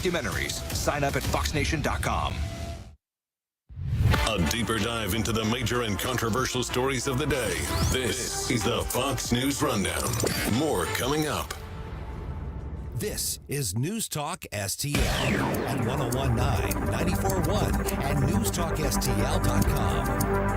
documentaries. Sign up at foxnation.com. A deeper dive into the major and controversial stories of the day. This is the Fox News Rundown. More coming up. This is News Talk STL at 1019, 94.1 and newstalkstl.com.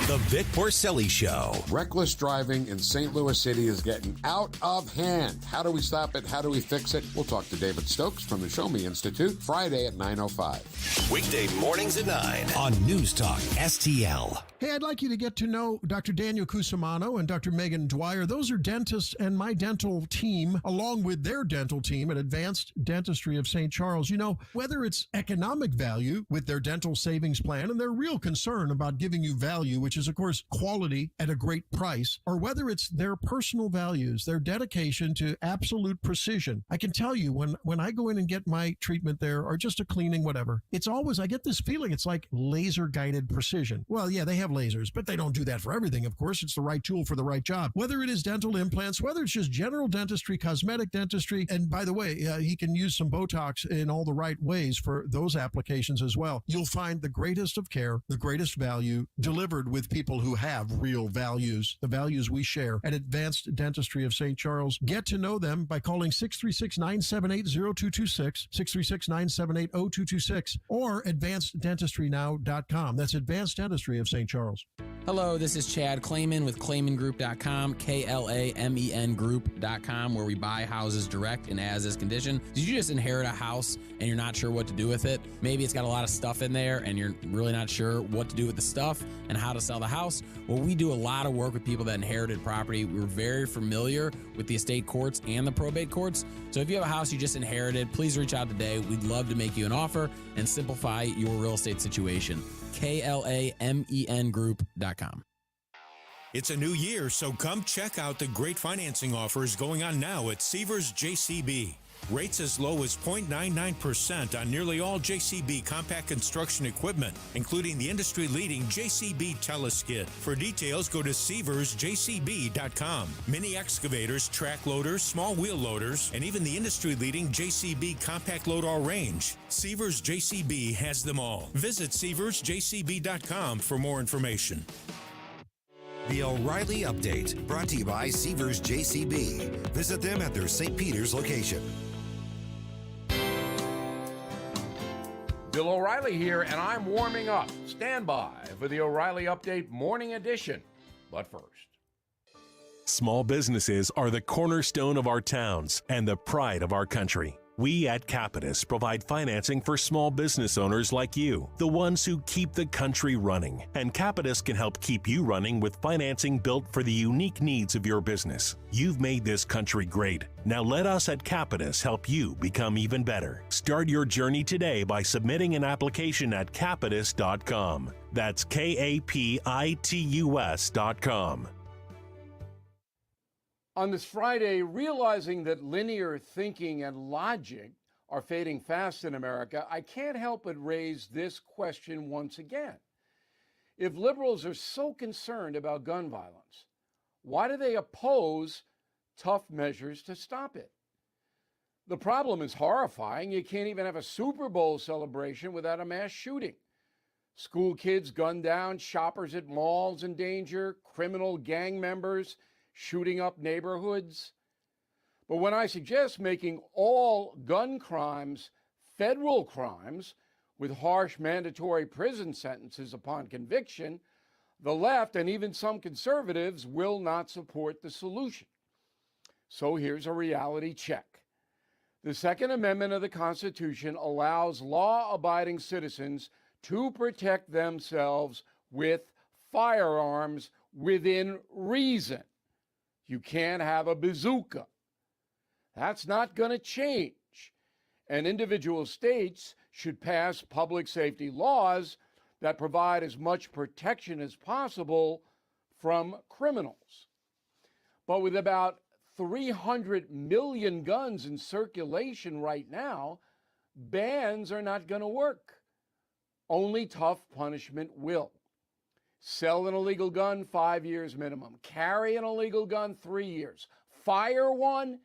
The Vic Porcelli Show. Reckless driving in St. Louis City is getting out of hand. How do we stop it? How do we fix it? We'll talk to David Stokes from the Show Me Institute Friday at 9:05. Weekday mornings at 9 on News Talk STL. Hey, I'd like you to get to know Dr. Daniel Cusimano and Dr. Megan Dwyer. Those are dentists and my dental team, along with their dental team at Advanced Dentistry of St. Charles. You know, whether it's economic value with their dental savings plan and their real concern about giving you value, which is, of course, quality at a great price, or whether it's their personal values, their dedication to absolute precision. I can tell you when I go in and get my treatment there, or just a cleaning, whatever, it's always, I get this feeling it's like laser guided precision. Well, yeah, they have lasers, but they don't do that for everything. Of course, it's the right tool for the right job. Whether it is dental implants, whether it's just general dentistry, cosmetic dentistry, and by the way, he can use some Botox in all the right ways for those applications as well. You'll find the greatest of care, the greatest value delivered with people who have real values, the values we share at Advanced Dentistry of St. Charles. Get to know them by calling 636-978-0226, 636-978-0226, or advanceddentistrynow.com. That's Advanced Dentistry of St. Charles. Hello, this is Chad Clayman with ClaymanGroup.com, KLAMEN Group.com, where we buy houses direct and as is condition. Did you just inherit a house and you're not sure what to do with it? Maybe it's got a lot of stuff in there and you're really not sure what to do with the stuff and how to sell the house. Well, we do a lot of work with people that inherited property. We're very familiar with the estate courts and the probate courts. So if you have a house you just inherited, please reach out today. We'd love to make you an offer and simplify your real estate situation. KLAMEN Group.com. It's a new year, so come check out the great financing offers going on now at Seavers JCB. Rates as low as 0.99% on nearly all JCB compact construction equipment, including the industry-leading JCB Teleskid. For details, go to SeaversJCB.com. Mini excavators, track loaders, small wheel loaders, and even the industry-leading JCB compact load all range. Seavers JCB has them all. Visit SeaversJCB.com for more information. The O'Reilly Update, brought to you by Seavers JCB. Visit them at their St. Peter's location. Bill O'Reilly here, and I'm warming up. Stand by for the O'Reilly Update Morning Edition. But first, small businesses are the cornerstone of our towns and the pride of our country. We at Capitus provide financing for small business owners like you, the ones who keep the country running. And Capitus can help keep you running with financing built for the unique needs of your business. You've made this country great. Now let us at Capitus help you become even better. Start your journey today by submitting an application at Capitus.com. That's KAPITUS.com. on this Friday, realizing that linear thinking and logic are fading fast in America, I can't help but raise this question once again. If liberals are so concerned about gun violence, why do they oppose tough measures to stop it? The problem is horrifying. You can't even have a Super Bowl celebration without a mass shooting. School kids gunned down, shoppers at malls in danger, criminal gang members shooting up neighborhoods. But when I suggest making all gun crimes federal crimes with harsh mandatory prison sentences upon conviction, the left and even some conservatives will not support the solution. So here's a reality check. The Second Amendment of the Constitution allows law-abiding citizens to protect themselves with firearms within reason. You can't have a bazooka. That's not going to change. And individual states should pass public safety laws that provide as much protection as possible from criminals. But with about 300 million guns in circulation right now, bans are not going to work. Only tough punishment will. Sell an illegal gun, 5 years minimum. Carry an illegal gun, 3 years. Fire one,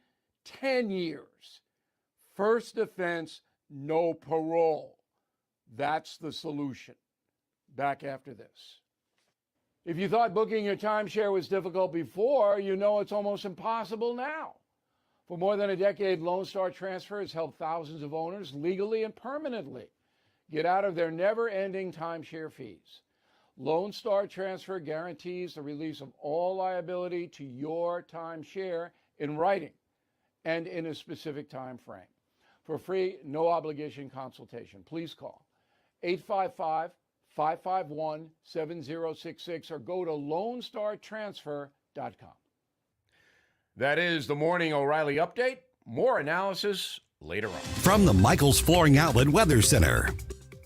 10 years. First offense, no parole. That's the solution. Back after this. If you thought booking your timeshare was difficult before, you know it's almost impossible now. For more than a decade, Lone Star Transfer has helped thousands of owners legally and permanently get out of their never-ending timeshare fees. Lone Star Transfer guarantees the release of all liability to your timeshare in writing and in a specific time frame. For free, no-obligation consultation, please call 855-551-7066 or go to LoneStarTransfer.com. That is the Morning O'Reilly Update. More analysis later on. From the Michaels Flooring Outlet Weather Center.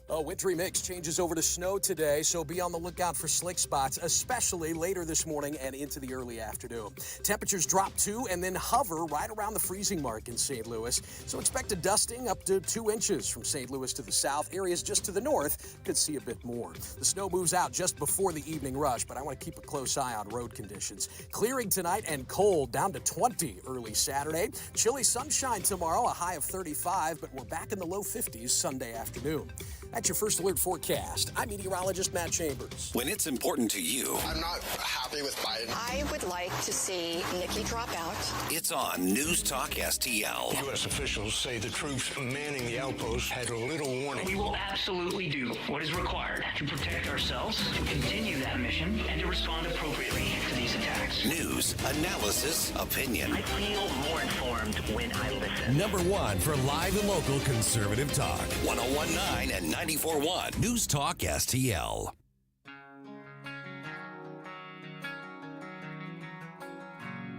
A wintry mix changes over to snow today, so be on the lookout for slick spots, especially later this morning and into the early afternoon. Temperatures drop to and then hover right around the freezing mark in St. Louis, so expect a dusting up to 2 inches from St. Louis to the south. Areas just to the north could see a bit more. The snow moves out just before the evening rush, but I want to keep a close eye on road conditions. Clearing tonight and cold, down to 20 early Saturday. Chilly sunshine tomorrow, a high of 35, but we're back in the low 50s Sunday afternoon. That's your First Alert forecast. I'm meteorologist Matt Chambers. When it's important to you, I'm not happy with Biden. I would like to see Nikki drop out. it's on News Talk STL. U.S. officials say the troops manning the outpost had a little warning. We will absolutely do what is required to protect ourselves, to continue that mission, and to respond appropriately to these attacks. News, analysis, opinion. I feel more informed when I listen. Number one for live and local conservative talk. 101.9 and 94.1 News Talk STL.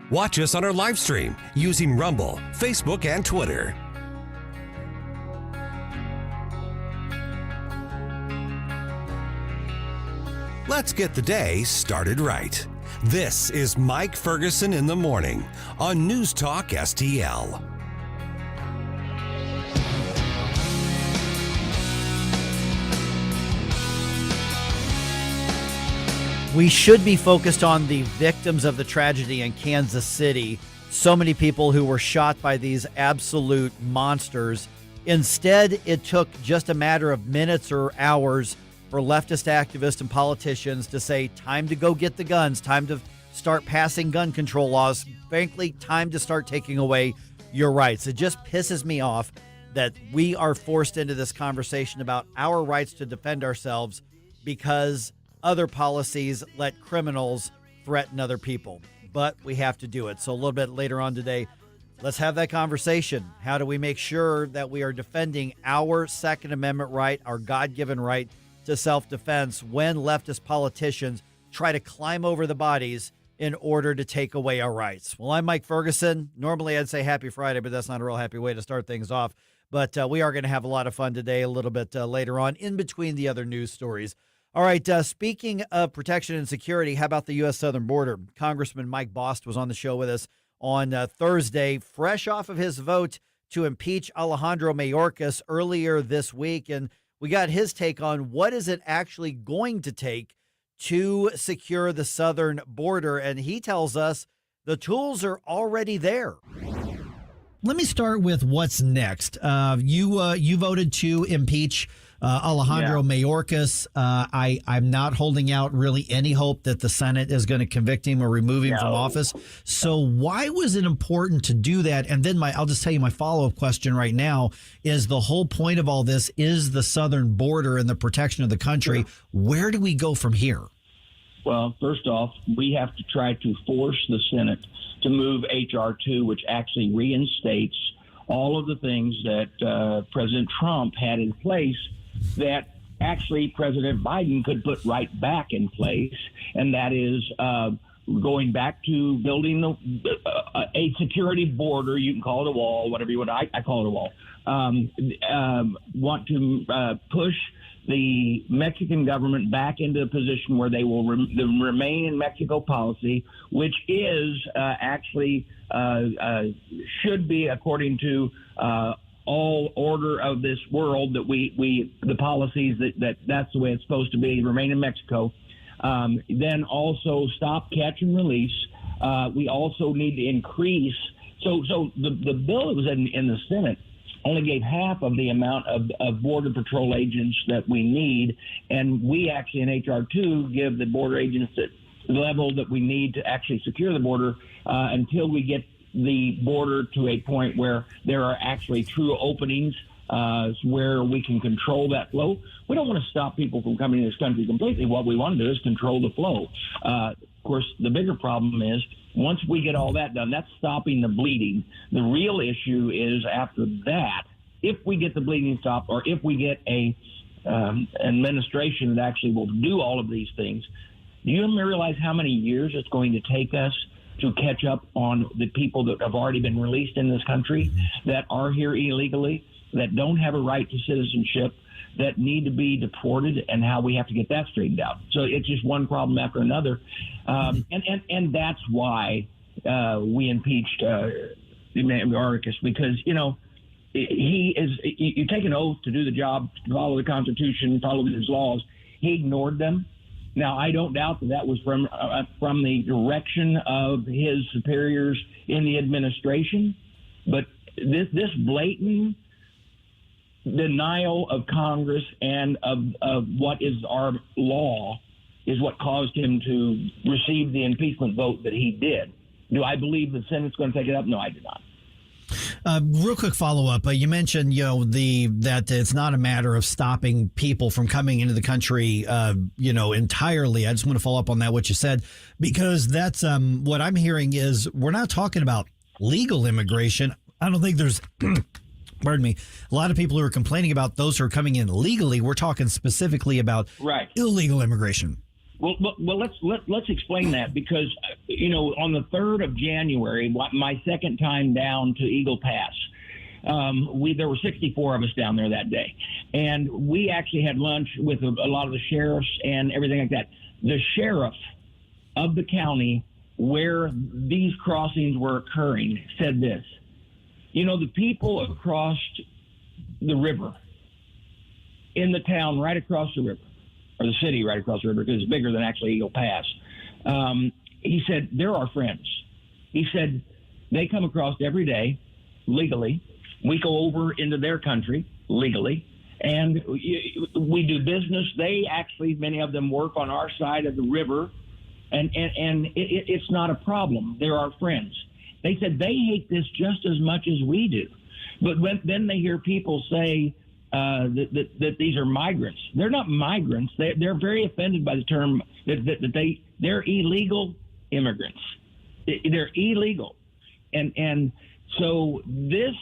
Watch us on our live stream using Rumble, Facebook, and Twitter. Let's get the day started right. This is Mike Ferguson in the morning on News Talk STL. We should be focused on the victims of the tragedy in Kansas City. So many people who were shot by these absolute monsters. Instead, it took just a matter of minutes or hours for leftist activists and politicians to say, time to go get the guns, time to start passing gun control laws, frankly, time to start taking away your rights. It just pisses me off that we are forced into this conversation about our rights to defend ourselves because other policies let criminals threaten other people. But we have to do it. So a little bit later on today, let's have that conversation. How do we make sure that we are defending our Second Amendment right, our God-given right to self-defense when leftist politicians try to climb over the bodies in order to take away our rights? Well, I'm Mike Ferguson. Normally I'd say happy Friday, but that's not a real happy way to start things off. But we are going to have a lot of fun today a little bit later on in between the other news stories. All right, speaking of protection and security, how about the U.S. southern border? Congressman Mike Bost was on the show with us on Thursday, fresh off of his vote to impeach Alejandro Mayorkas earlier this week. And we got his take on what is it actually going to take to secure the southern border. And he tells us the tools are already there. Let me start with what's next. You voted to impeach Alejandro Mayorkas. I'm not holding out really any hope that the Senate is going to convict him or remove him from office. So why was it important to do that? And then I'll just tell you my follow-up question right now is the whole point of all this is the southern border and the protection of the country. Sure. Where do we go from here? Well, first off, we have to try to force the Senate to move H.R. 2, which actually reinstates all of the things that President Trump had in place that actually President Biden could put right back in place, and that is going back to building a security border. You can call it a wall, whatever you want. I call it a wall. Want to push the Mexican government back into a position where they will remain in Mexico policy, which is actually should be, according to all order of this world, that the policies that's the way it's supposed to be, remain in Mexico. Then also stop, catch, and release. We also need to increase So the bill that was in the Senate only gave half of the amount of Border Patrol agents that we need, and we actually in H.R. 2 give the border agents the level that we need to actually secure the border until we get the border to a point where there are actually true openings where we can control that flow. We don't want to stop people from coming to this country completely. What we want to do is control the flow. Of course, the bigger problem is once we get all that done, that's stopping the bleeding. The real issue is after that, if we get the bleeding stopped or if we get a administration that actually will do all of these things, do you realize how many years it's going to take us to catch up on the people that have already been released in this country that are here illegally, that don't have a right to citizenship, that need to be deported, and how we have to get that straightened out. So it's just one problem after another. And that's why we impeached Mayorkas, because, you take an oath to do the job, to follow the Constitution, follow his laws. He ignored them. Now, I don't doubt that was from the direction of his superiors in the administration, but this blatant denial of Congress and of what is our law is what caused him to receive the impeachment vote that he did. Do I believe the Senate's going to take it up? No, I do not. Real quick follow-up. You mentioned, that it's not a matter of stopping people from coming into the country, entirely. I just want to follow up on that, what you said, because that's what I'm hearing is we're not talking about legal immigration. I don't think there's pardon me, a lot of people who are complaining about those who are coming in legally. We're talking specifically about illegal immigration. Well, let's explain that, because on the 3rd of January, my second time down to Eagle Pass, there were 64 of us down there that day, and we actually had lunch with a lot of the sheriffs and everything like that. The sheriff of the county where these crossings were occurring said this: the people across the river, in the town right across the river, or the city right across the river, because it's bigger than actually Eagle Pass. He said, they're our friends. He said, they come across every day legally. We go over into their country legally, and we do business. They actually, many of them work on our side of the river, and it's not a problem. They're our friends. They said they hate this just as much as we do. But then they hear people say that these are migrants. They're not migrants. They're very offended by the term that they're illegal immigrants. They're illegal. And so this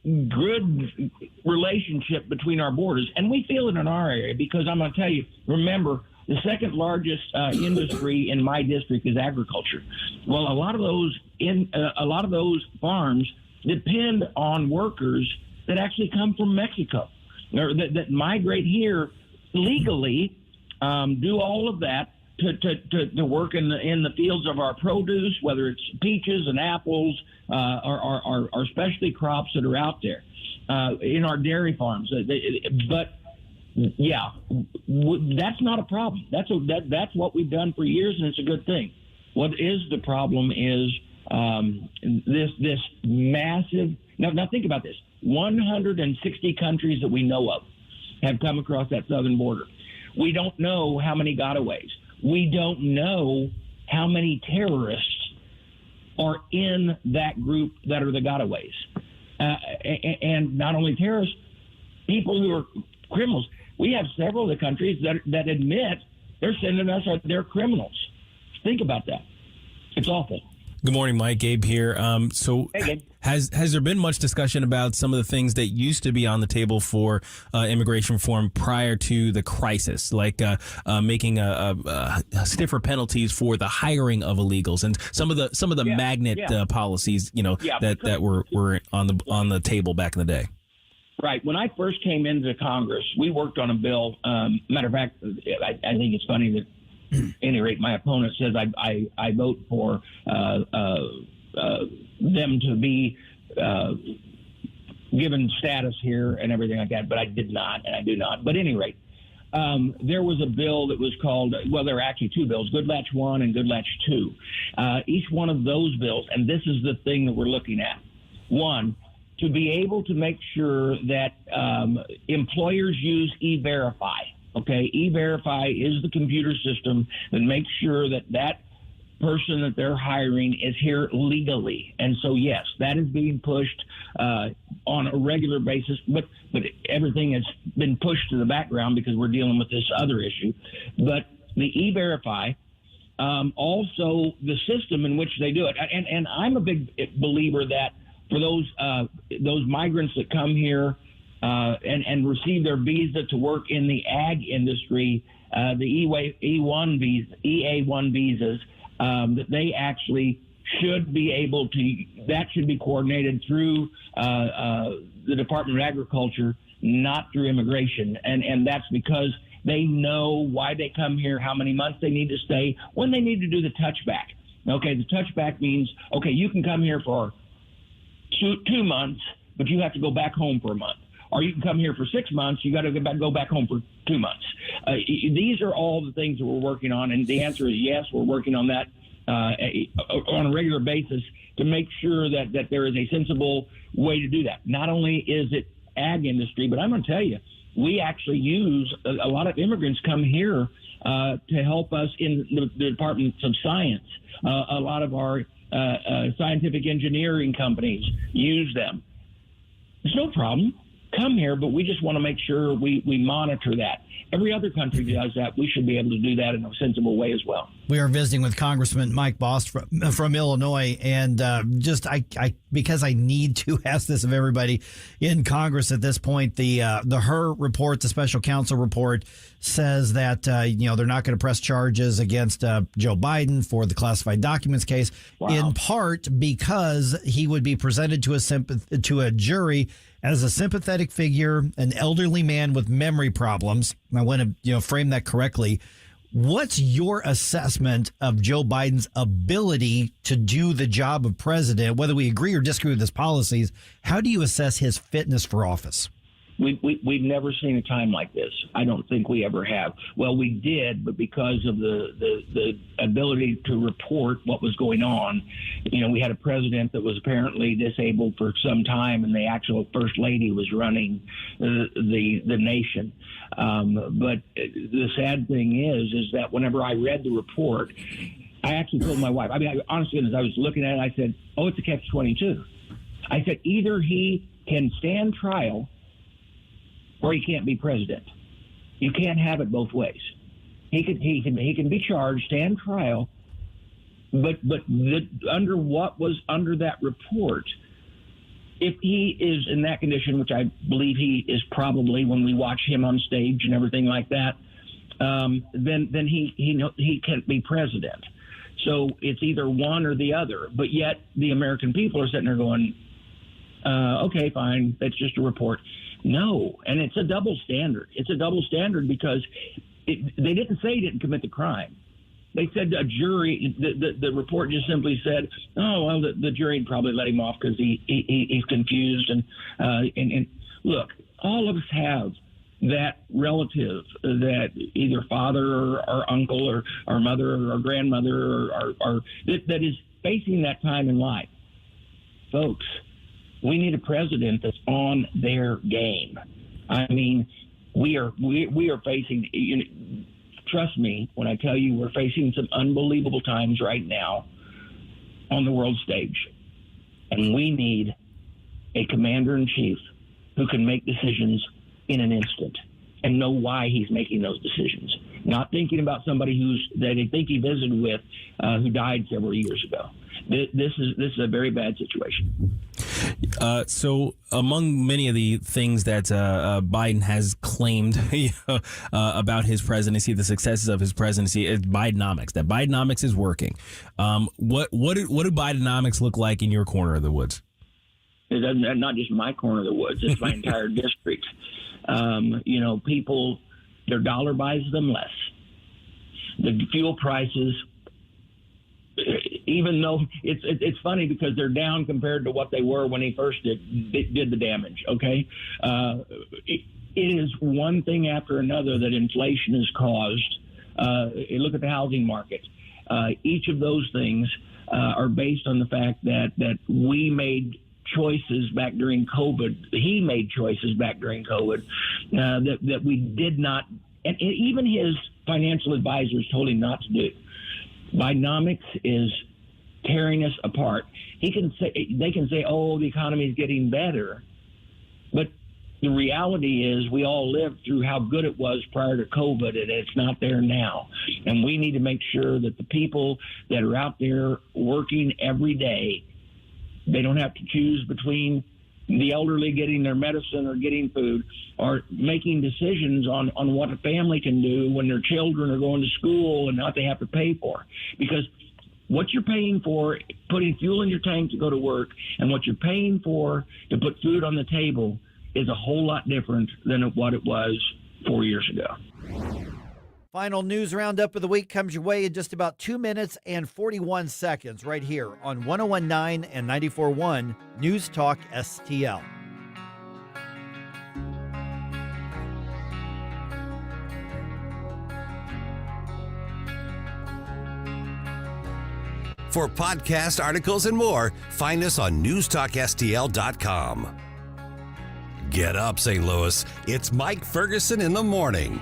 good relationship between our borders, and we feel it in our area, because I'm going to tell you, remember, the second largest industry in my district is agriculture. Well, a lot of those farms depend on workers that actually come from Mexico, or that migrate here legally, do all of that to work in the fields of our produce, whether it's peaches and apples, or specialty crops that are out there in our dairy farms. But yeah, that's not a problem. That's what we've done for years, and it's a good thing. What is the problem is this massive. Now think about this: 160 countries that we know of have come across that southern border. We don't know how many gotaways. We don't know how many terrorists are in that group that are the gotaways, and not only terrorists, people who are criminals. We have several of the countries that admit they're sending us their criminals. Think about that. It's awful. Good morning, Mike. Gabe here. Hey, Gabe. Has there been much discussion about some of the things that used to be on the table for immigration reform prior to the crisis, like making stiffer penalties for the hiring of illegals and some of the magnet policies, that were on the table back in the day? Right. When I first came into Congress, we worked on a bill. Matter of fact, I think it's funny that, at any rate, my opponent says I vote for them to be given status here and everything like that, but I did not, and I do not. But at any rate, there was a bill that was called, well, there are actually two bills, Good Latch 1 and Good Latch 2. Each one of those bills, and this is the thing that we're looking at. One, to be able to make sure that employers use E-Verify. Okay, E-Verify is the computer system that makes sure that that person that they're hiring is here legally. And so, yes, that is being pushed on a regular basis, but everything has been pushed to the background because we're dealing with this other issue. But the E-Verify, also the system in which they do it. And I'm a big believer that for those migrants that come here and receive their visa to work in the ag industry, the EA1 visas, that they actually should be able to, that should be coordinated through the Department of Agriculture, not through immigration. And that's because they know why they come here, how many months they need to stay, when they need to do the touchback. Okay, the touchback means, okay, you can come here for 2 months, but you have to go back home for a month. Or you can come here for 6 months, you got to go back home for 2 months. These are all the things that we're working on, and the answer is yes, we're working on that on a regular basis to make sure that there is a sensible way to do that. Not only is it ag industry, but I'm going to tell you, we actually use a lot of immigrants come here to help us in the departments of science. A lot of our scientific engineering companies use them. There's no problem. Come here, but we just want to make sure we monitor that. Every other country does that. We should be able to do that in a sensible way as well. We are visiting with Congressman Mike Bost from Illinois, and because I need to ask this of everybody in Congress at this point, the Hur report, the special counsel report, says that they're not going to press charges against Joe Biden for the classified documents case, in part because he would be presented to a jury as a sympathetic figure, an elderly man with memory problems. I want to frame that correctly. What's your assessment of Joe Biden's ability to do the job of president, whether we agree or disagree with his policies? How do you assess his fitness for office? We've never seen a time like this. I don't think we ever have. Well, we did, but because of the ability to report what was going on, we had a president that was apparently disabled for some time, and the actual first lady was running the nation. But the sad thing is that whenever I read the report, I actually told my wife, honestly, as I was looking at it, I said, oh, it's a catch-22. I said, either he can stand trial or he can't be president. You can't have it both ways. He can be charged, stand trial, but under what was under that report, if he is in that condition, which I believe he is probably when we watch him on stage and everything like that, then he can't be president. So it's either one or the other. But yet the American people are sitting there going, okay, fine, that's just a report. No, and it's a double standard. It's a double standard because they didn't say he didn't commit the crime. They said a jury, the report just simply said, oh, well, the jury would probably let him off because he's confused. And look, all of us have that relative that either father or uncle or our mother or our grandmother or that is facing that time in life. Folks, we need a president that's on their game. I mean, we are facing, trust me when I tell you, we're facing some unbelievable times right now on the world stage. And we need a commander-in-chief who can make decisions in an instant and know why he's making those decisions. Not thinking about somebody that they think he visited with who died several years ago. This is a very bad situation. So among many of the things that Biden has claimed about his presidency, the successes of his presidency, is Bidenomics. That Bidenomics is working. What do Bidenomics look like in your corner of the woods? It doesn't, not just my corner of the woods. It's my entire district. People, their dollar buys them less. The fuel prices, even though it's funny because they're down compared to what they were when he first did the damage. Okay, it is one thing after another that inflation has caused. Look at the housing market. Each of those things are based on the fact that we made choices back during COVID. He made choices back during COVID that we did not, and even his financial advisors told him not to do. Bidenomics is tearing us apart. They can say, oh, the economy is getting better, but the reality is we all lived through how good it was prior to COVID, and it's not there now. And we need to make sure that the people that are out there working every day, they don't have to choose between the elderly getting their medicine or getting food, or making decisions on what a family can do when their children are going to school and what they have to pay for. Because what you're paying for, putting fuel in your tank to go to work, and what you're paying for to put food on the table is a whole lot different than what it was 4 years ago. Final news roundup of the week comes your way in just about 2 minutes and 41 seconds right here on 101.9 and 94.1 News Talk STL. For podcast articles and more, find us on newstalkstl.com. Get up, St. Louis. It's Mike Ferguson in the morning.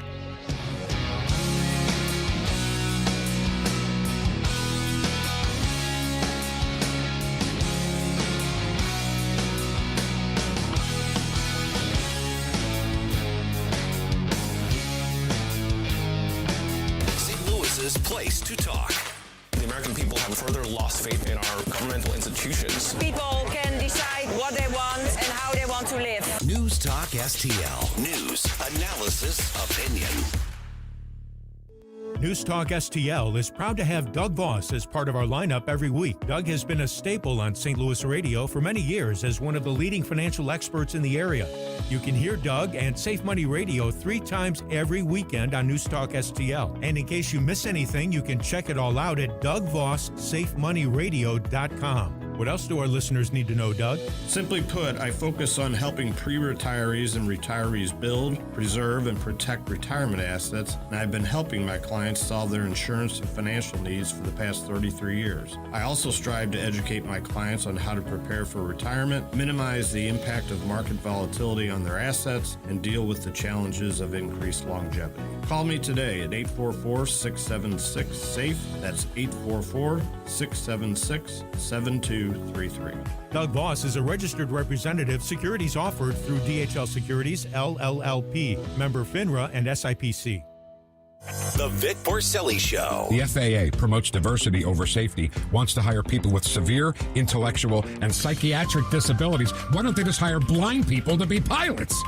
St. Louis's place to talk. The American people have further lost faith in our governmental institutions. People can decide what they want and how they want to live. News Talk STL. News, analysis, opinion. News Talk STL is proud to have Doug Bost as part of our lineup every week. Doug has been a staple on St. Louis radio for many years as one of the leading financial experts in the area. You can hear Doug and Safe Money Radio 3 times every weekend on News Talk STL. And in case you miss anything, you can check it all out at DougVosSafeMoneyRadio.com. What else do our listeners need to know, Doug? Simply put, I focus on helping pre-retirees and retirees build, preserve, and protect retirement assets, and I've been helping my clients solve their insurance and financial needs for the past 33 years. I also strive to educate my clients on how to prepare for retirement, minimize the impact of market volatility on their assets, and deal with the challenges of increased longevity. Call me today at 844-676-SAFE. That's 844-676-7233. Doug Bost is a registered representative. Securities offered through DHL Securities, LLLP, member FINRA and SIPC. The Vic Porcelli Show. The FAA promotes diversity over safety, wants to hire people with severe intellectual and psychiatric disabilities. Why don't they just hire blind people to be pilots?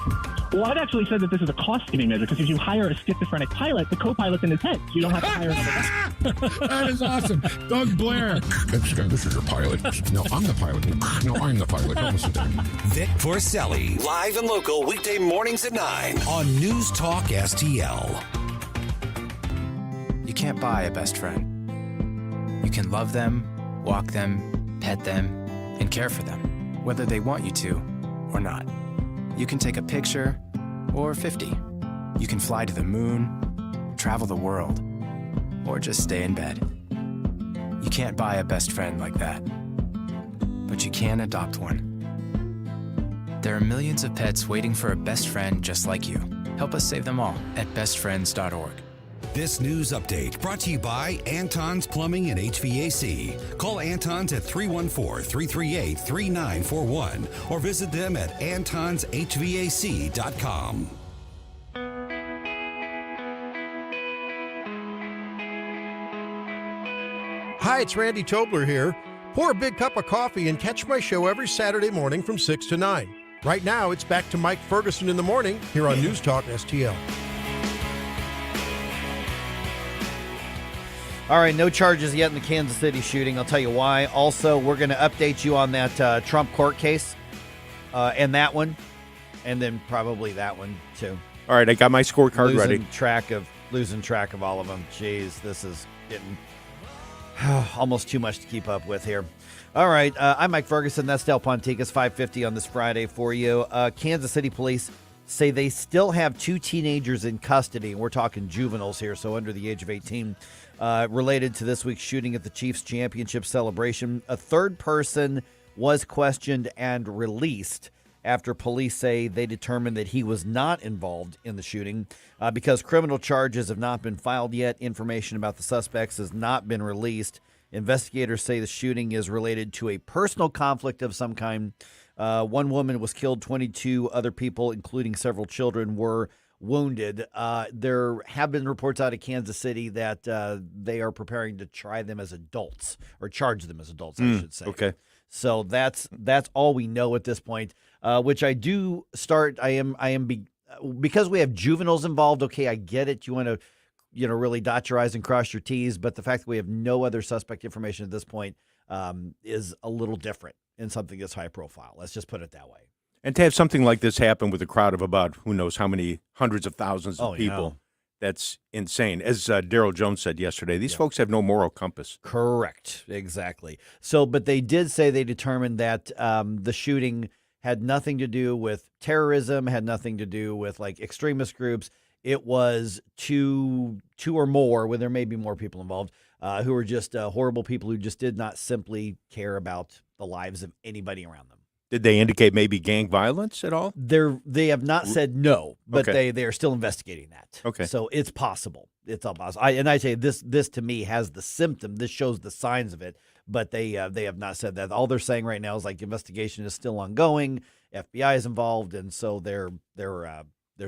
Well, I've actually said that this is a cost-saving measure because if you hire a schizophrenic pilot, the co-pilot's in his head. So you don't have to hire another guy. That is awesome. Doug Blair. This is your pilot. No, I'm the pilot. No, I'm the pilot. Don't listen to him. Vic Porcelli. Live and local weekday mornings at 9 on News Talk STL. You can't buy a best friend. You can love them, walk them, pet them, and care for them, whether they want you to or not. You can take a picture or 50. You can fly to the moon, travel the world, or just stay in bed. You can't buy a best friend like that, but you can adopt one. There are millions of pets waiting for a best friend just like you. Help us save them all at bestfriends.org. This news update brought to you by Anton's Plumbing and HVAC. Call Anton's at 314-338-3941 or visit them at antonshvac.com. Hi, it's Randy Tobler here. Pour a big cup of coffee and catch my show every Saturday morning from 6 to 9. Right now, it's back to Mike Ferguson in the morning here on News Talk STL. All right, no charges yet in the Kansas City shooting. I'll tell you why. Also, we're going to update you on that Trump court case and that one, and then probably that one too. All right, I got my scorecard ready. Losing track of all of them. Jeez, this is getting almost too much to keep up with here. All right, I'm Mike Ferguson. That's Del Ponticus, 5:50 on this Friday for you. Kansas City police say they still have 2 teenagers in custody, and we're talking juveniles here, so under the age of 18, related to this week's shooting at the Chiefs championship celebration. A third person was questioned and released after police say they determined that he was not involved in the shooting. Because criminal charges have not been filed yet, information about the suspects has not been released. Investigators say the shooting is related to a personal conflict of some kind. One woman was killed, 22 other people, including several children, were wounded. There have been reports out of Kansas City that they are preparing to try them as adults, or charge them as adults, I should say. Okay. So that's all we know at this point. Which I do start. Because we have juveniles involved. Okay, I get it. You want to, really dot your I's and cross your T's. But the fact that we have no other suspect information at this point is a little different in something that's high profile. Let's just put it that way. And to have something like this happen with a crowd of about who knows how many hundreds of thousands of people. That's insane. As Daryl Jones said yesterday, these folks have no moral compass. Correct. Exactly. So, but they did say they determined that the shooting had nothing to do with terrorism, had nothing to do with like extremist groups. It was two or more, where there may be more people involved, who were just horrible people who just did not simply care about the lives of anybody around them. Did they indicate maybe gang violence at all? They have not said no, but they are still investigating that. Okay. So it's possible. It's all possible. I say this to me has the symptom. This shows the signs of it, but they have not said that. All they're saying right now is like investigation is still ongoing. FBI is involved, and so they're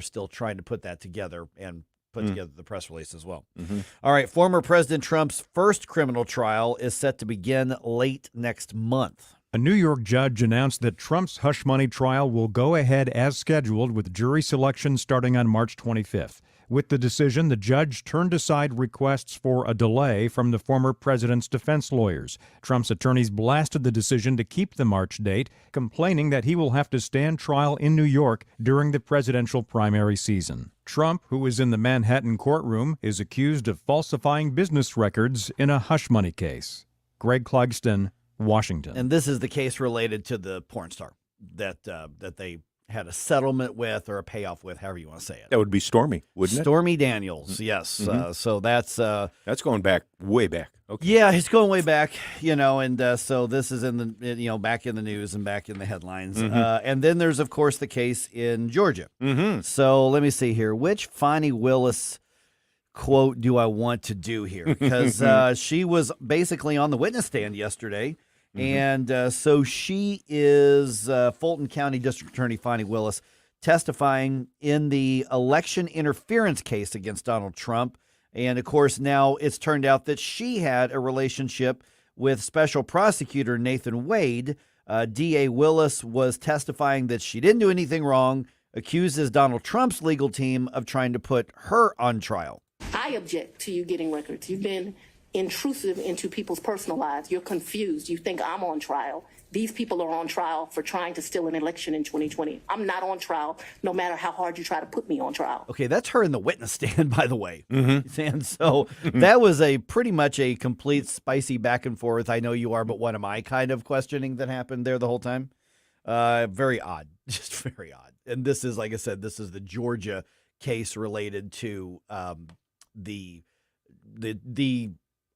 still trying to put that together and put together the press release as well. Mm-hmm. All right. Former President Trump's first criminal trial is set to begin late next month. A New York judge announced that Trump's hush money trial will go ahead as scheduled, with jury selection starting on March 25th. With the decision, the judge turned aside requests for a delay from the former president's defense lawyers. Trump's attorneys blasted the decision to keep the March date, complaining that he will have to stand trial in New York during the presidential primary season. Trump, who is in the Manhattan courtroom, is accused of falsifying business records in a hush money case. Greg Clugston, Washington. And this is the case related to the porn star that they had a settlement with, or a payoff with, however you want to say it. That would be Stormy, wouldn't it? Stormy Daniels, yes. Mm-hmm. So that's going back, way back. Okay. Yeah, it's going way back, and so this is in the, back in the news and back in the headlines. Mm-hmm. And then there's, of course, the case in Georgia. Mm-hmm. So let me see here. Which Fani Willis quote do I want to do here? Because she was basically on the witness stand yesterday. Mm-hmm. And so she is Fulton County District Attorney Fani Willis, testifying in the election interference case against Donald Trump. And, of course, now it's turned out that she had a relationship with Special Prosecutor Nathan Wade. DA Willis was testifying that she didn't do anything wrong, accuses Donald Trump's legal team of trying to put her on trial. I object to you getting records. You've been intrusive into people's personal lives. You're confused. You think I'm on trial. These people are on trial for trying to steal an election in 2020. I'm not on trial, no matter how hard you try to put me on trial. Okay, that's her in the witness stand, by the way. Mm-hmm. And so that was pretty much a complete spicy back and forth. I know you are, but what am I kind of questioning that happened there the whole time? Very odd, just very odd. And this is, like I said, this is the Georgia case related to the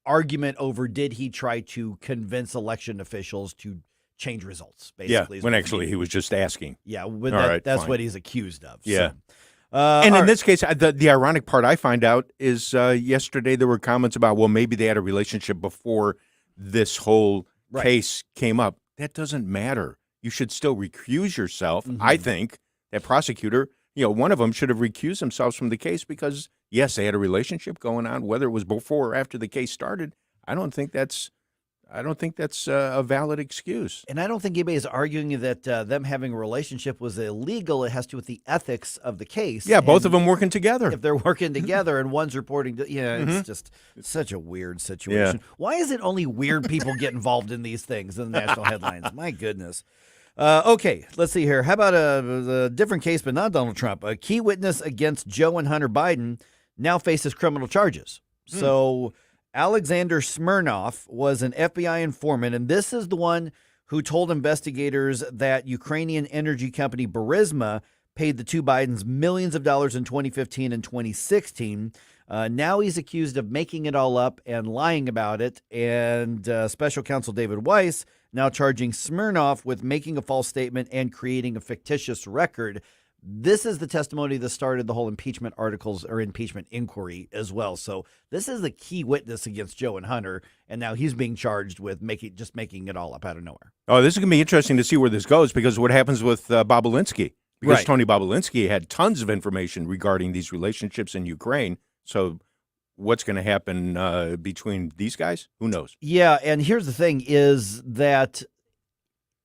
argument over did he try to convince election officials to change results, basically. Yeah, when actually he was just asking. Yeah, that's what he's accused of. Yeah. So. And in this case, the ironic part I find out is yesterday there were comments about, well, maybe they had a relationship before this whole case came up. That doesn't matter. You should still recuse yourself. Mm-hmm. I think that prosecutor, one of them should have recused themselves from the case because, yes, they had a relationship going on, whether it was before or after the case started. I don't think that's a valid excuse. And I don't think anybody's arguing that them having a relationship was illegal. It has to do with the ethics of the case. Yeah, both of them working together. If they're working together and one's reporting, it's just such a weird situation. Yeah. Why is it only weird people get involved in these things in the national headlines? My goodness. Okay, let's see here. How about a different case, but not Donald Trump? A key witness against Joe and Hunter Biden now faces criminal charges. So Alexander Smirnov was an FBI informant, and this is the one who told investigators that Ukrainian energy company Burisma paid the two Bidens millions of dollars in 2015 and 2016. Now he's accused of making it all up and lying about it. And Special Counsel David Weiss now charging Smirnoff with making a false statement and creating a fictitious record. This is the testimony that started the whole impeachment articles or impeachment inquiry as well. So this is the key witness against Joe and Hunter, and now he's being charged with making it all up out of nowhere. Oh, this is going to be interesting to see where this goes, because what happens with Bobulinski? Because Right. Tony Bobulinski had tons of information regarding these relationships in Ukraine. So what's going to happen between these guys? Who knows? Yeah, and here's the thing is that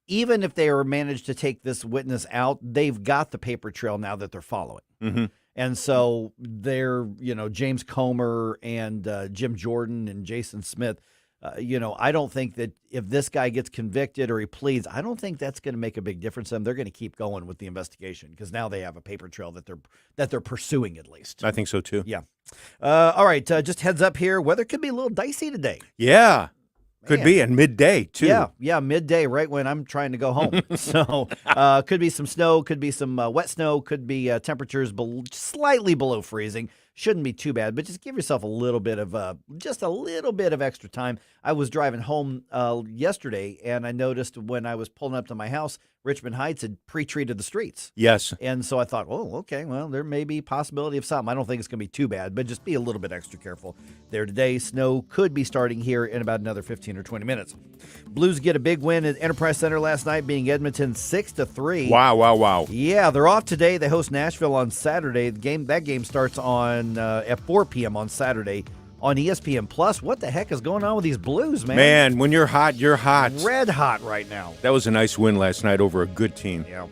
even if they managed to take this witness out, they've got the paper trail now that they're following. Mm-hmm. And so they're, James Comer and Jim Jordan and Jason Smith, I don't think that if this guy gets convicted or he pleads, I don't think that's going to make a big difference to them. They're going to keep going with the investigation because now they have a paper trail that they're pursuing at least. I think so too. Yeah. All right. Just heads up here. Weather could be a little dicey today. Yeah. Could be at midday, too. Yeah, midday, right when I'm trying to go home. So could be some snow, could be some wet snow, could be temperatures slightly below freezing. Shouldn't be too bad, but just give yourself a little bit of extra time. I was driving home yesterday, and I noticed when I was pulling up to my house, Richmond Heights had pre-treated the streets. Yes. And so I thought, oh, okay, well, there may be possibility of something. I don't think it's going to be too bad, but just be a little bit extra careful there today. Snow could be starting here in about another 15 or 20 minutes. Blues get a big win at Enterprise Center last night, beating Edmonton 6-3. Wow. Yeah, they're off today. They host Nashville on Saturday. That game starts on at 4 p.m. on Saturday on ESPN Plus. What the heck is going on with these Blues, man? Man, when you're hot, you're hot. Red hot right now. That was a nice win last night over a good team. Yeah.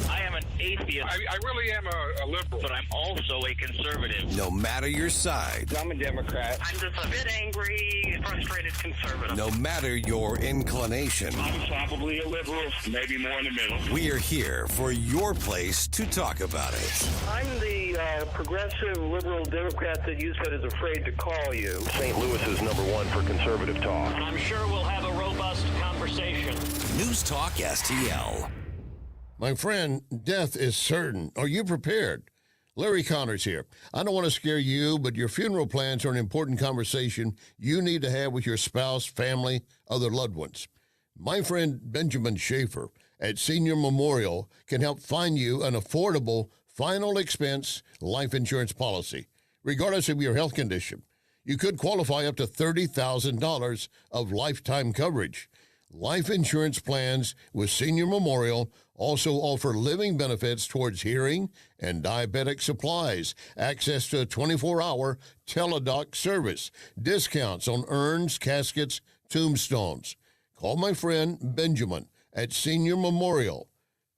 I am an atheist. I really am a liberal. But I'm also a conservative. No matter your side, I'm a Democrat. I'm just a bit angry, frustrated conservative. no matter your inclination, I'm probably a liberal, maybe more in the middle. we're here for your place to talk about it. I'm the progressive liberal Democrat that you said is afraid to call you. St. Louis is #1 for conservative talk. And I'm sure we'll have a robust conversation. News Talk STL. My friend, death is certain. Are you prepared? Larry Connors here. I don't want to scare you, but your funeral plans are an important conversation you need to have with your spouse, family, other loved ones. My friend Benjamin Schaefer at Senior Memorial can help find you an affordable, final expense life insurance policy, regardless of your health condition. You could qualify up to $30,000 of lifetime coverage. Life insurance plans with Senior Memorial also offer living benefits towards hearing and diabetic supplies, access to a 24-hour teledoc service, discounts on urns, caskets, tombstones. Call my friend Benjamin at Senior Memorial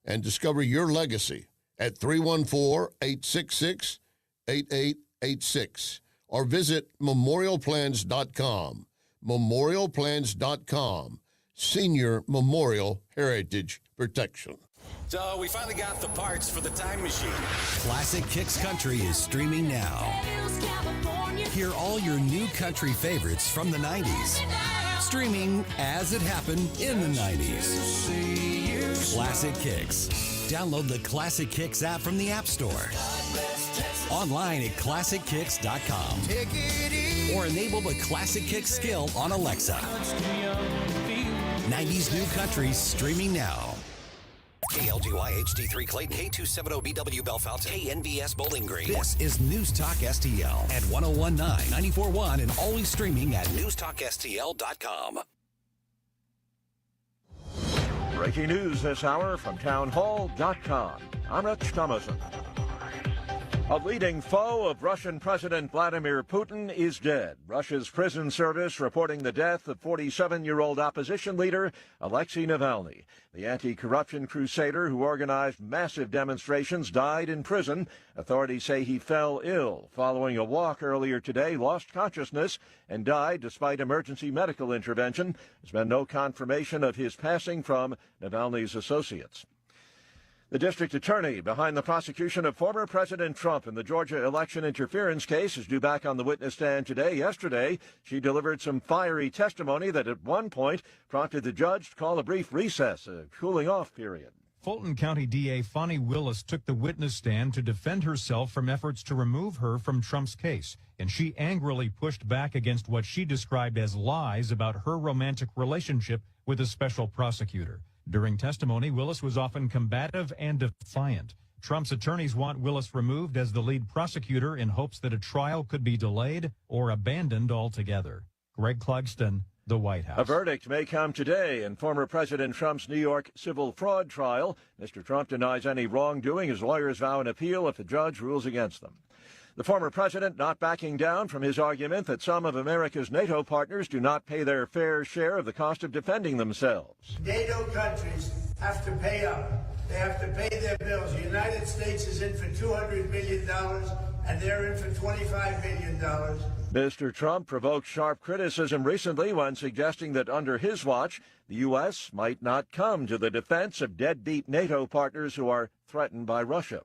and discover your legacy at 314-866-8886 or visit memorialplans.com. Memorialplans.com. Senior Memorial Heritage Protection. So we finally got the parts for the time machine. Classic Kicks Country is streaming now. Hear all your new country favorites from the 90s. Streaming as it happened in the 90s. Classic Kicks. Download the Classic Kicks app from the App Store. Online at ClassicKicks.com. Or enable the Classic Kicks skill on Alexa. 90s New Country streaming now. KLGY HD3 Clayton, K270BW Bellefonte, KNBS Bowling Green. This is News Talk STL at 1019, 94.1, and always streaming at newstalkstl.com. Breaking news this hour from townhall.com. I'm Rich Thomason. A leading foe of Russian President Vladimir Putin is dead. Russia's prison service reporting the death of 47-year-old opposition leader Alexei Navalny. The anti-corruption crusader who organized massive demonstrations died in prison. Authorities say he fell ill following a walk earlier today, lost consciousness, and died despite emergency medical intervention. There's been no confirmation of his passing from Navalny's associates. The district attorney behind the prosecution of former President Trump in the Georgia election interference case is due back on the witness stand today. Yesterday, she delivered some fiery testimony that at one point prompted the judge to call a brief recess, a cooling-off period. Fulton County DA Fonnie Willis took the witness stand to defend herself from efforts to remove her from Trump's case, and she angrily pushed back against what she described as lies about her romantic relationship with a special prosecutor. During testimony, Willis was often combative and defiant. Trump's attorneys want Willis removed as the lead prosecutor in hopes that a trial could be delayed or abandoned altogether. Greg Clugston, the White House. A verdict may come today in former President Trump's New York civil fraud trial. Mr. Trump denies any wrongdoing. His lawyers vow an appeal if the judge rules against them. The former president not backing down from his argument that some of America's NATO partners do not pay their fair share of the cost of defending themselves. NATO countries have to pay up. They have to pay their bills. The United States is in for $200 billion, and they're in for $25 billion. Mr. Trump provoked sharp criticism recently when suggesting that under his watch, the U.S. might not come to the defense of deadbeat NATO partners who are threatened by Russia.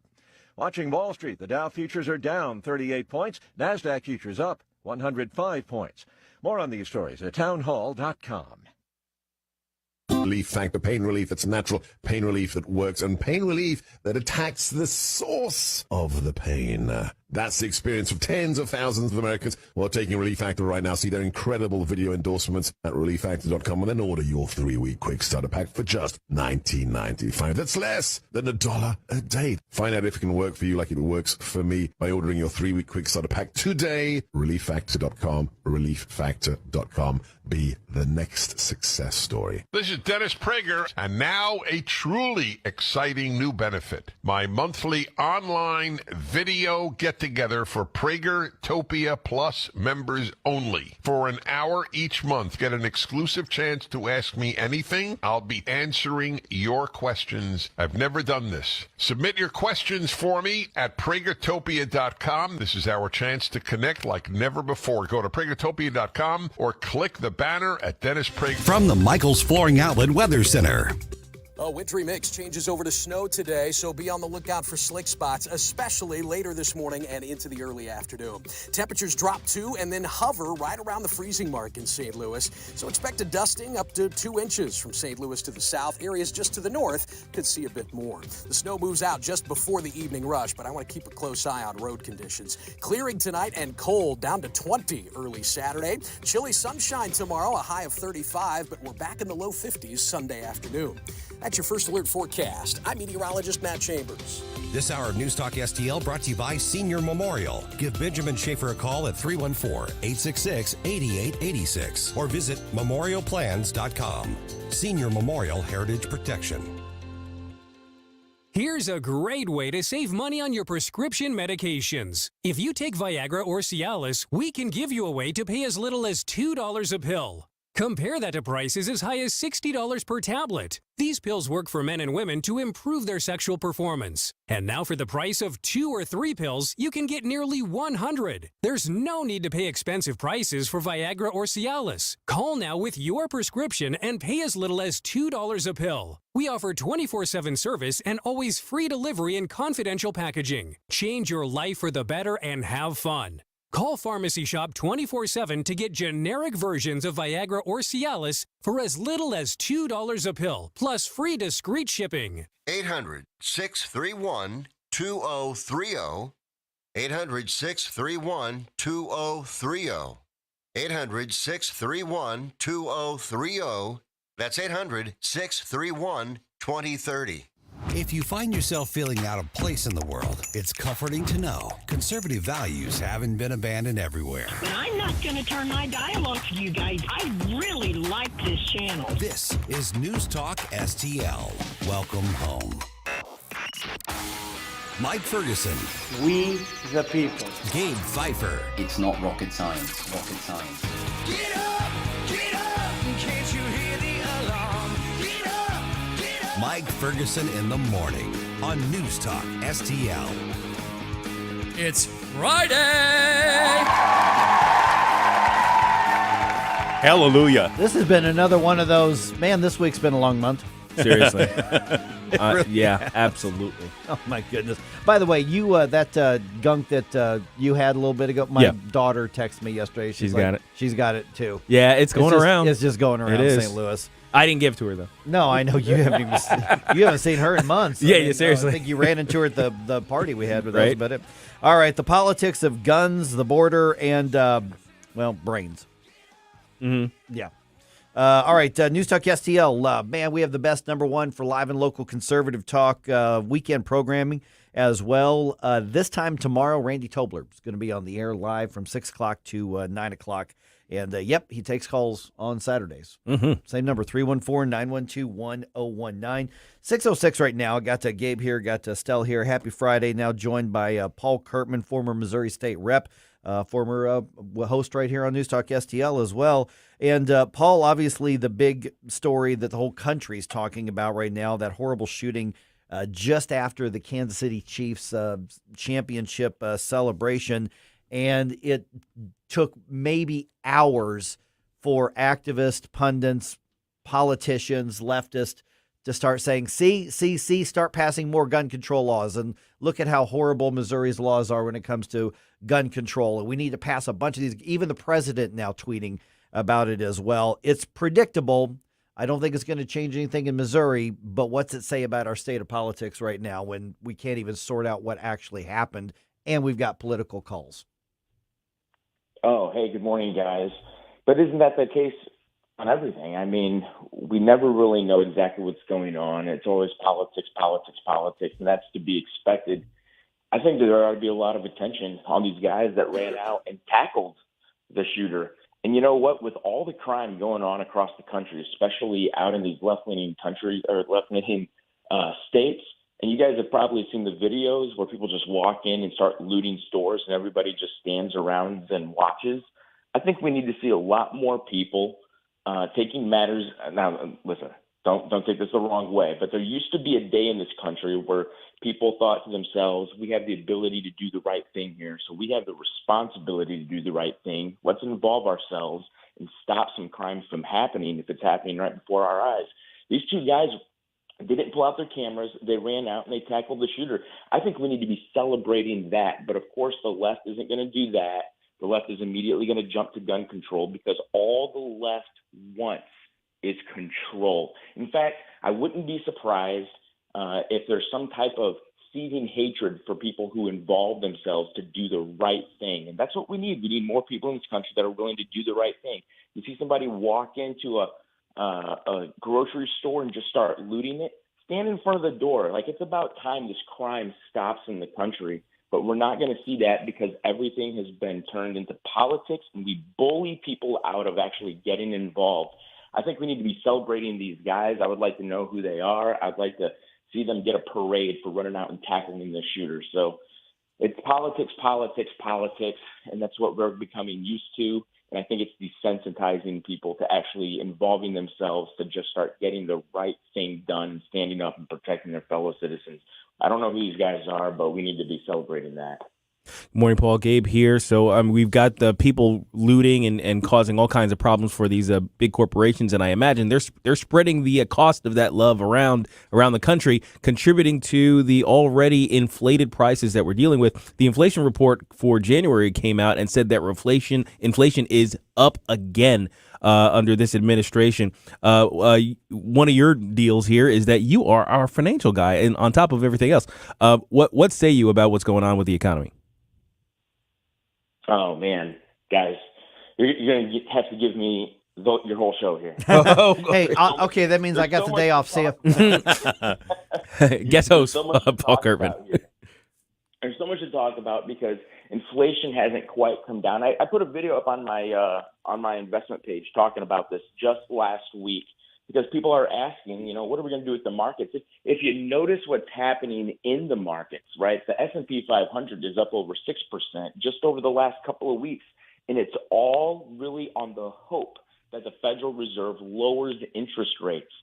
Watching Wall Street, the Dow futures are down 38 points, NASDAQ futures up 105 points. More on these stories at townhall.com. Relief Factor, pain relief that's natural, pain relief that works, and pain relief that attacks the source of the pain. That's the experience of tens of thousands of Americans who are taking Relief Factor right now. See their incredible video endorsements at relieffactor.com and then order your 3-week quick starter pack for just $19.95. That's less than $1 a day. Find out if it can work for you like it works for me by ordering your 3-week quick starter pack today. Relieffactor.com, relieffactor.com. Be the next success story. This is Dennis Prager, and now a truly exciting new benefit. My monthly online video get-together for Pragertopia Plus members only. For an hour each month, get an exclusive chance to ask me anything. I'll be answering your questions. I've never done this. Submit your questions for me at Pragertopia.com. This is our chance to connect like never before. Go to Pragertopia.com or click the banner at Dennis Prager. From the Michaels Flooring Outlet Weather Center. A wintry mix changes over to snow today, so be on the lookout for slick spots, especially later this morning and into the early afternoon. Temperatures drop 2 and then hover right around the freezing mark in St. Louis, so expect a dusting up to 2 inches from St. Louis to the south. Areas just to the north could see a bit more. The snow moves out just before the evening rush, but I want to keep a close eye on road conditions. Clearing tonight and cold, down to 20 early Saturday. Chilly sunshine tomorrow, a high of 35, but we're back in the low 50s Sunday afternoon. That's your First Alert forecast. I'm meteorologist Matt Chambers. This hour of News Talk STL brought to you by Senior Memorial. Give Benjamin Schaefer a call at 314-866-8886 or visit memorialplans.com. Senior Memorial Heritage Protection. Here's a great way to save money on your prescription medications. If you take Viagra or Cialis, we can give you a way to pay as little as $2 a pill. Compare that to prices as high as $60 per tablet. These pills work for men and women to improve their sexual performance. And now for the price of 2 or 3 pills, you can get nearly 100. There's no need to pay expensive prices for Viagra or Cialis. Call now with your prescription and pay as little as $2 a pill. We offer 24/7 service and always free delivery and confidential packaging. Change your life for the better and have fun. Call Pharmacy Shop 24/7 to get generic versions of Viagra or Cialis for as little as $2 a pill, plus free discreet shipping. 800-631-2030. 800-631-2030. 800-631-2030. That's 800-631-2030. If you find yourself feeling out of place in the world, it's comforting to know conservative values haven't been abandoned everywhere. But I'm not going to turn my dial off for you guys. I really like this channel. This is News Talk STL. Welcome home. Mike Ferguson. We the people. Gabe Pfeiffer. It's not rocket science. Rocket science. Get up! Get up! Can't you hear the alarm? Get up! Get up! Mike Ferguson in the morning on News Talk STL. It's Friday! Hallelujah. This has been another one of those, man, this week's been a long month. Seriously. Really Yeah, absolutely. Oh, my goodness. By the way, you that gunk that you had a little bit ago, my daughter texted me yesterday. She's got it. She's got it, too. Yeah, it's going around. It's just going around It is. St. Louis. I didn't give to her, though. No, I know you haven't even you haven't seen her in months. Yeah, seriously. I think you ran into her at the party we had with us. Right. But all right, the politics of guns, the border, and brains. Mm-hmm. Yeah. All right, News Talk STL. Man, we have the best number one for live and local conservative talk weekend programming as well. This time tomorrow, Randy Tobler is going to be on the air live from 6 o'clock to 9 o'clock. And, he takes calls on Saturdays. Mm-hmm. Same number, 314-912-1019. 6:06 right now. Got Gabe here, got Stell here. Happy Friday. Now joined by Paul Curtman, former Missouri State rep, former host right here on News Talk STL as well. And, Paul, obviously the big story that the whole country is talking about right now, that horrible shooting just after the Kansas City Chiefs championship celebration. And it took maybe hours for activists, pundits, politicians, leftists to start saying, see, start passing more gun control laws. And look at how horrible Missouri's laws are when it comes to gun control. And we need to pass a bunch of these. Even the president now tweeting about it as well. It's predictable. I don't think it's going to change anything in Missouri, but what's it say about our state of politics right now when we can't even sort out what actually happened and we've got political calls? Oh, hey, good morning, guys. But isn't that the case on everything? I mean, we never really know exactly what's going on. It's always politics, and that's to be expected. I think that there ought to be a lot of attention on these guys that ran out and tackled the shooter. And you know what? With all the crime going on across the country, especially out in these left-leaning countries or left-leaning states, and you guys have probably seen the videos where people just walk in and start looting stores and everybody just stands around and watches. I think we need to see a lot more people taking matters. Now, listen, don't take this the wrong way, but there used to be a day in this country where people thought to themselves, we have the ability to do the right thing here, so we have the responsibility to do the right thing. Let's involve ourselves and stop some crimes from happening if it's happening right before our eyes. These two guys, they didn't pull out their cameras. They ran out and they tackled the shooter. I think we need to be celebrating that. But, of course, the left isn't going to do that. The left is immediately going to jump to gun control because all the left wants is control. In fact, I wouldn't be surprised if there's some type of seething hatred for people who involve themselves to do the right thing. And that's what we need. We need more people in this country that are willing to do the right thing. You see somebody walk into a grocery store and just start looting it, stand in front of the door. Like, it's about time this crime stops in the country, but we're not going to see that because everything has been turned into politics and we bully people out of actually getting involved. I think we need to be celebrating these guys. I would like to know who they are. I'd like to see them get a parade for running out and tackling the shooter. So it's politics, and that's what we're becoming used to. And I think it's desensitizing people to actually involving themselves to just start getting the right thing done, standing up and protecting their fellow citizens. I don't know who these guys are, but we need to be celebrating that. Good morning, Paul. Gabe here. So we've got the people looting and causing all kinds of problems for these big corporations, and I imagine they're spreading the cost of that love around the country, contributing to the already inflated prices that we're dealing with. The inflation report for January came out and said that inflation is up again under this administration. One of your deals here is that you are our financial guy, and on top of everything else, what say you about what's going on with the economy? Oh, man, guys, you're going to have to give me your whole show here. Hey, okay, that means I got the day off. See ya. Guest host, Paul Curtman. There's so much to talk about because inflation hasn't quite come down. I put a video up on my investment page talking about this just last week because people are asking, what are we going to do with the markets? If you notice what's happening in the markets, right, the S&P 500 is up over 6% just over the last couple of weeks, and it's all really on the hope that the Federal Reserve lowers interest rates.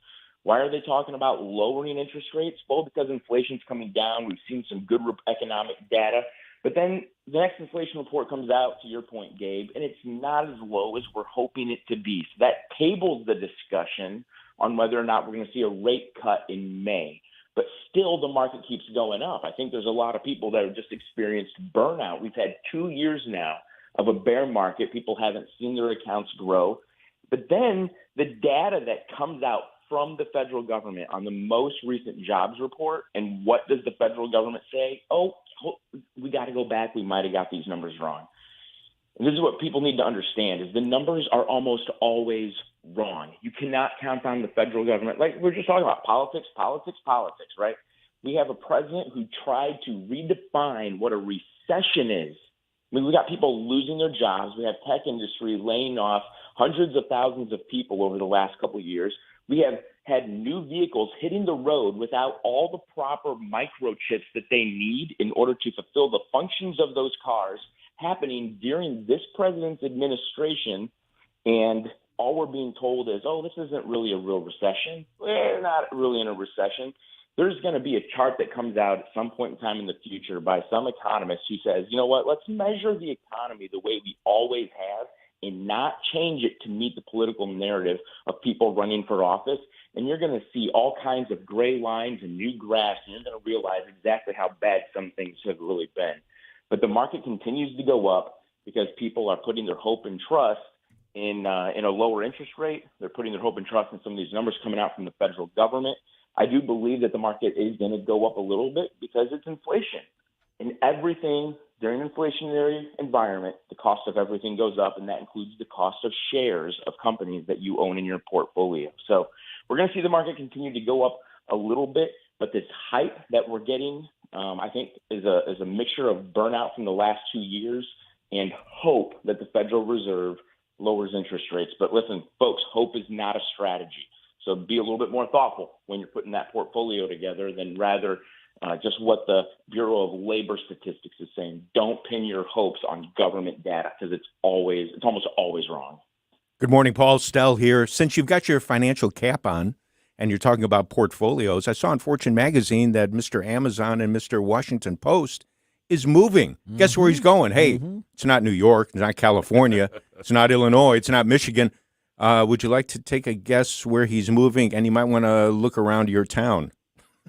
Why are they talking about lowering interest rates? Well, because inflation's coming down. We've seen some good economic data. But then the next inflation report comes out, to your point, Gabe, and it's not as low as we're hoping it to be. So that tables the discussion on whether or not we're going to see a rate cut in May. But still, the market keeps going up. I think there's a lot of people that have just experienced burnout. We've had 2 years now of a bear market. People haven't seen their accounts grow. But then the data that comes out from the federal government on the most recent jobs report, and what does the federal government say? Oh, we got to go back. We might have got these numbers wrong. And this is what people need to understand, is the numbers are almost always wrong. You cannot count on the federal government. Like we're just talking about politics, right? We have a president who tried to redefine what a recession is. I mean, we got people losing their jobs. We have tech industry laying off hundreds of thousands of people over the last couple of years. We have had new vehicles hitting the road without all the proper microchips that they need in order to fulfill the functions of those cars, happening during this president's administration. And all we're being told is, oh, this isn't really a real recession. We're not really in a recession. There's going to be a chart that comes out at some point in time in the future by some economist who says, you know what, let's measure the economy the way we always have and not change it to meet the political narrative of people running for office. And you're going to see all kinds of gray lines and new graphs, and you're going to realize exactly how bad some things have really been. But the market continues to go up because people are putting their hope and trust in a lower interest rate. They're putting their hope and trust in some of these numbers coming out from the federal government. I do believe that the market is going to go up a little bit because it's inflation. And everything during an inflationary environment, the cost of everything goes up, and that includes the cost of shares of companies that you own in your portfolio. So we're going to see the market continue to go up a little bit, but this hype that we're getting, I think, is a mixture of burnout from the last 2 years and hope that the Federal Reserve lowers interest rates. But listen, folks, hope is not a strategy. So be a little bit more thoughtful when you're putting that portfolio together than rather just what the Bureau of Labor Statistics is saying. Don't pin your hopes on government data because it's almost always wrong. Good morning, Paul. Stell here. Since you've got your financial cap on and you're talking about portfolios, I saw in Fortune magazine that Mr. Amazon and Mr. Washington Post is moving. Mm-hmm. Guess where he's going? Hey, It's not New York. It's not California. It's not Illinois. It's not Michigan. Would you like to take a guess where he's moving? And you might want to look around your town.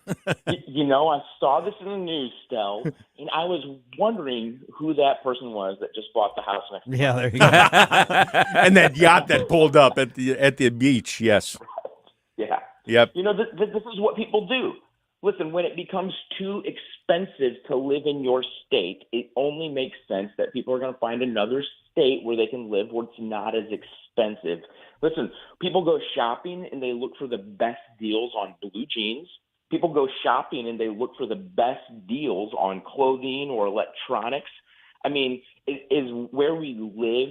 I saw this in the news, Stell, and I was wondering who that person was that just bought the house next to Yeah, there you go. And that yacht that pulled up at the beach, yes. Yeah. Yep. This is what people do. Listen, when it becomes too expensive to live in your state, it only makes sense that people are going to find another state where they can live where it's not as expensive. Listen, people go shopping and they look for the best deals on blue jeans. People go shopping and they look for the best deals on clothing or electronics. I mean, is where we live,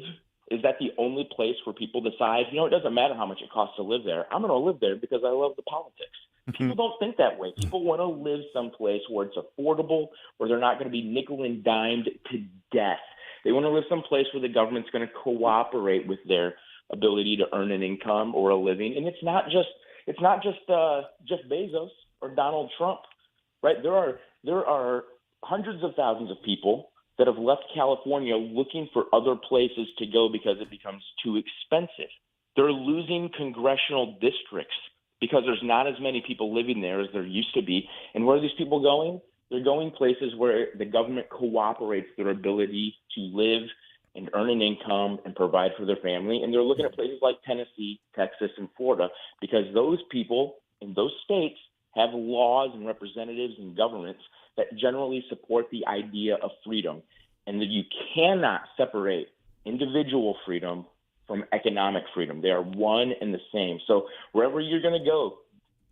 is that the only place where people decide, it doesn't matter how much it costs to live there. I'm going to live there because I love the politics. People don't think that way. People want to live someplace where it's affordable, where they're not going to be nickel and dimed to death. They want to live someplace where the government's going to cooperate with their ability to earn an income or a living. And it's not just Jeff Bezos or Donald Trump, right? There are hundreds of thousands of people that have left California looking for other places to go because it becomes too expensive. They're losing congressional districts because there's not as many people living there as there used to be. And where are these people going? They're going places where the government cooperates their ability to live and earn an income and provide for their family. And they're looking at places like Tennessee, Texas, and Florida because those people in those states have laws and representatives and governments that generally support the idea of freedom, and that you cannot separate individual freedom from economic freedom. They are one and the same. So wherever you're going to go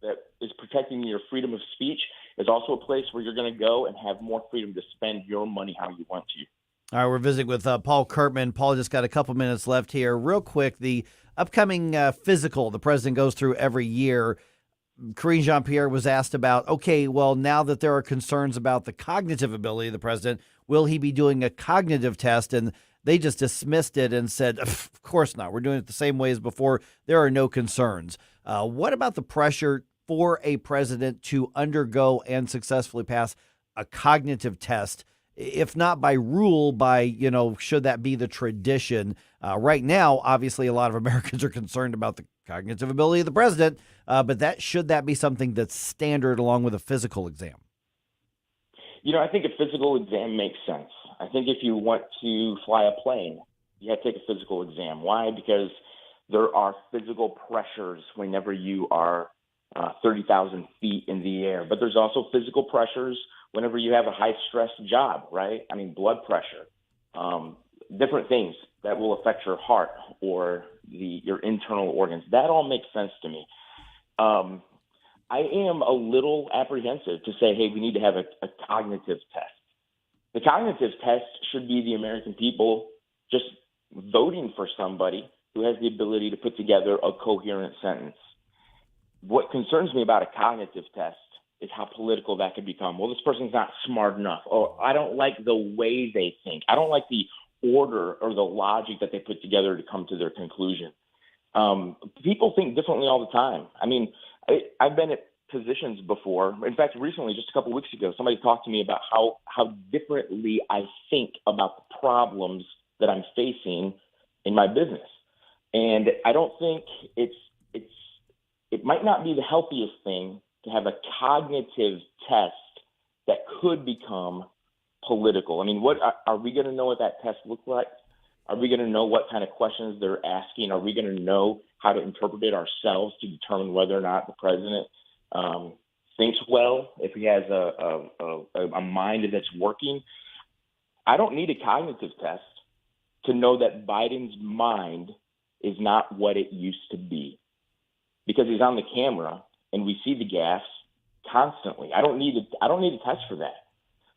that is protecting your freedom of speech is also a place where you're going to go and have more freedom to spend your money how you want to. All right, we're visiting with Paul Curtman. Paul, just got a couple minutes left here. Real quick, the upcoming physical the president goes through every year. Karine Jean-Pierre was asked about, okay, well, now that there are concerns about the cognitive ability of the president, will he be doing a cognitive test? And they just dismissed it and said, of course not. We're doing it the same way as before. There are no concerns. What about the pressure for a president to undergo and successfully pass a cognitive test, if not by rule, by, should that be the tradition? Right now, obviously, a lot of Americans are concerned about the cognitive ability of the president, but should that be something that's standard along with a physical exam? I think a physical exam makes sense. I think if you want to fly a plane, you have to take a physical exam. Why? Because there are physical pressures whenever you are 30,000 feet in the air. But there's also physical pressures whenever you have a high-stress job, right? I mean, blood pressure, different things that will affect your heart or your internal organs. That all makes sense to me. I am a little apprehensive to say, hey, we need to have a cognitive test. The cognitive test should be the American people just voting for somebody who has the ability to put together a coherent sentence. What concerns me about a cognitive test is how political that could become. Well, this person's not smart enough. Or I don't like the way they think. I don't like the order or the logic that they put together to come to their conclusion. People think differently all the time. I mean, I've been at positions before. In fact, recently, just a couple of weeks ago, somebody talked to me about how differently I think about the problems that I'm facing in my business. And I don't think it might not be the healthiest thing to have a cognitive test that could become political. I mean, what are we going to know what that test looks like? Are we going to know what kind of questions they're asking? Are we going to know how to interpret it ourselves to determine whether or not the president thinks well, if he has a mind that's working? I don't need a cognitive test to know that Biden's mind is not what it used to be, because he's on the camera and we see the gaffes constantly. I don't need a test for that.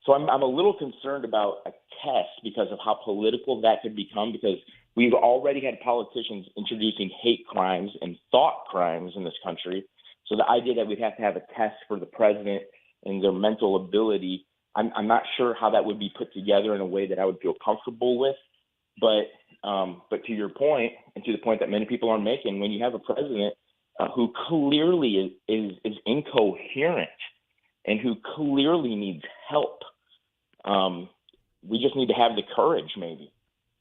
So I'm a little concerned about a test because of how political that could become, because we've already had politicians introducing hate crimes and thought crimes in this country. So the idea that we'd have to have a test for the president and their mental ability, I'm not sure how that would be put together in a way that I would feel comfortable with. But to your point, and to the point that many people are making, when you have a president who clearly is incoherent and who clearly needs help, we just need to have the courage maybe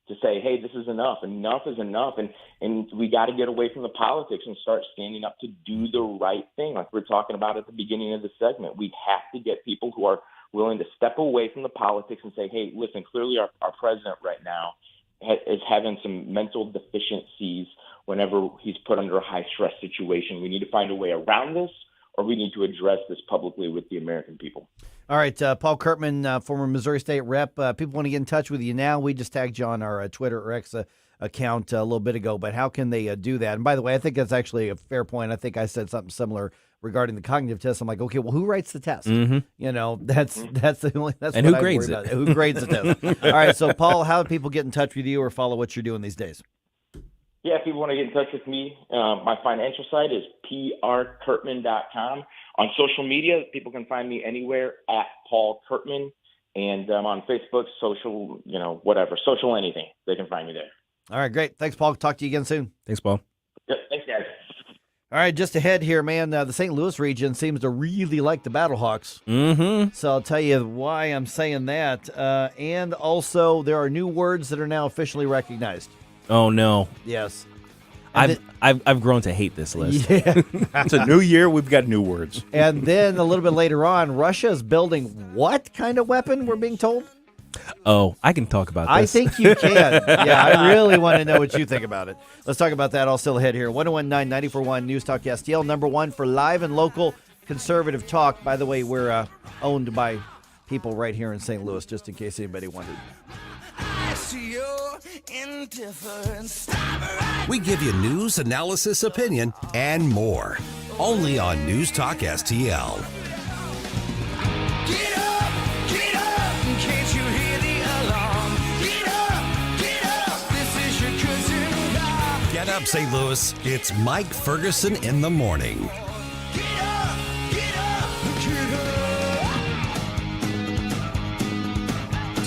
to say, hey, this is enough. Enough is enough. And we got to get away from the politics and start standing up to do the right thing. Like we're talking about at the beginning of the segment, we have to get people who are willing to step away from the politics and say, hey, listen, clearly our president right now is having some mental deficiencies whenever he's put under a high-stress situation. We need to find a way around this, or we need to address this publicly with the American people. All right, Paul Curtman, former Missouri State rep. People want to get in touch with you now. We just tagged you on our Twitter or X account a little bit ago, but how can they do that? And by the way, I think that's actually a fair point. I think I said something similar regarding the cognitive test. I'm like, okay, well, who writes the test? Mm-hmm. That's the only that's and what who grades it? About. Who grades the test? All right, so Paul, how do people get in touch with you or follow what you're doing these days? Yeah, if people want to get in touch with me, my financial site is prcurtman.com. On social media, people can find me anywhere at Paul Curtman, and I'm on Facebook, social, whatever, social anything. They can find me there. All right, great. Thanks, Paul. Talk to you again soon. Thanks, Paul. Yep, thanks, guys. All right, just ahead here, man, the St. Louis region seems to really like the Battlehawks. Mm-hmm. So I'll tell you why I'm saying that. And also, there are new words that are now officially recognized. Oh, no. Yes. I've grown to hate this list. Yeah. It's a new year. We've got new words. And then a little bit later on, Russia is building what kind of weapon, we're being told? Oh, I can talk about this. I think you can. Yeah, I really want to know what you think about it. Let's talk about that all still ahead here. 1019-94.1 News Talk STL, number one for live and local conservative talk. By the way, we're owned by people right here in St. Louis, just in case anybody wondered. We give you news, analysis, opinion, and more. Only on News Talk STL. Get up, can't you hear the alarm? Get up, this is your cousin Bob. Get up, St. Louis. It's Mike Ferguson in the morning. Get up, get up.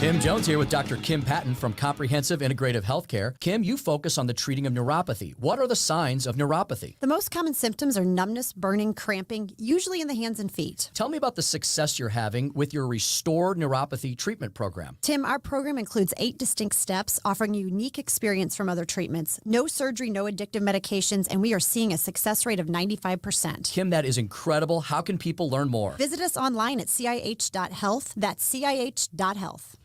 Tim Jones here with Dr. Kim Patton from Comprehensive Integrative Healthcare. Kim, you focus on the treating of neuropathy. What are the signs of neuropathy? The most common symptoms are numbness, burning, cramping, usually in the hands and feet. Tell me about the success you're having with your Restored Neuropathy Treatment Program. Tim, our program includes 8 distinct steps, offering a unique experience from other treatments. No surgery, no addictive medications, and we are seeing a success rate of 95%. Kim, that is incredible. How can people learn more? Visit us online at CIH.health. That's CIH.health.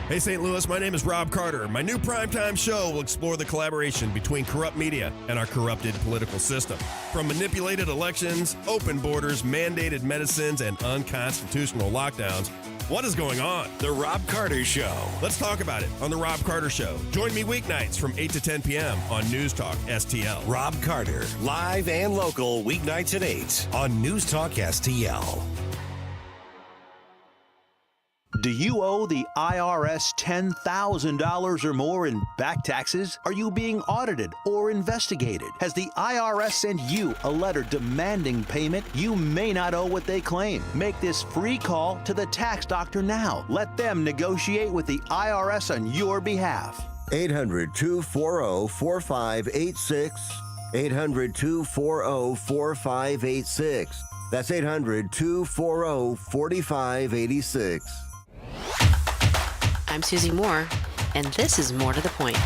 Hey, St. Louis, my name is Rob Carter. My new primetime show will explore the collaboration between corrupt media and our corrupted political system. From manipulated elections, open borders, mandated medicines, and unconstitutional lockdowns, what is going on? The Rob Carter Show. Let's talk about it on The Rob Carter Show. Join me weeknights from 8 to 10 p.m. on News Talk STL. Rob Carter, live and local, weeknights at 8 on News Talk STL. Do you owe the IRS $10,000 or more in back taxes? Are you being audited or investigated? Has the IRS sent you a letter demanding payment? You may not owe what they claim. Make this free call to the tax doctor now. Let them negotiate with the IRS on your behalf. 800-240-4586. 800-240-4586. That's 800-240-4586. I'm Susie Moore, and this is More to the Point.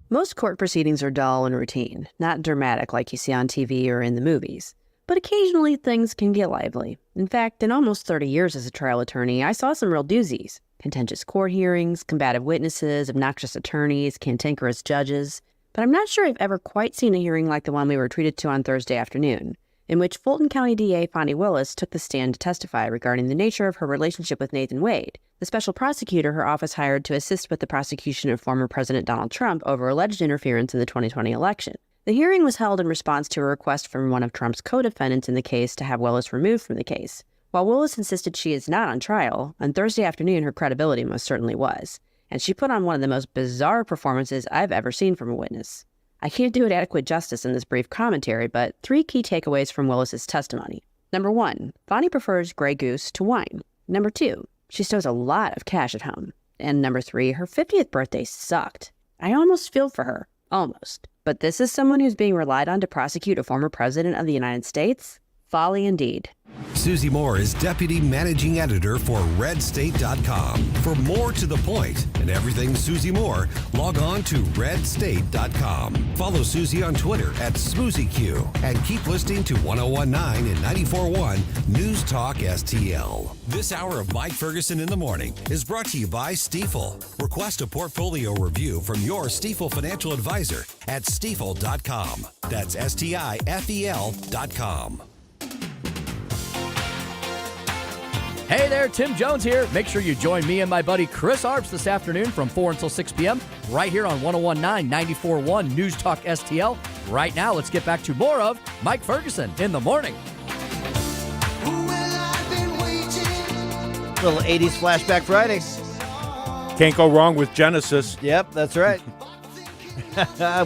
Most court proceedings are dull and routine, not dramatic like you see on TV or in the movies. But occasionally things can get lively. In fact, in almost 30 years as a trial attorney, I saw some real doozies. Contentious court hearings, combative witnesses, obnoxious attorneys, cantankerous judges. But I'm not sure I've ever quite seen a hearing like the one we were treated to on Thursday afternoon, in which Fulton County DA Fonnie Willis took the stand to testify regarding the nature of her relationship with Nathan Wade, the special prosecutor her office hired to assist with the prosecution of former President Donald Trump over alleged interference in the 2020 election. The hearing was held in response to a request from one of Trump's co-defendants in the case to have Willis removed from the case. While Willis insisted she is not on trial, on Thursday afternoon her credibility most certainly was, and she put on one of the most bizarre performances I've ever seen from a witness. I can't do it adequate justice in this brief commentary, but 3 key takeaways from Willis's testimony. Number 1, Fonnie prefers Grey Goose to wine. Number 2, she stores a lot of cash at home. And number 3, her 50th birthday sucked. I almost feel for her. Almost. But this is someone who's being relied on to prosecute a former president of the United States? Folly indeed. Susie Moore is Deputy Managing Editor for RedState.com. For more to the point and everything Susie Moore, log on to RedState.com. Follow Susie on Twitter at SmoozyQ and keep listening to 1019 and 94.1 News Talk STL. This hour of Mike Ferguson in the Morning is brought to you by Stifel. Request a portfolio review from your Stifel financial advisor at Stifel.com. That's STIFEL.com. Hey there, Tim Jones here. Make sure you join me and my buddy Chris Arps this afternoon from 4 until 6 p.m. right here on 1019 94.1 News Talk STL. Right now, let's get back to more of Mike Ferguson in the morning. Little 80s Flashback Friday. Can't go wrong with Genesis. Yep, that's right.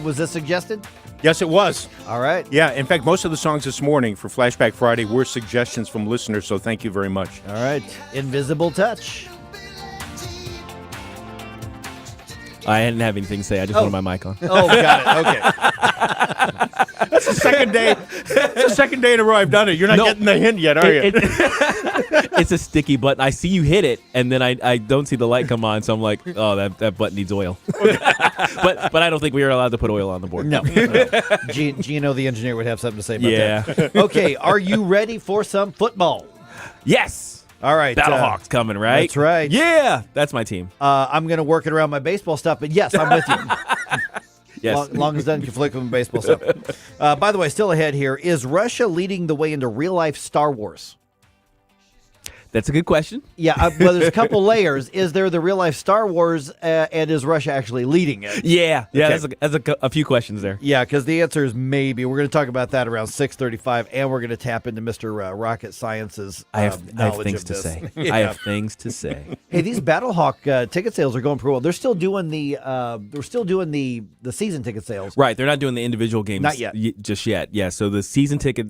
Was this suggested? Yes, it was. All right. Yeah, in fact, most of the songs this morning for Flashback Friday were suggestions from listeners, so thank you very much. All right. Invisible Touch. I didn't have anything to say. I just wanted my mic on. Oh, got it. Okay. That's the second day. It's the second day in a row I've done it. You're not getting the hint yet, are you? It's a sticky button. I see you hit it, and then I don't see the light come on, so I'm like, oh, that button needs oil. but I don't think we are allowed to put oil on the board. No. Gino, the engineer, would have something to say about that. Yeah. Okay, are you ready for some football? Yes. All right. Battlehawks coming, right? That's right. Yeah, that's my team. I'm going to work it around my baseball stuff, but yes, I'm with you. Yes. Long as it doesn't conflict with my baseball stuff. By the way, still ahead here, is Russia leading the way into real-life Star Wars? That's a good question. Yeah, well, there's a couple layers. Is there the real-life Star Wars, and is Russia actually leading it? Yeah, Okay. That's a few questions there. Yeah, because the answer is maybe. We're going to talk about that around 6:35, and we're going to tap into Mr. Rocket Science's I have knowledge things of to this. say. Yeah. I have things to say. Hey, these Battlehawk ticket sales are going pretty well. They're still doing the season ticket sales. Right, they're not doing the individual games Not yet. just yet. Yeah, so the season ticket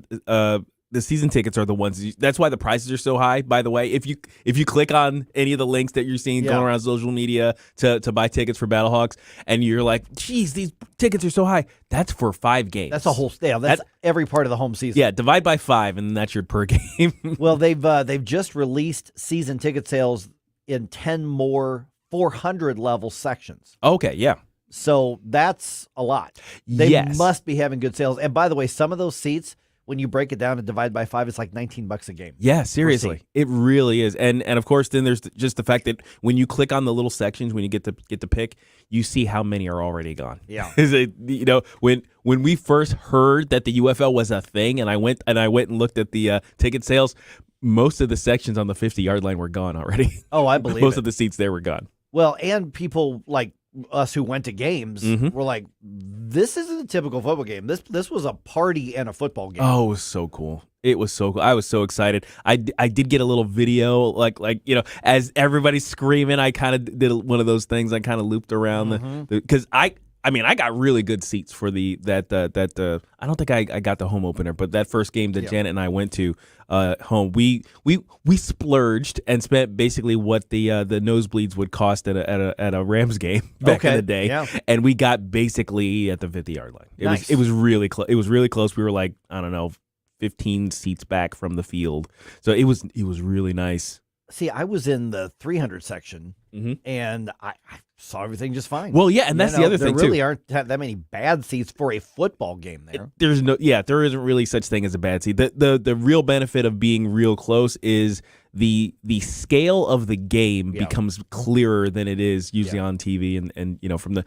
the season tickets are the ones. That's why the prices are so high. By the way, if you click on any of the links that you're seeing going around social media to buy tickets for Battlehawks, and you're like, "Geez, these tickets are so high." That's for 5 games. That's a whole That's every part of the home season. Yeah, divide by 5, and that's your per game. Well, they've just released season ticket sales in 10 more 400 level sections. Okay, yeah. So that's a lot. They must be having good sales. And by the way, some of those seats, when you break it down and divide by 5, it's like $19 a game. Yeah, seriously. It really is. And of course, then there's just the fact that when you click on the little sections, when you get to pick, you see how many are already gone. Yeah. When we first heard that the UFL was a thing, and I went and looked at the ticket sales, most of the sections on the 50-yard line were gone already. Oh, I believe most it. of the seats there were gone. Well, and people like us who went to games were like, this isn't a typical football game. This was a party and a football game. Oh, it was so cool. It was so cool. I was so excited. I did get a little video, like as everybody's screaming, I kind of did one of those things. I kind of looped around because I got really good seats for I don't think I got the home opener, but that first game that Janet and I went to home, we splurged and spent basically what the nosebleeds would cost at a Rams game back in the day, and we got basically at the 50-yard line. It was really close. It was really close. We were like, I don't know, 15 seats back from the field, so it was really nice. See, I was in the 300 section, and I saw everything just fine. Well, yeah, and that's the other thing, too. There really aren't that many bad seats for a football game there. There isn't really such thing as a bad seat. The real benefit of being real close is the scale of the game becomes clearer than it is usually on TV, and from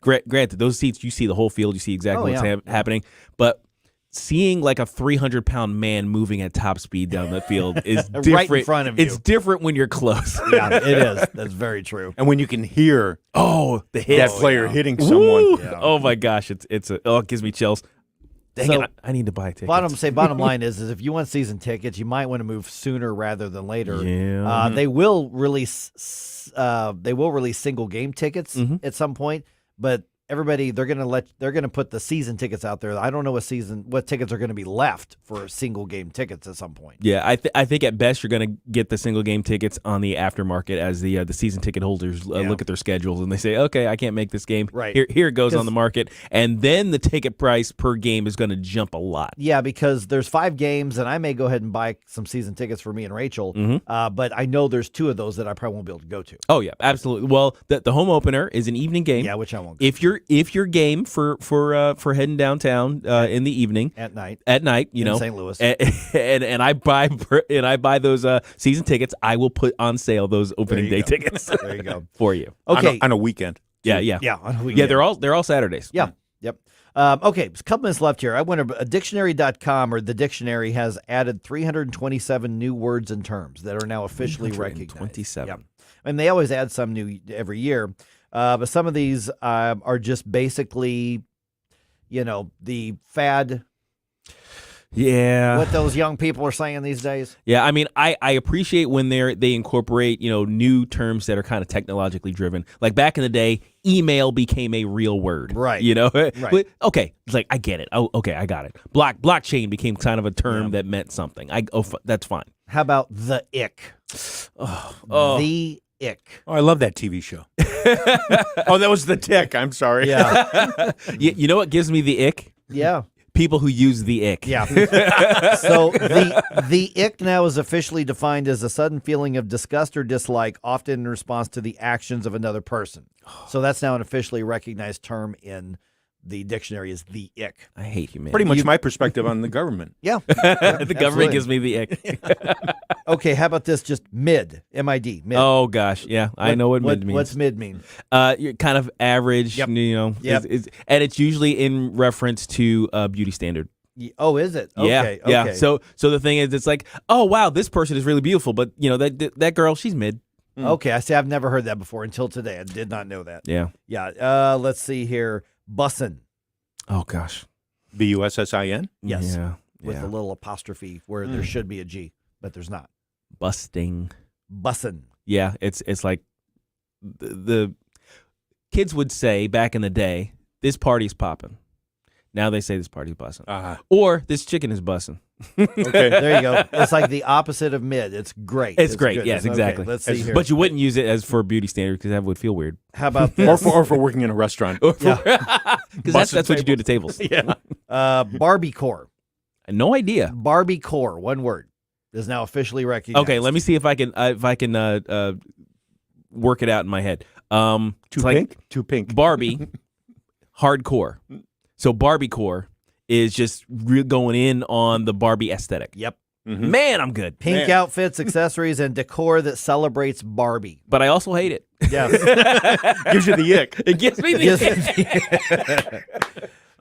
granted, those seats, you see the whole field, you see exactly what's happening, but seeing like a 300-pound man moving at top speed down the field is different. Right in front of you. It's different when you're close. Yeah, it is. That's very true. And when you can hear the hit, that player hitting someone. Yeah. Oh my gosh, it gives me chills. Dang it, I need to buy tickets. Bottom line is if you want season tickets, you might want to move sooner rather than later. Yeah. They will release single game tickets at some point, but everybody, they're gonna put the season tickets out there. I don't know what tickets are going to be left for single game tickets at some point. Yeah, I think at best you're going to get the single game tickets on the aftermarket as the season ticket holders look at their schedules and they say, okay, I can't make this game. Right. Here it goes on the market, and then the ticket price per game is going to jump a lot. Yeah, because there's 5 games, and I may go ahead and buy some season tickets for me and Rachel. But I know there's 2 of those that I probably won't be able to go to. Oh yeah, absolutely. Well, the home opener is an evening game. Yeah, which I won't. If you're game for heading downtown in the evening at night, in St. Louis, and I buy those season tickets, I will put on sale those opening day tickets. There you go for you. Okay, on a weekend. Yeah. On a weekend. Yeah, they're all Saturdays. Yeah. Yep. Okay, a couple minutes left here. I went to dictionary.com, or the dictionary has added 327 new words and terms that are now officially recognized. 27. Yep. And they always add some new every year. But some of these are just basically, the fad. Yeah. What those young people are saying these days. Yeah, I mean, I appreciate when they incorporate, new terms that are kind of technologically driven. Like back in the day, email became a real word. Right. Right. Okay, it's like, I get it. Oh, okay, I got it. Blockchain became kind of a term that meant something. That's fine. How about the ick? The ick. Oh, I love that TV show. Oh, that was the tick. I'm sorry. Yeah. You know what gives me the ick? Yeah. People who use the ick. Yeah. So the ick now is officially defined as a sudden feeling of disgust or dislike, often in response to the actions of another person. So that's now an officially recognized term in the dictionary is the ick. I hate humanity. Pretty much my perspective on the government. Yeah. The government gives me the ick. Okay, how about this? Just mid, M-I-D. Mid. Oh, gosh. Yeah, I know what mid means. What's mid mean? You're kind of average, Yep. and it's usually in reference to beauty standard. Oh, is it? Okay, yeah. okay. So the thing is, it's like, oh, wow, this person is really beautiful, but, that girl, she's mid. Okay, I see. I've never heard that before until today. I did not know that. Yeah. Yeah. Let's see here. Bussin'. Oh, gosh. B-U-S-S-I-N? Yes. Yeah. With a little apostrophe where there should be a G, but there's not. Busting. Bussin'. Yeah, it's like the kids would say back in the day, this party's popping. Now they say this party's bussin'. Or this chicken is bussin'. Okay, there you go. It's like the opposite of mid. It's great. It's great. good. Yes, exactly. Okay, let's see here. But you wouldn't use it as for beauty standards because that would feel weird. How about this? or for working in a restaurant. Because that's what you do to tables. Yeah. Barbiecore. No idea. Barbiecore, one word, is now officially recognized. Okay, let me see if I can work it out in my head. Too pink. Barbie, hardcore. So Barbiecore is just going in on the Barbie aesthetic. Yep. Mm-hmm. Man, I'm good. Pink outfits, accessories, and decor that celebrates Barbie. But I also hate it. Yes. Gives you the ick. It gives me the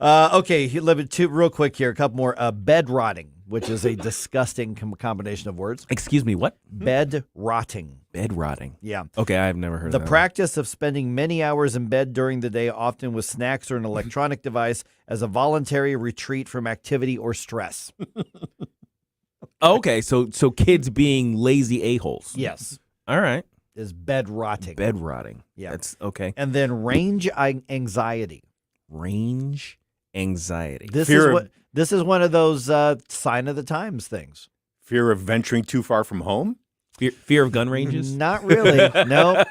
ick. Okay, real quick here, a couple more. Bed rotting, which is a disgusting combination of words. Excuse me, what? Bed rotting. Bed rotting. Yeah. Okay, I've never heard The of that. practice of spending many hours in bed during the day, often with snacks or an electronic device, as a voluntary retreat from activity or stress. Okay, so kids being lazy a-holes. Yes. All right. Is bed rotting. Bed rotting. Yeah. That's okay. And then range anxiety. Range anxiety. This is one of those sign of the times things. Fear of venturing too far from home? Fear of gun ranges? Not really. No.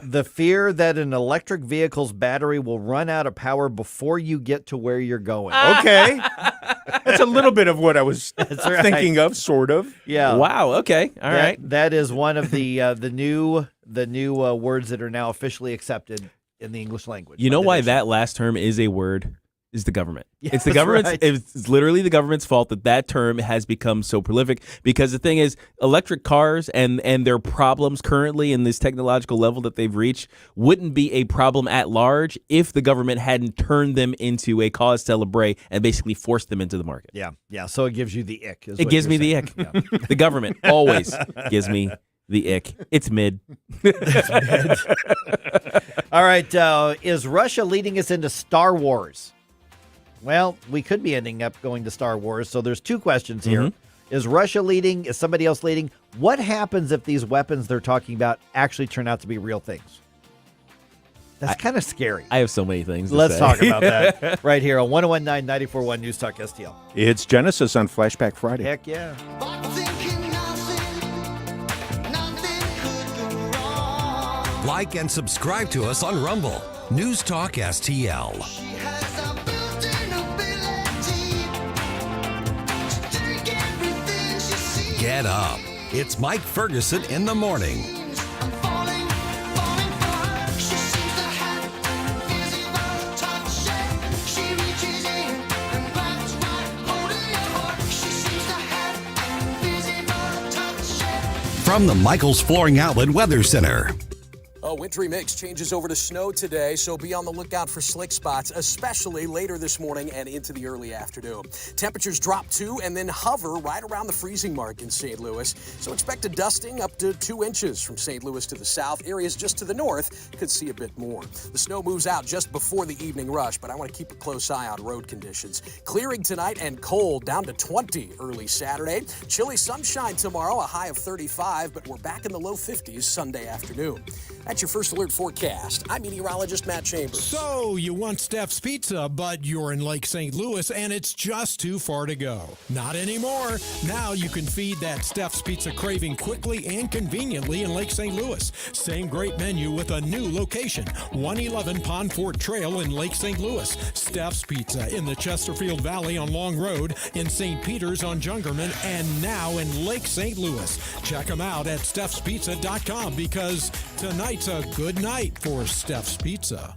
The fear that an electric vehicle's battery will run out of power before you get to where you're going. Okay. That's a little bit of what I was right. thinking of, sort of. Yeah. Wow. Okay. All right. That is one of the new words that are now officially accepted in the English language. You know why nation. that last term is a word? Is the government. Yeah, it's the that's government's. right. It's literally the government's fault that term has become so prolific. Because the thing is, electric cars and their problems currently in this technological level that they've reached wouldn't be a problem at large if the government hadn't turned them into a cause celebre and basically forced them into the market. Yeah. So it gives you the ick. It gives me the ick. Yeah. The government always gives me the ick. It's mid. All right. Is Russia leading us into Star Wars? Well, we could be ending up going to Star Wars. So there's two questions here. Mm-hmm. Is Russia leading? Is somebody else leading? What happens if these weapons they're talking about actually turn out to be real things? That's kind of scary. I have so many things to Let's say. talk about that right here on 101.9 94.1 News Talk STL. It's Genesis on Flashback Friday. Heck yeah. Like and subscribe to us on Rumble. News Talk STL. Get up. It's Mike Ferguson in the morning. From the Michaels Flooring Outlet Weather Center. Oh, wintry mix changes over to snow today, so be on the lookout for slick spots, especially later this morning and into the early afternoon. Temperatures drop 2 and then hover right around the freezing mark in St. Louis, so expect a dusting up to 2 inches from St. Louis to the south. Areas just to the north could see a bit more. The snow moves out just before the evening rush, but I want to keep a close eye on road conditions. Clearing tonight and cold, down to 20 early Saturday. Chilly sunshine tomorrow, a high of 35, but we're back in the low 50s Sunday afternoon. That's your First Alert forecast. I'm meteorologist Matt Chambers. So, you want Steph's Pizza, but you're in Lake St. Louis and it's just too far to go. Not anymore. Now you can feed that Steph's Pizza craving quickly and conveniently in Lake St. Louis. Same great menu with a new location. 111 Pond Fort Trail in Lake St. Louis. Steph's Pizza in the Chesterfield Valley on Long Road, in St. Peter's on Jungerman, and now in Lake St. Louis. Check them out at stephspizza.com because tonight's a good night for Steph's Pizza.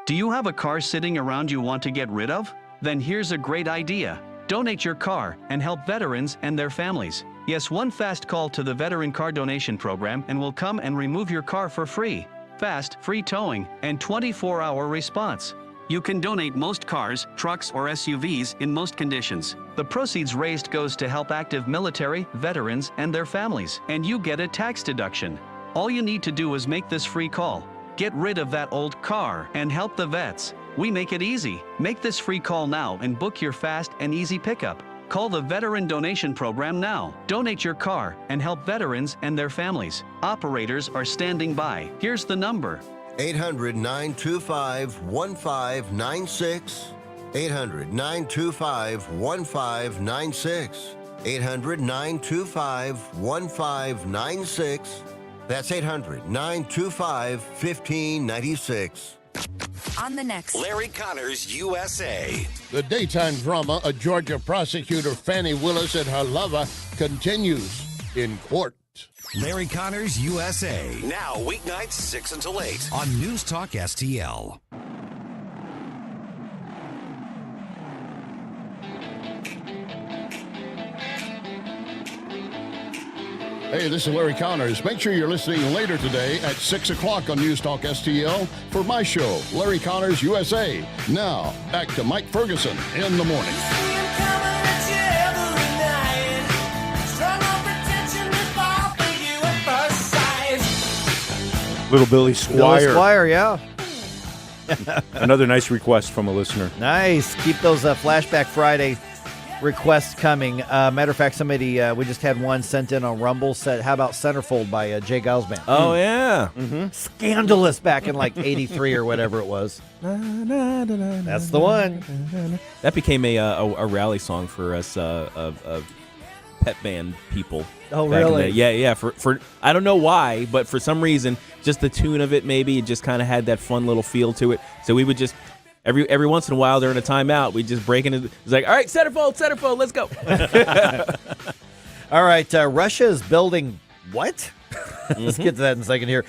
Do you have a car sitting around you want to get rid of? Then here's a great idea. Donate your car and help veterans and their families. Yes, one fast call to the Veteran Car Donation Program and we'll come and remove your car for free. Fast, free towing, and 24-hour response. You can donate most cars, trucks, or SUVs in most conditions. The proceeds raised goes to help active military, veterans, and their families, and you get a tax deduction. All you need to do is make this free call. Get rid of that old car and help the vets. We make it easy. Make this free call now and book your fast and easy pickup. Call the Veteran Donation Program now. Donate your car and help veterans and their families. Operators are standing by. Here's the number. 800-925-1596. 800-925-1596. 800-925-1596. That's 800-925-1596. On the next Larry Connors, USA. The daytime drama of Georgia prosecutor Fannie Willis and her lover continues in court. Larry Connors, USA. Now, weeknights 6 until 8 on News Talk STL. Hey, this is Larry Connors. Make sure you're listening later today at 6 o'clock on News Talk STL for my show, Larry Connors, USA. Now, back to Mike Ferguson in the morning. Little Billy Squire. Billy Squire, yeah. Another nice request from a listener. Nice. Keep those Flashback Friday requests coming. Matter of fact, somebody, we just had one sent in on Rumble, said, how about Centerfold by Jay Giles Band? Oh, yeah. Mm-hmm. Scandalous back in like 83 or whatever it was. That's the one. That became a rally song for us pet band people. Oh, back in really? Yeah. For I don't know why, but for some reason, just the tune of it, maybe it just kind of had that fun little feel to it. So we would just every once in a while during a timeout, we just break into. It's like, all right, centerfold, let's go. All right, Russia is building what? Let's get to that in a second here.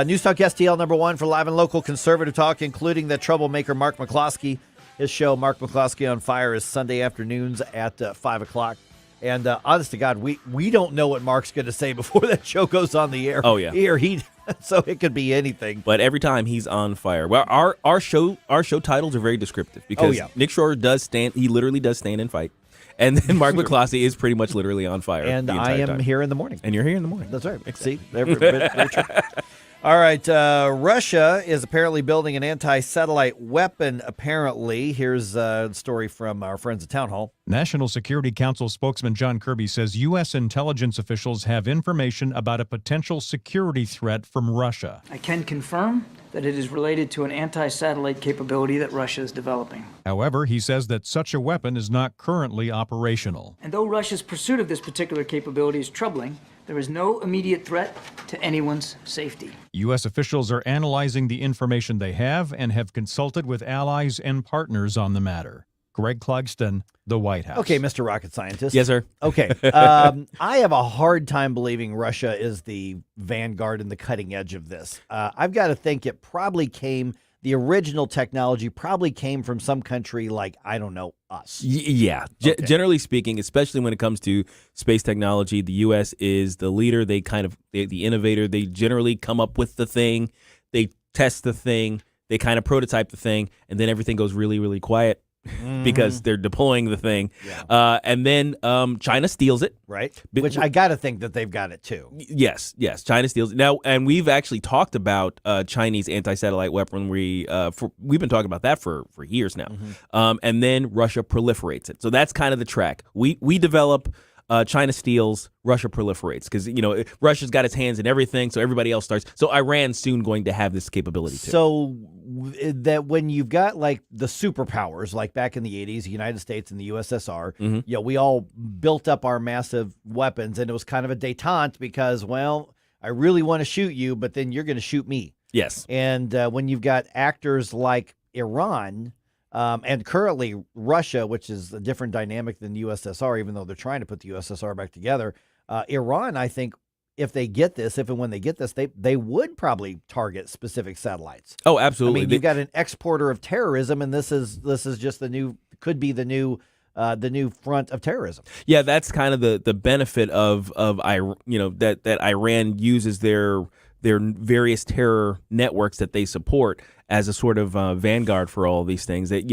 News Talk STL #1 for live and local conservative talk, including the troublemaker Mark McCloskey. His show, Mark McCloskey on Fire, is Sunday afternoons at 5 o'clock. And honest to God, we don't know what Mark's going to say before that show goes on the air. Oh, yeah. So it could be anything. But every time he's on fire. Well, our show titles are very descriptive because Nick Schroer does stand. He literally does stand and fight. And then Mark McCloskey is pretty much literally on fire. And I am here in the morning. And you're here in the morning. That's right. See? Very true. All right. Russia is apparently building an anti-satellite weapon, apparently. Here's a story from our friends at Town Hall. National Security Council spokesman John Kirby says U.S. intelligence officials have information about a potential security threat from Russia. I can confirm that it is related to an anti-satellite capability that Russia is developing. However, he says that such a weapon is not currently operational. And though Russia's pursuit of this particular capability is troubling, there is no immediate threat to anyone's safety. U.S. officials are analyzing the information they have and have consulted with allies and partners on the matter. Greg Clugston, the White House. Okay, Mr. Rocket Scientist. Yes, sir. Okay. I have a hard time believing Russia is the vanguard and the cutting edge of this. I've got to think it probably came, the original technology probably came from some country like, I don't know, us. Yeah. Okay. Generally speaking, especially when it comes to space technology, the U.S. is the leader. They the innovator. They generally come up with the thing. They test the thing. They kind of prototype the thing. And then everything goes really, really quiet. Because they're deploying the thing. Yeah. And then China steals it. Right. Which I got to think that they've got it too. Yes. China steals it. Now, and we've actually talked about Chinese anti-satellite weaponry. We've been talking about that for years now. And then Russia proliferates it. So that's kind of the track. We develop, China steals, Russia proliferates. Because, Russia's got its hands in everything, so everybody else starts. So Iran's soon going to have this capability too. So that when you've got like the superpowers, like back in the 80s, the United States and the USSR, we all built up our massive weapons, and it was kind of a détente because, well, I really want to shoot you, but then you're going to shoot me. Yes. And when you've got actors like Iran and currently Russia, which is a different dynamic than the USSR, even though they're trying to put the USSR back together, Iran, I think, if they get this, if and when they get this, they would probably target specific satellites. Oh, absolutely. I mean, you've got an exporter of terrorism, and this is just could be the new front of terrorism. Yeah, that's kind of the benefit of that Iran uses their various terror networks that they support as a sort of vanguard for all of these things. That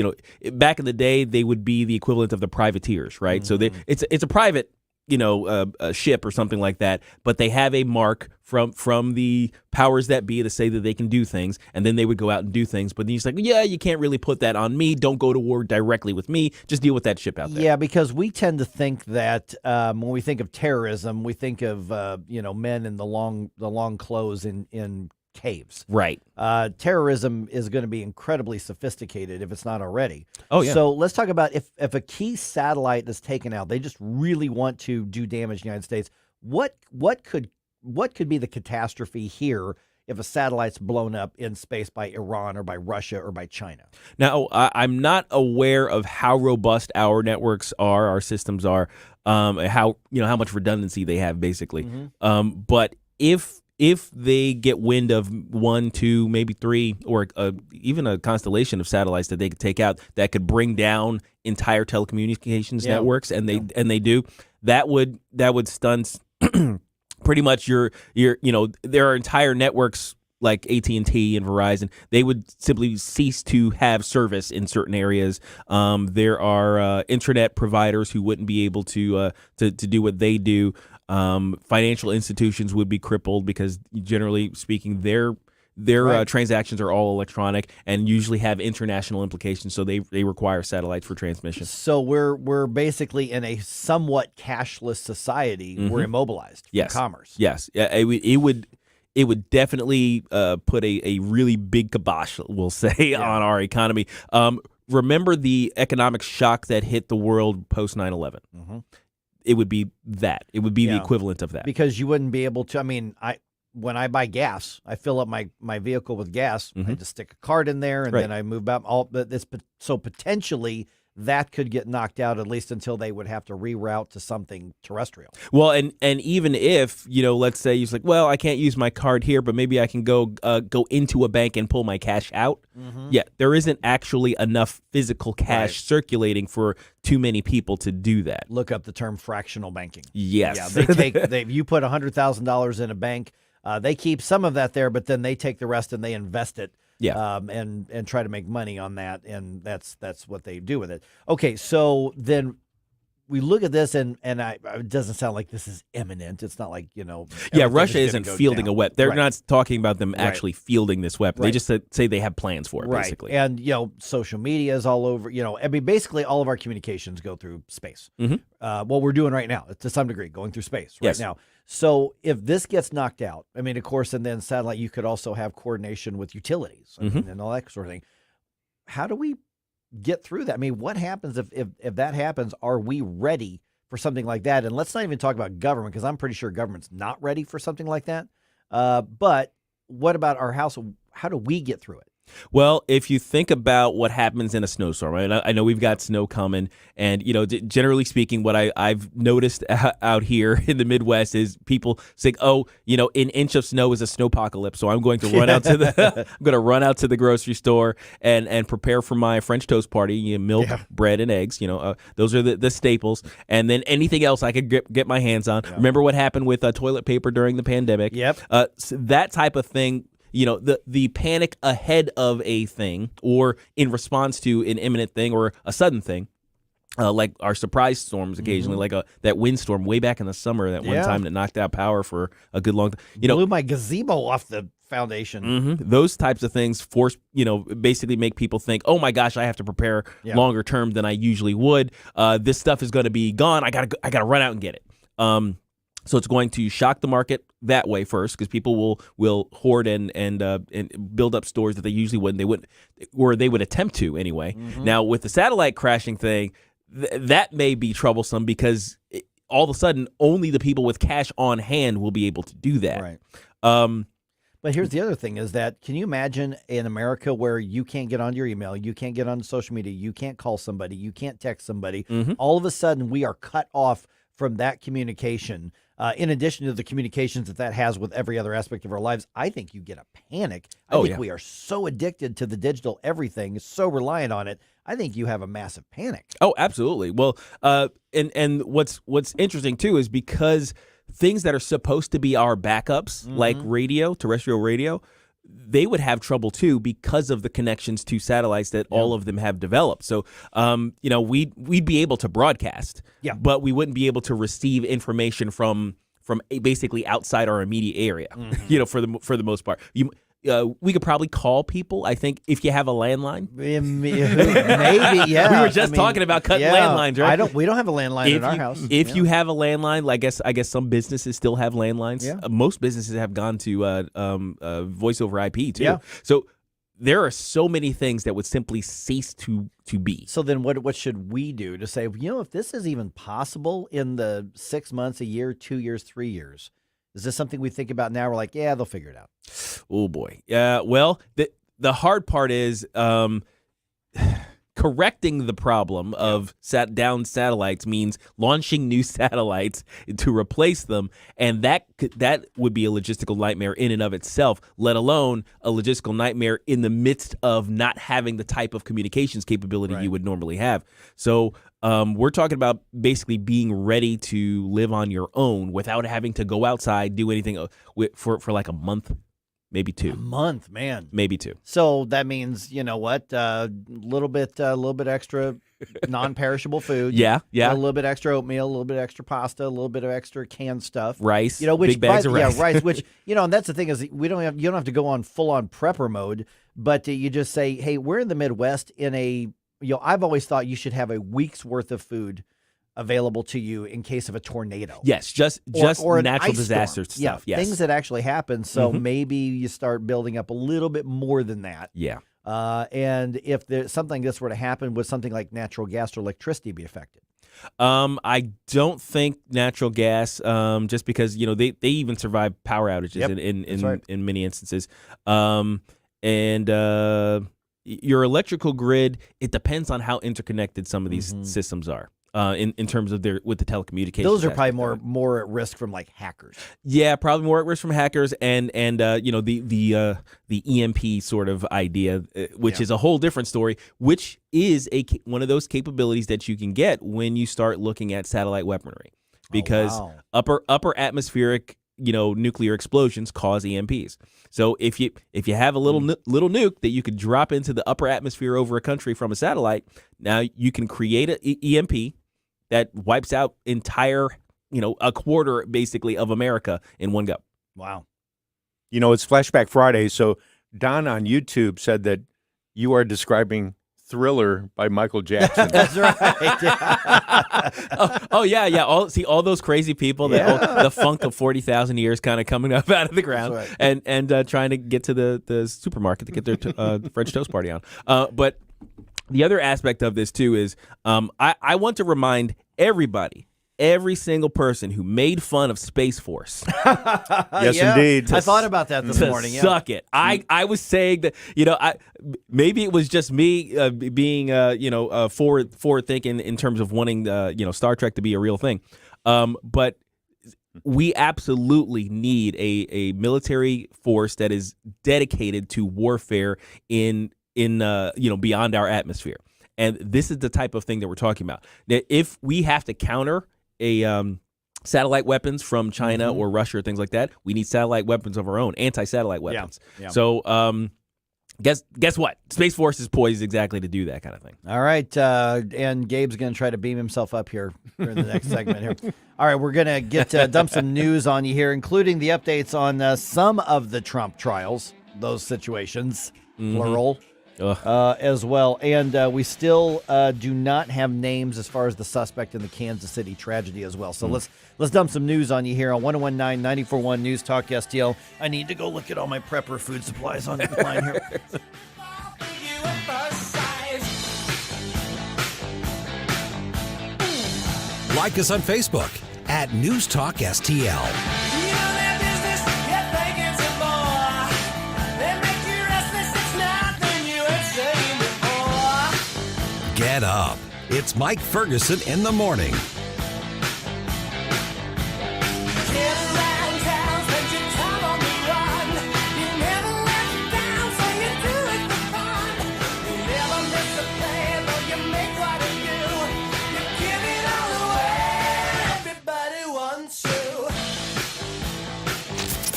back in the day they would be the equivalent of the privateers, right? So it's a private a ship or something like that, but they have a mark from the powers that be to say that they can do things, and then they would go out and do things. But then he's like, yeah, you can't really put that on me. Don't go to war directly with me. Just deal with that ship out there. Yeah, because we tend to think that when we think of terrorism, we think of men in the long clothes in caves. Right. Terrorism is going to be incredibly sophisticated if it's not already. Oh, yeah. So let's talk about if a key satellite is taken out, they just really want to do damage in the United States. What could be the catastrophe here if a satellite's blown up in space by Iran or by Russia or by China? Now, I'm not aware of how robust our networks are, our systems are, how much redundancy they have, basically. But if they get wind of 1, 2, maybe 3, or even a constellation of satellites that they could take out that could bring down entire telecommunications networks, and they do, that would stun pretty much your there are entire networks like AT&T and Verizon. They would simply cease to have service in certain areas. There are internet providers who wouldn't be able to do what they do. Financial institutions would be crippled because, generally speaking, their transactions are all electronic and usually have international implications, so they require satellites for transmission. So we're basically in a somewhat cashless society. We're immobilized from commerce. Yes, it would definitely put a really big kibosh, we'll say, on our economy. Remember the economic shock that hit the world post 9/11? It would be that. It would be the equivalent of that. Because you wouldn't be able to. I mean, when I buy gas, I fill up my vehicle with gas. I just stick a card in there, and then I move back. So potentially that could get knocked out, at least until they would have to reroute to something terrestrial. Well, and even if, let's say you're like, well, I can't use my card here, but maybe I can go into a bank and pull my cash out. Yeah, there isn't actually enough physical cash circulating for too many people to do that. Look up the term fractional banking. Yes. Yeah, you put $100,000 in a bank. They keep some of that there, but then they take the rest and they invest it. And try to make money on that, and that's what they do with it. Okay, so then we look at this, and it doesn't sound like this is imminent. It's not like, Russia isn't fielding a weapon. They're not talking about them actually fielding this weapon. They just say they have plans for it, basically. And, social media is all over. I mean, basically all of our communications go through space. What we're doing right now, to some degree, going through space right now. So if this gets knocked out, I mean, of course, and then satellite, you could also have coordination with utilities and all that sort of thing. How do we get through that? I mean, what happens if that happens? Are we ready for something like that? And let's not even talk about government, because I'm pretty sure government's not ready for something like that. But what about our house? How do we get through it? Well, if you think about what happens in a snowstorm, right? I know we've got snow coming, and generally speaking, what I've noticed out here in the Midwest is people say, "Oh, an inch of snow is a snowpocalypse." So I'm going to run out to the grocery store and prepare for my French toast party. Milk, bread, and eggs. Those are the staples, and then anything else I could get my hands on. Remember what happened with toilet paper during the pandemic? So that type of thing. The panic ahead of a thing or in response to an imminent thing or a sudden thing, like our surprise storms occasionally, like that windstorm way back in the summer, that one time that knocked out power for a good long time. Blew my gazebo off the foundation. Those types of things basically make people think, oh my gosh, I have to prepare longer term than I usually would. This stuff is going to be gone. I gotta run out and get it. So it's going to shock the market that way first, because people will hoard and build up stores that they usually wouldn't. They would attempt to anyway. Now with the satellite crashing thing, that may be troublesome because all of a sudden only the people with cash on hand will be able to do that. Right. But here's the other thing: is that, can you imagine in America where you can't get onto your email, you can't get onto social media, you can't call somebody, you can't text somebody? All of a sudden we are cut off from that communication. In addition to the communications that has with every other aspect of our lives, I think you get a panic. I think we are so addicted to the digital everything, so reliant on it. I think you have a massive panic. Oh, absolutely. Well, and what's interesting too is because things that are supposed to be our backups, like radio, terrestrial radio, they would have trouble too because of the connections to satellites that all of them have developed. So, we'd be able to broadcast, but we wouldn't be able to receive information from basically outside our immediate area. For the most part, we could probably call people. I think if you have a landline, maybe. Yeah, we were just talking about cutting landlines, right? We don't have a landline in our house. If you have a landline, I guess some businesses still have landlines. Yeah. Most businesses have gone to voice over IP too. Yeah. So there are so many things that would simply cease to be. So then what should we do to say, if this is even possible in the 6 months, a year, 2 years, 3 years, is this something we think about now? We're like, yeah, they'll figure it out. Oh boy. Well, the hard part is correcting the problem of down satellites means launching new satellites to replace them, and that would be a logistical nightmare in and of itself, let alone a logistical nightmare in the midst of not having the type of communications capability you would normally have. So we're talking about basically being ready to live on your own without having to go outside, do anything for like a month. Maybe 2. A month, man. Maybe 2. So that means, little bit extra non-perishable food. Yeah. A little bit extra oatmeal, a little bit extra pasta, a little bit of extra canned stuff. Rice. Which big bags of rice. Yeah, rice. Which and that's the thing is you don't have to go on full on prepper mode, but you just say, hey, we're in the Midwest I've always thought you should have a week's worth of food available to you in case of a tornado. Yes, just or natural disaster stuff. Yeah, yes. Things that actually happen. So maybe you start building up a little bit more than that. Yeah. And if there's something this were to happen, would something like natural gas or electricity be affected? I don't think natural gas, just because they even survive power outages in many instances. And your electrical grid, it depends on how interconnected some of these systems are. In terms of with the telecommunications, those are probably more at risk from like hackers. Yeah, probably more at risk from hackers, and the EMP sort of idea, which is a whole different story, which is one of those capabilities that you can get when you start looking at satellite weaponry, because upper atmospheric nuclear explosions cause EMPs. So if you have a little nuke that you could drop into the upper atmosphere over a country from a satellite, now you can create an EMP that wipes out entire, a quarter basically of America in one go. Wow. It's Flashback Friday, so Don on YouTube said that you are describing Thriller by Michael Jackson. That's right. Yeah. All those crazy people, the funk of 40,000 years kind of coming up out of the ground, and trying to get to the supermarket to get their French toast party on. But the other aspect of this too is I want to remind everybody, every single person who made fun of Space Force. Yes, indeed. I thought about that this morning. Yeah. Suck it. I was saying that, maybe it was just me being, forward thinking in terms of wanting, Star Trek to be a real thing. But we absolutely need a military force that is dedicated to warfare in beyond our atmosphere. And this is the type of thing that we're talking about. That if we have to counter satellite weapons from China or Russia or things like that, we need satellite weapons of our own, anti-satellite weapons. Yeah. So guess what? Space Force is poised exactly to do that kind of thing. All right, and Gabe's going to try to beam himself up here during the next segment here. All right, we're going to get dump some news on you here, including the updates on some of the Trump trials, those situations, plural. As well. And we still do not have names as far as the suspect in the Kansas City tragedy as well. So let's dump some news on you here on 101.9 94.1 News Talk STL. I need to go look at all my prepper food supplies on the line here. Like us on Facebook at News Talk STL. Get up. It's Mike Ferguson in the morning.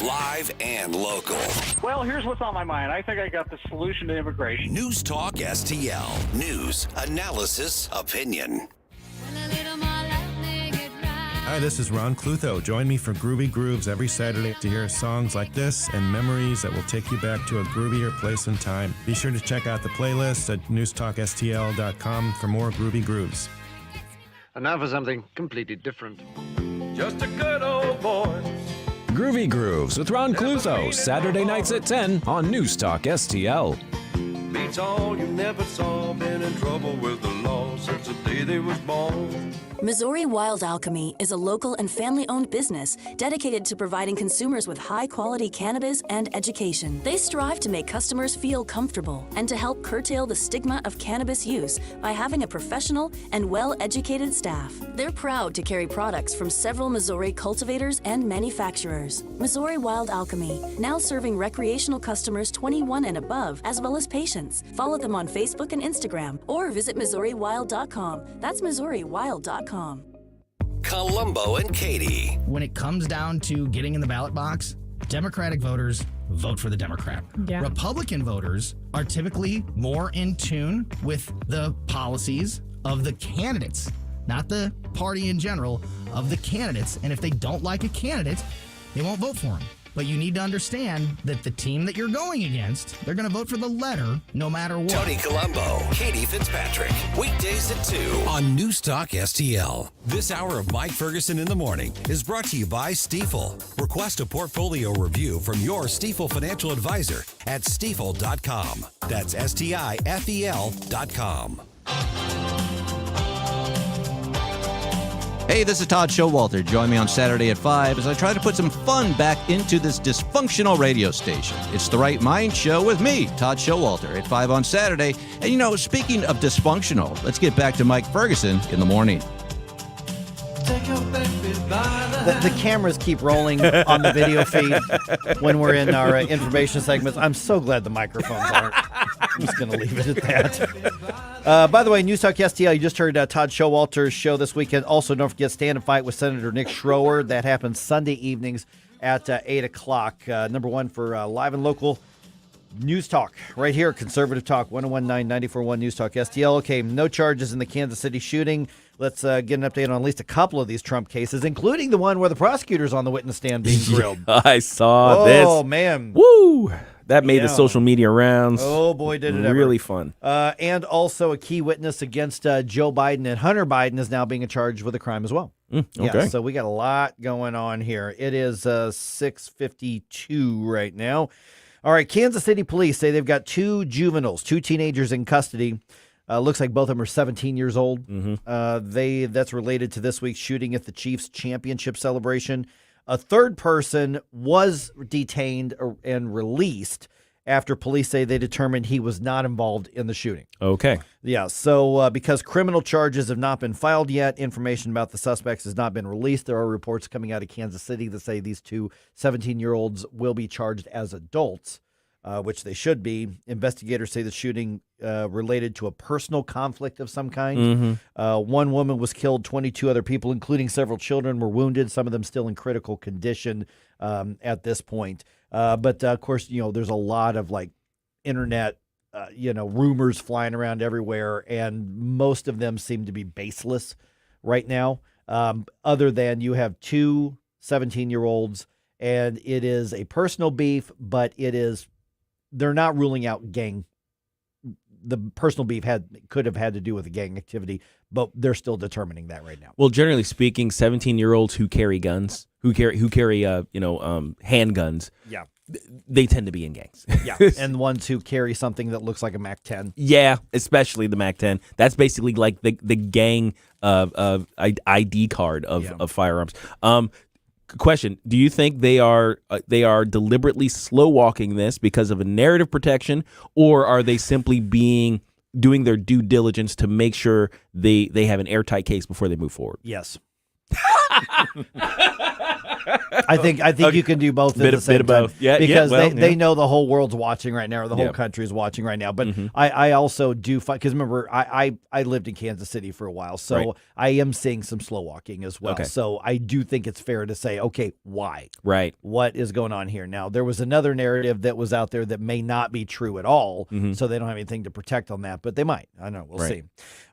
Live and local. Well, here's what's on my mind. I think I got the solution to immigration. News Talk STL. News, analysis, opinion. Hi, this is Ron Clutho. Join me for Groovy Grooves every Saturday to hear songs like this and memories that will take you back to a groovier place and time. Be sure to check out the playlist at newstalkstl.com for more Groovy Grooves. And now for something completely different. Just a good old boy. Groovy Grooves with Ron Clutho, Saturday nights at 10 on News Talk STL. Beats all you never saw. Been in trouble with the law since the day they was born. Missouri Wild Alchemy is a local and family-owned business dedicated to providing consumers with high-quality cannabis and education. They strive to make customers feel comfortable and to help curtail the stigma of cannabis use by having a professional and well-educated staff. They're proud to carry products from several Missouri cultivators and manufacturers. Missouri Wild Alchemy, now serving recreational customers 21 and above, as well as patients. Follow them on Facebook and Instagram, or visit MissouriWild.com. That's MissouriWild.com. Columbo and Katie. When it comes down to getting in the ballot box, Democratic voters vote for the Democrat. Yeah. Republican voters are typically more in tune with the policies of the candidates, not the party in general, of the candidates. And if they don't like a candidate, they won't vote for him. But you need to understand that the team that you're going against, they're going to vote for the letter no matter what. Tony Columbo, Katie Fitzpatrick. Weekdays at 2 on News Talk STL. This hour of Mike Ferguson in the Morning is brought to you by Stifel. Request a portfolio review from your Stifel financial advisor at stifel.com. That's STIFEL.com. Hey, this is Todd Showalter. Join me on Saturday at 5 as I try to put some fun back into this dysfunctional radio station. It's The Right Mind Show with me, Todd Showalter, at 5 on Saturday. And speaking of dysfunctional, let's get back to Mike Ferguson in the morning. The cameras keep rolling on the video feed when we're in our information segments. I'm so glad the microphones aren't. I'm just going to leave it at that. By the way, News Talk STL, you just heard Todd Showalter's show this weekend. Also, don't forget Stand and Fight with Senator Nick Schroer. That happens Sunday evenings at 8 o'clock. Number one for live and local News Talk right here, Conservative Talk, 101.9 News Talk STL. Okay, no charges in the Kansas City shooting. Let's get an update on at least a couple of these Trump cases, including the one where the prosecutor's on the witness stand being grilled. I saw this. Oh, man. Woo! That made the social media rounds. Oh, boy, did it ever. Really fun. And also a key witness against Joe Biden and Hunter Biden is now being charged with a crime as well. Okay. Yeah, so we got a lot going on here. It is 6:52 right now. All right, Kansas City police say they've got two teenagers in custody. Looks like both of them are 17 years old. Mm-hmm. That's related to this week's shooting at the Chiefs championship celebration. A third person was detained and released after police say they determined he was not involved in the shooting. Okay. Yeah, so because criminal charges have not been filed yet, information about the suspects has not been released. There are reports coming out of Kansas City that say these two 17-year-olds will be charged as adults, which they should be. Investigators say the shooting related to a personal conflict of some kind. Mm-hmm. One woman was killed, 22 other people, including several children, were wounded, some of them still in critical condition at this point. But of course, there's a lot of internet, rumors flying around everywhere, and most of them seem to be baseless right now, other than you have two 17-year-olds, and it is a personal beef, but they're not ruling out gang. The personal beef could have had to do with the gang activity, but they're still determining that right now. Well, generally speaking, 17-year-olds who carry guns, who carry handguns, yeah, they tend to be in gangs. Yeah, and ones who carry something that looks like a MAC-10. Yeah, especially the MAC-10. That's basically like the gang ID card of firearms. Question: do you think they are deliberately slow walking this because of a narrative protection, or are they simply doing their due diligence to make sure they have an airtight case before they move forward? Yes. I think you can do both at the same time. Both. Yeah, because they know the whole world's watching right now, or the whole country is watching right now. But I also do find, because remember, I lived in Kansas City for a while, so I am seeing some slow walking as well. Okay. So I do think it's fair to say, okay, why? Right. What is going on here? Now, there was another narrative that was out there that may not be true at all, so they don't have anything to protect on that, but they might. I don't know. We'll see.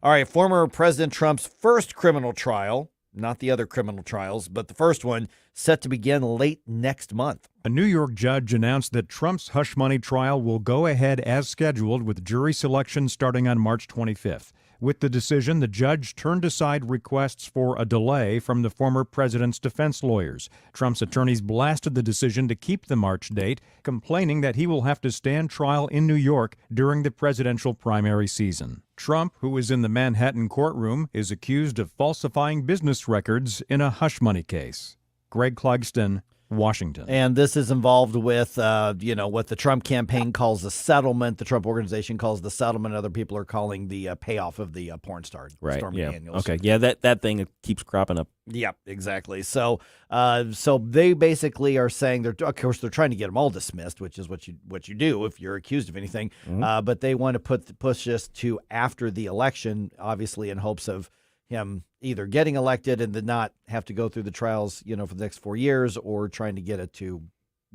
All right, former President Trump's first criminal trial not the other criminal trials, but the first one set to begin late next month. A New York judge announced that Trump's hush money trial will go ahead as scheduled with jury selection starting on March 25th. With the decision, the judge turned aside requests for a delay from the former president's defense lawyers. Trump's attorneys blasted the decision to keep the March date, complaining that he will have to stand trial in New York during the presidential primary season. Trump, who is in the Manhattan courtroom, is accused of falsifying business records in a hush money case. Greg Clugston, Washington. And this is involved with, what the Trump campaign calls the settlement, the Trump organization calls the settlement, other people are calling the payoff of the porn star, Right. Stormy Yeah. Daniels. Okay. Yeah. That thing keeps cropping up. Yep, exactly. So they basically are saying they're trying to get them all dismissed, which is what you do if you're accused of anything. Mm-hmm. But they want to push this to after the election, obviously in hopes of him either getting elected and then not have to go through the trials, for the next 4 years, or trying to get it to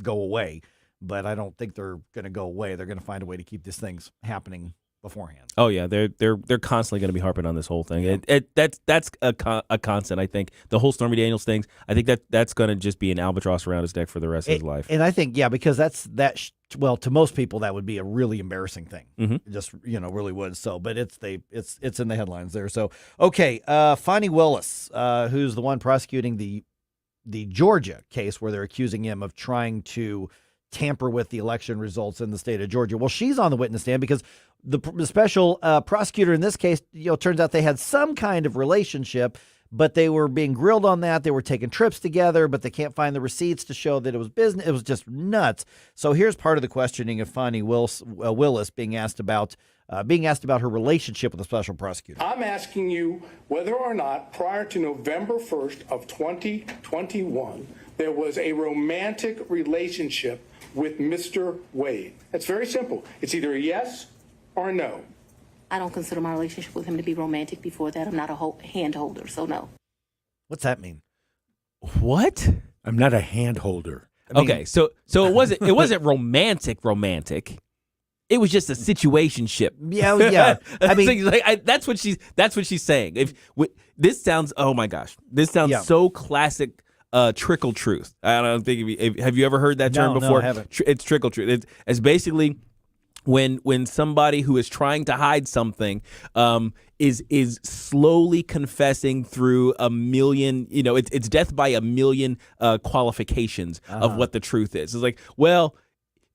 go away. But I don't think they're going to go away. They're going to find a way to keep these things happening beforehand. Oh yeah, they're constantly going to be harping on this whole thing. That's a constant. I think the whole Stormy Daniels things. I think that's going to just be an albatross around his neck for the rest of his life. And I think because to most people that would be a really embarrassing thing. Mm-hmm. Just really would. So, but it's in the headlines there. So okay, Fani Willis, who's the one prosecuting the Georgia case where they're accusing him of trying to tamper with the election results in the state of Georgia. Well, she's on the witness stand because the special prosecutor in this case, turns out they had some kind of relationship, but they were being grilled on that. They were taking trips together, but they can't find the receipts to show that it was business. It was just nuts. So here's part of the questioning of Fani Willis being asked about her relationship with the special prosecutor. I'm asking you whether or not prior to November 1st of 2021, there was a romantic relationship with Mr. Wade. That's very simple. It's either a yes or a no. I don't consider my relationship with him to be romantic before that. I'm not a hand holder, so no. What's that mean? What? I'm not a hand holder. Okay, so it wasn't romantic. It was just a situationship. Yeah. I mean, that's what she's saying. This sounds, oh my gosh, this sounds so classic. Trickle truth. I don't think have you ever heard that term before? No, I haven't. It's trickle truth. It's basically when somebody who is trying to hide something is slowly confessing through a million. It's death by a million qualifications of what the truth is. It's like, well,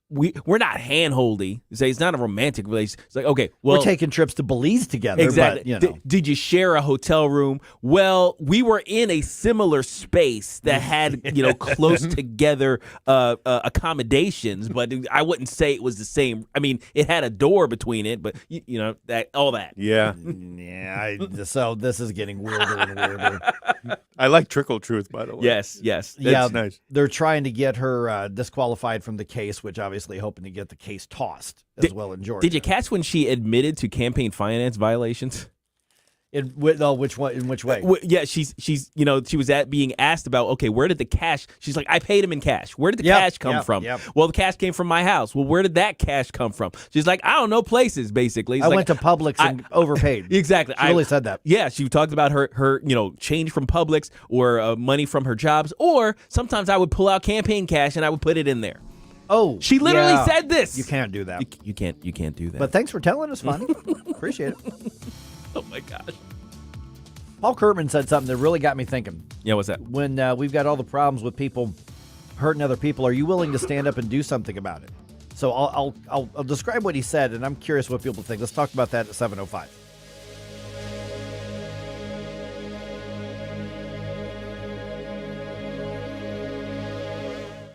we're not hand-holdy. You say it's not a romantic relationship. It's like, okay, well, we're taking trips to Belize together. Exactly. But, Did you share a hotel room? Well, we were in a similar space that had, close together accommodations, but I wouldn't say it was the same. I mean, it had a door between it, but all that. Yeah. So this is getting weirder and weirder. I like trickle truth, by the way. Yes. That's nice. They're trying to get her disqualified from the case, which obviously hoping to get the case tossed as well in Georgia. Did you catch when she admitted to campaign finance violations? In which way? Yeah, she was being asked about, okay, where did the cash? She's like, I paid him in cash. Where did the cash come from? Well, the cash came from my house. Well, where did that cash come from? She's like, I don't know, places, basically. I went to Publix and overpaid. Exactly. She really said that. Yeah, she talked about her change from Publix or money from her jobs, or sometimes I would pull out campaign cash and I would put it in there. Oh, she literally said this. You can't do that. You can't do that. But thanks for telling us, Fonny. Appreciate it. Oh my gosh. Paul Curtman said something that really got me thinking. Yeah, what's that? When we've got all the problems with people hurting other people, are you willing to stand up and do something about it? So I'll describe what he said, and I'm curious what people think. Let's talk about that at 7:05.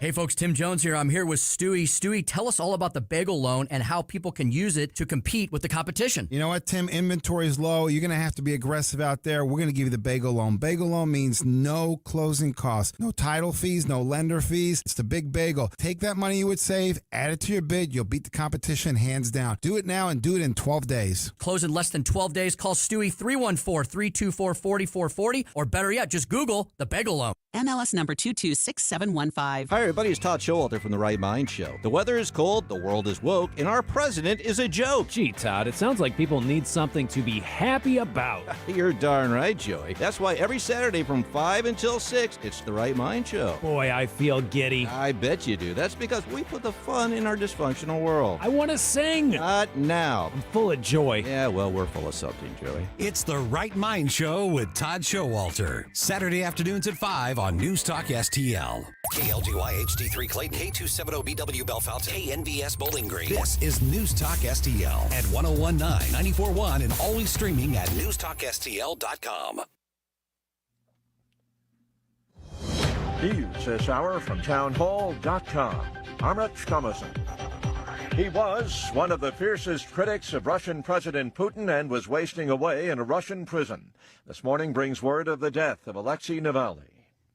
Hey folks, Tim Jones here. I'm here with Stewie. Stewie, tell us all about the bagel loan and how people can use it to compete with the competition. You know what, Tim? Inventory is low. You're going to have to be aggressive out there. We're going to give you the bagel loan. Bagel loan means no closing costs, no title fees, no lender fees. It's the big bagel. Take that money you would save, add it to your bid. You'll beat the competition hands down. Do it now and do it in 12 days. Close in less than 12 days. Call Stewie 314-324-4440, or better yet, just Google the bagel loan. MLS number 226715. Hi, everybody. It's Todd Showalter from The Right Mind Show. The weather is cold, the world is woke, and our president is a joke. Gee, Todd, it sounds like people need something to be happy about. You're darn right, Joey. That's why every Saturday from 5 until 6, it's The Right Mind Show. Boy, I feel giddy. I bet you do. That's because we put the fun in our dysfunctional world. I want to sing. Not now. I'm full of joy. Yeah, well, we're full of something, Joey. It's The Right Mind Show with Todd Showalter. Saturday afternoons at 5 on News Talk STL. KLGY HD3 Clayton, K270BW Bellefonte, KNBS Bowling Green. This is News Talk STL at 1019, 94.1, and always streaming at newstalkstl.com. News this hour from townhall.com. Amit Thomason. He was one of the fiercest critics of Russian President Putin and was wasting away in a Russian prison. This morning brings word of the death of Alexei Navalny.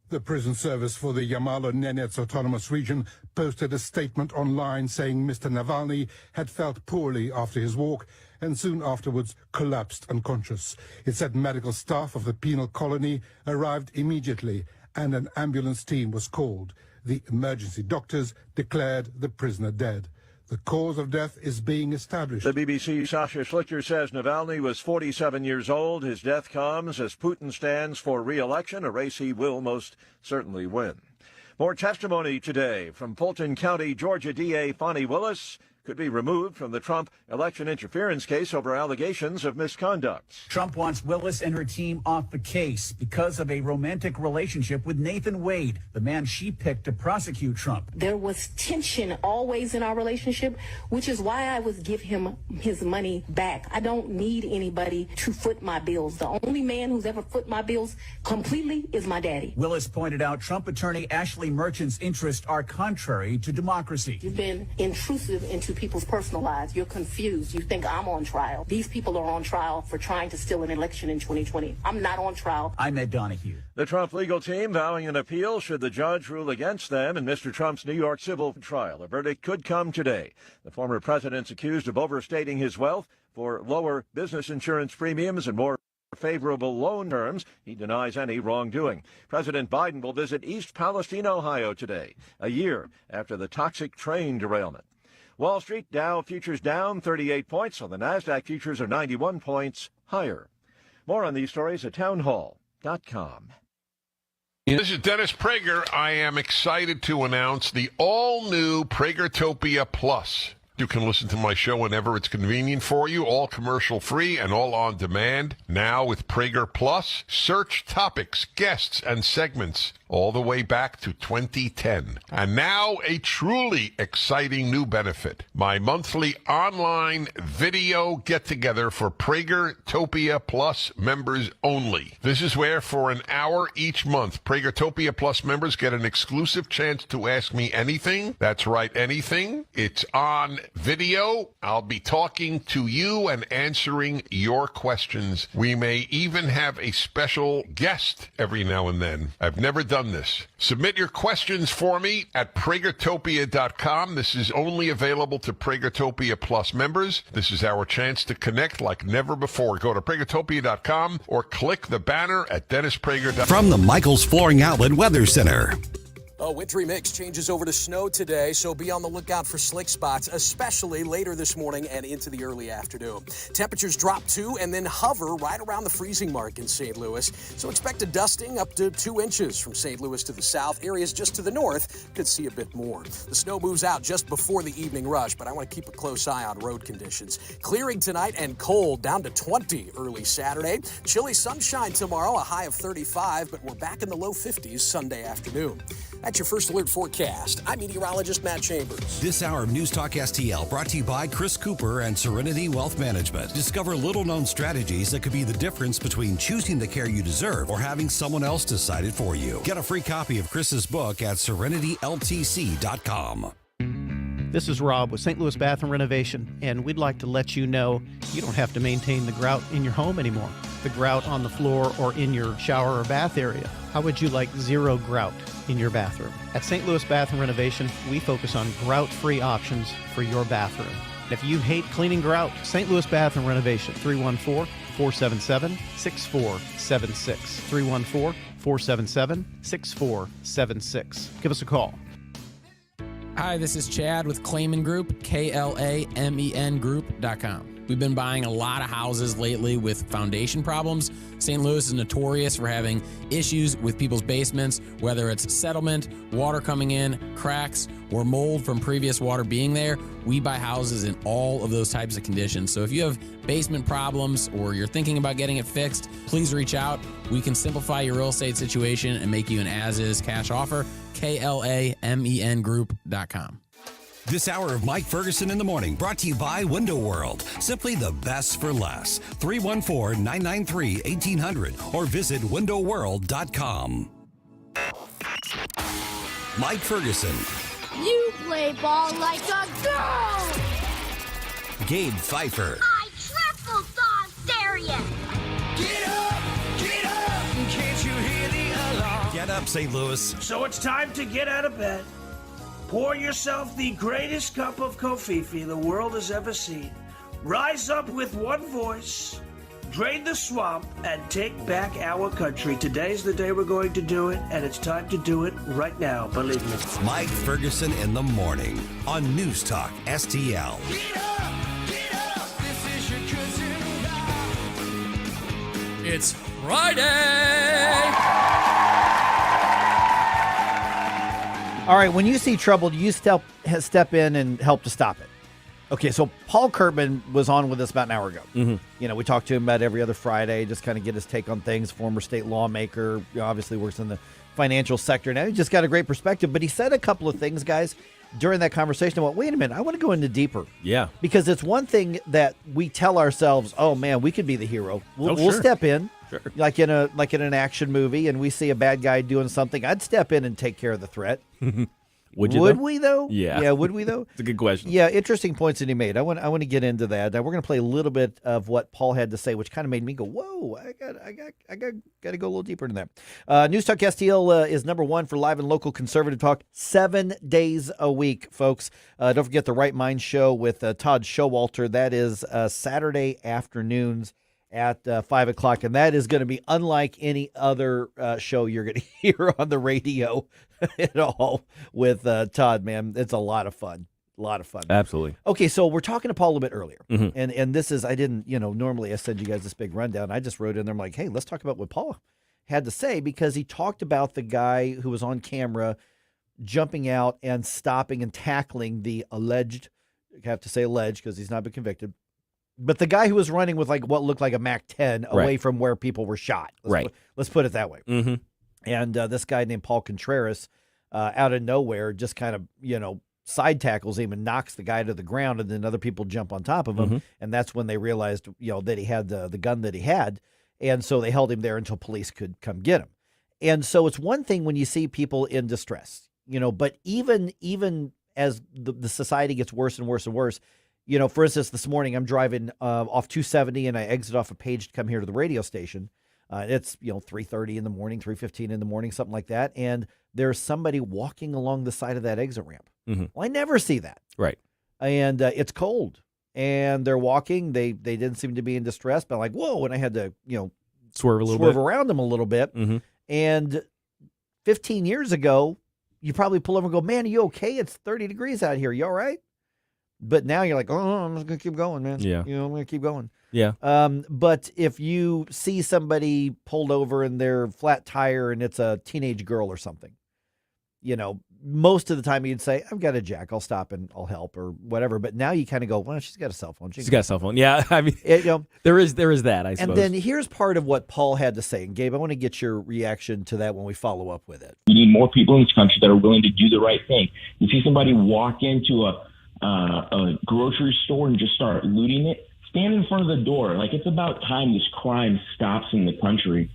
The prison service for the Yamalo-Nenets Autonomous Region posted a statement online saying Mr. Navalny had felt poorly after his walk and soon afterwards collapsed unconscious. It said medical staff of the penal colony arrived immediately and an ambulance team was called. The emergency doctors declared the prisoner dead. The cause of death is being established. The BBC's Sasha Schlichter says Navalny was 47 years old. His death comes as Putin stands for re-election, a race he will most certainly win. More testimony today from Fulton County, Georgia DA Fonnie Willis could be removed from the Trump election interference case over allegations of misconduct. Trump wants Willis and her team off the case because of a romantic relationship with Nathan Wade, the man she picked to prosecute Trump. There was tension always in our relationship, which is why I would give him his money back. I don't need anybody to foot my bills. The only man who's ever foot my bills completely is my daddy. Willis pointed out Trump attorney Ashley Merchant's interests are contrary to democracy. You've been intrusive into people's personal lives. You're confused. You think I'm on trial. These people are on trial for trying to steal an election in 2020. I'm not on trial. I'm Ed Donahue. The Trump legal team vowing an appeal should the judge rule against them in Mr. Trump's New York civil trial. A verdict could come today. The former president's accused of overstating his wealth for lower business insurance premiums and more favorable loan terms. He denies any wrongdoing. President Biden will visit East Palestine, Ohio today, a year after the toxic train derailment. Wall Street Dow futures down 38 points, while the NASDAQ futures are 91 points higher. More on these stories at townhall.com. This is Dennis Prager. I am excited to announce the all-new Pragertopia Plus. You can listen to my show whenever it's convenient for you, all commercial-free and all on demand. Now with Prager Plus, search topics, guests, and segments all the way back to 2010. And now a truly exciting new benefit. My monthly online video get-together for Pragertopia Plus members only. This is where for an hour each month, Pragertopia Plus members get an exclusive chance to ask me anything. That's right, anything. It's on video. I'll be talking to you and answering your questions. We may even have a special guest every now and then. I've never done this. Submit your questions for me at Pragertopia.com. This is only available to Pragertopia Plus members. This is our chance to connect like never before. Go to Pragertopia.com or click the banner at DennisPrager.com. From the Michaels Flooring Outlet Weather Center. A wintry mix changes over to snow today, so be on the lookout for slick spots, especially later this morning and into the early afternoon. Temperatures drop 2 and then hover right around the freezing mark in St. Louis, so expect a dusting up to 2 inches from St. Louis to the south. Areas just to the north could see a bit more. The snow moves out just before the evening rush, but I want to keep a close eye on road conditions. Clearing tonight and cold, down to 20 early Saturday. Chilly sunshine tomorrow, a high of 35, but we're back in the low 50s Sunday afternoon. That's your First Alert forecast. I'm meteorologist Matt Chambers. This hour of News Talk STL brought to you by Chris Cooper and Serenity Wealth Management. Discover little-known strategies that could be the difference between choosing the care you deserve or having someone else decide it for you. Get a free copy of Chris's book at SerenityLTC.com. This is Rob with St. Louis Bathroom Renovation, and we'd like to let you know you don't have to maintain the grout in your home anymore. The grout on the floor or in your shower or bath area. How would you like zero grout in your bathroom? At St. Louis Bathroom Renovation, we focus on grout-free options for your bathroom. If you hate cleaning grout, St. Louis Bathroom Renovation, 314 314-477-6476. 314-477-6476. Give us a call. Hi, this is Chad with Clayman Group, KLAMEN Group.com. We've been buying a lot of houses lately with foundation problems. St. Louis is notorious for having issues with people's basements, whether it's settlement, water coming in, cracks, or mold from previous water being there. We buy houses in all of those types of conditions. So if you have basement problems or you're thinking about getting it fixed, please reach out. We can simplify your real estate situation and make you an as-is cash offer. KLAMEN Group.com. This hour of Mike Ferguson in the Morning brought to you by Window World. Simply the best for less. 314-993-1800 or visit windowworld.com. Mike Ferguson. You play ball like a girl! Gabe Pfeiffer. I triple dog dare you! Get up! Get up! Can't you hear the alarm? Get up, St. Louis. So it's time to get out of bed. Pour yourself the greatest cup of Kofifi the world has ever seen. Rise up with one voice, drain the swamp, and take back our country. Today's the day we're going to do it, and it's time to do it right now, believe me. Mike Ferguson in the Morning on News Talk STL. Get up! Get up! This is your cousin Rob. It's Friday! All right, when you see trouble, you step in and help to stop it. Okay, so Paul Curtman was on with us about an hour ago. Mm-hmm. You know, we talk to him about every other Friday, just kind of get his take on things. Former state lawmaker, obviously works in the financial sector now. He just got a great perspective. But he said a couple of things, guys, during that conversation about, wait a minute, I want to go into deeper. Yeah. Because it's one thing that we tell ourselves, oh, man, we could be the hero. We'll step in. Sure. Like in an action movie, and we see a bad guy doing something, I'd step in and take care of the threat. Would you? Would we though? Yeah. Yeah. Would we though? It's a good question. Yeah. Interesting points that he made. I want to get into that. We're going to play a little bit of what Paul had to say, which kind of made me go, "Whoa! I got to go a little deeper into that." News Talk STL is number one for live and local conservative talk 7 days a week, folks. Don't forget the Right Mind Show with Todd Showalter. That is Saturday afternoons at 5 o'clock, and that is going to be unlike any other show you're going to hear on the radio at all with Todd, man. It's a lot of fun. Absolutely. Okay, so we're talking to Paul a little bit earlier, Mhm. and this is, I didn't, normally I send you guys this big rundown. I just wrote in there, I'm like, hey, let's talk about what Paul had to say, because he talked about the guy who was on camera jumping out and stopping and tackling the alleged, I have to say alleged because he's not been convicted, but the guy who was running with like what looked like a MAC-10 away from where people were shot. Let's put it that way. Mm-hmm. And this guy named Paul Contreras, out of nowhere, just kind of, side tackles him and knocks the guy to the ground, and then other people jump on top of him. Mm-hmm. And that's when they realized, that he had the gun that he had. And so they held him there until police could come get him. And so it's one thing when you see people in distress, but even as the society gets worse and worse and worse, for instance, this morning I'm driving off 270 and I exit off a Page to come here to the radio station. It's 3:30 in the morning, 3:15 in the morning, something like that, and there's somebody walking along the side of that exit ramp. Mm-hmm. Well, I never see that. Right. And it's cold, and they're walking. They didn't seem to be in distress, but I'm like, whoa! And I had to swerve around them a little bit. Mm-hmm. And 15 years ago, you probably pull over and go, man, are you okay? It's 30 degrees out here. You all right? But now you're like, oh, I'm just going to keep going, man. Yeah. I'm going to keep going. Yeah. But if you see somebody pulled over in their flat tire and it's a teenage girl or something, most of the time you'd say, I've got a jack. I'll stop and I'll help or whatever. But now you kind of go, well, she's got a cell phone. She's got a cell phone. Yeah. I mean, there is that, I suppose. And then here's part of what Paul had to say. And Gabe, I want to get your reaction to that when we follow up with it. We need more people in this country that are willing to do the right thing. You see somebody walk into a grocery store and just start looting it, stand in front of the door. Like, it's about time this crime stops in the country.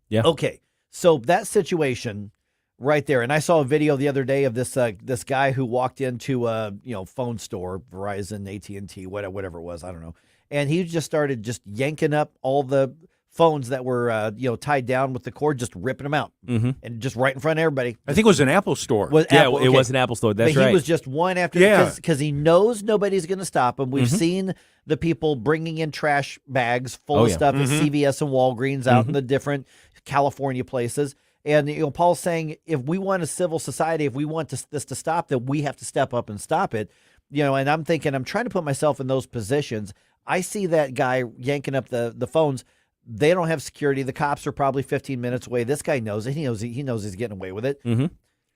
Yeah. Okay. So that situation right there. And I saw a video the other day of this guy who walked into a phone store, Verizon, AT&T, whatever it was, I don't know. And he just started yanking up all the phones that were tied down with the cord, just ripping them out, and just right in front of everybody. I think it was an Apple store. It was an Apple store. That's right. He was just one after, because he knows nobody's going to stop him. We've seen the people bringing in trash bags full of stuff at CVS and Walgreens out in the different California places. And Paul's saying, if we want a civil society, if we want this to stop, then we have to step up and stop it. And I'm thinking, I'm trying to put myself in those positions. I see that guy yanking up the phones. They don't have security. The cops are probably 15 minutes away. This guy knows it. He knows he's getting away with it. You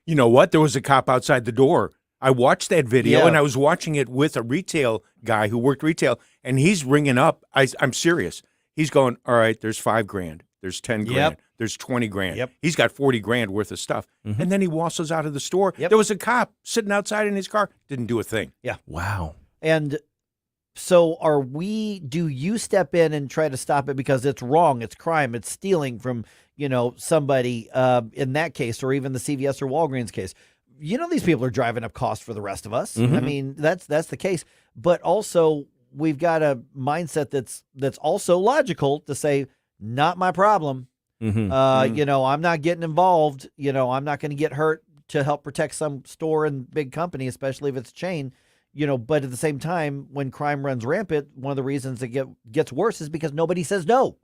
know what? There was a cop outside the door. I watched that video, and I was watching it with a retail guy who worked retail, and he's ringing up. I'm serious. He's going, all right, there's $5,000. There's 10 grand. There's 20 grand. He's got 40 grand worth of stuff. And then he wassels out of the store. There was a cop sitting outside in his car. Didn't do a thing. Yeah. Wow. And so do you step in and try to stop it because it's wrong, it's crime, it's stealing from, somebody in that case, or even the CVS or Walgreens case? These people are driving up costs for the rest of us. I mean, that's the case. But also, we've got a mindset that's also logical to say, not my problem. I'm not getting involved. I'm not going to get hurt to help protect some store and big company, especially if it's a chain. But at the same time, when crime runs rampant, one of the reasons it gets worse is because nobody says no.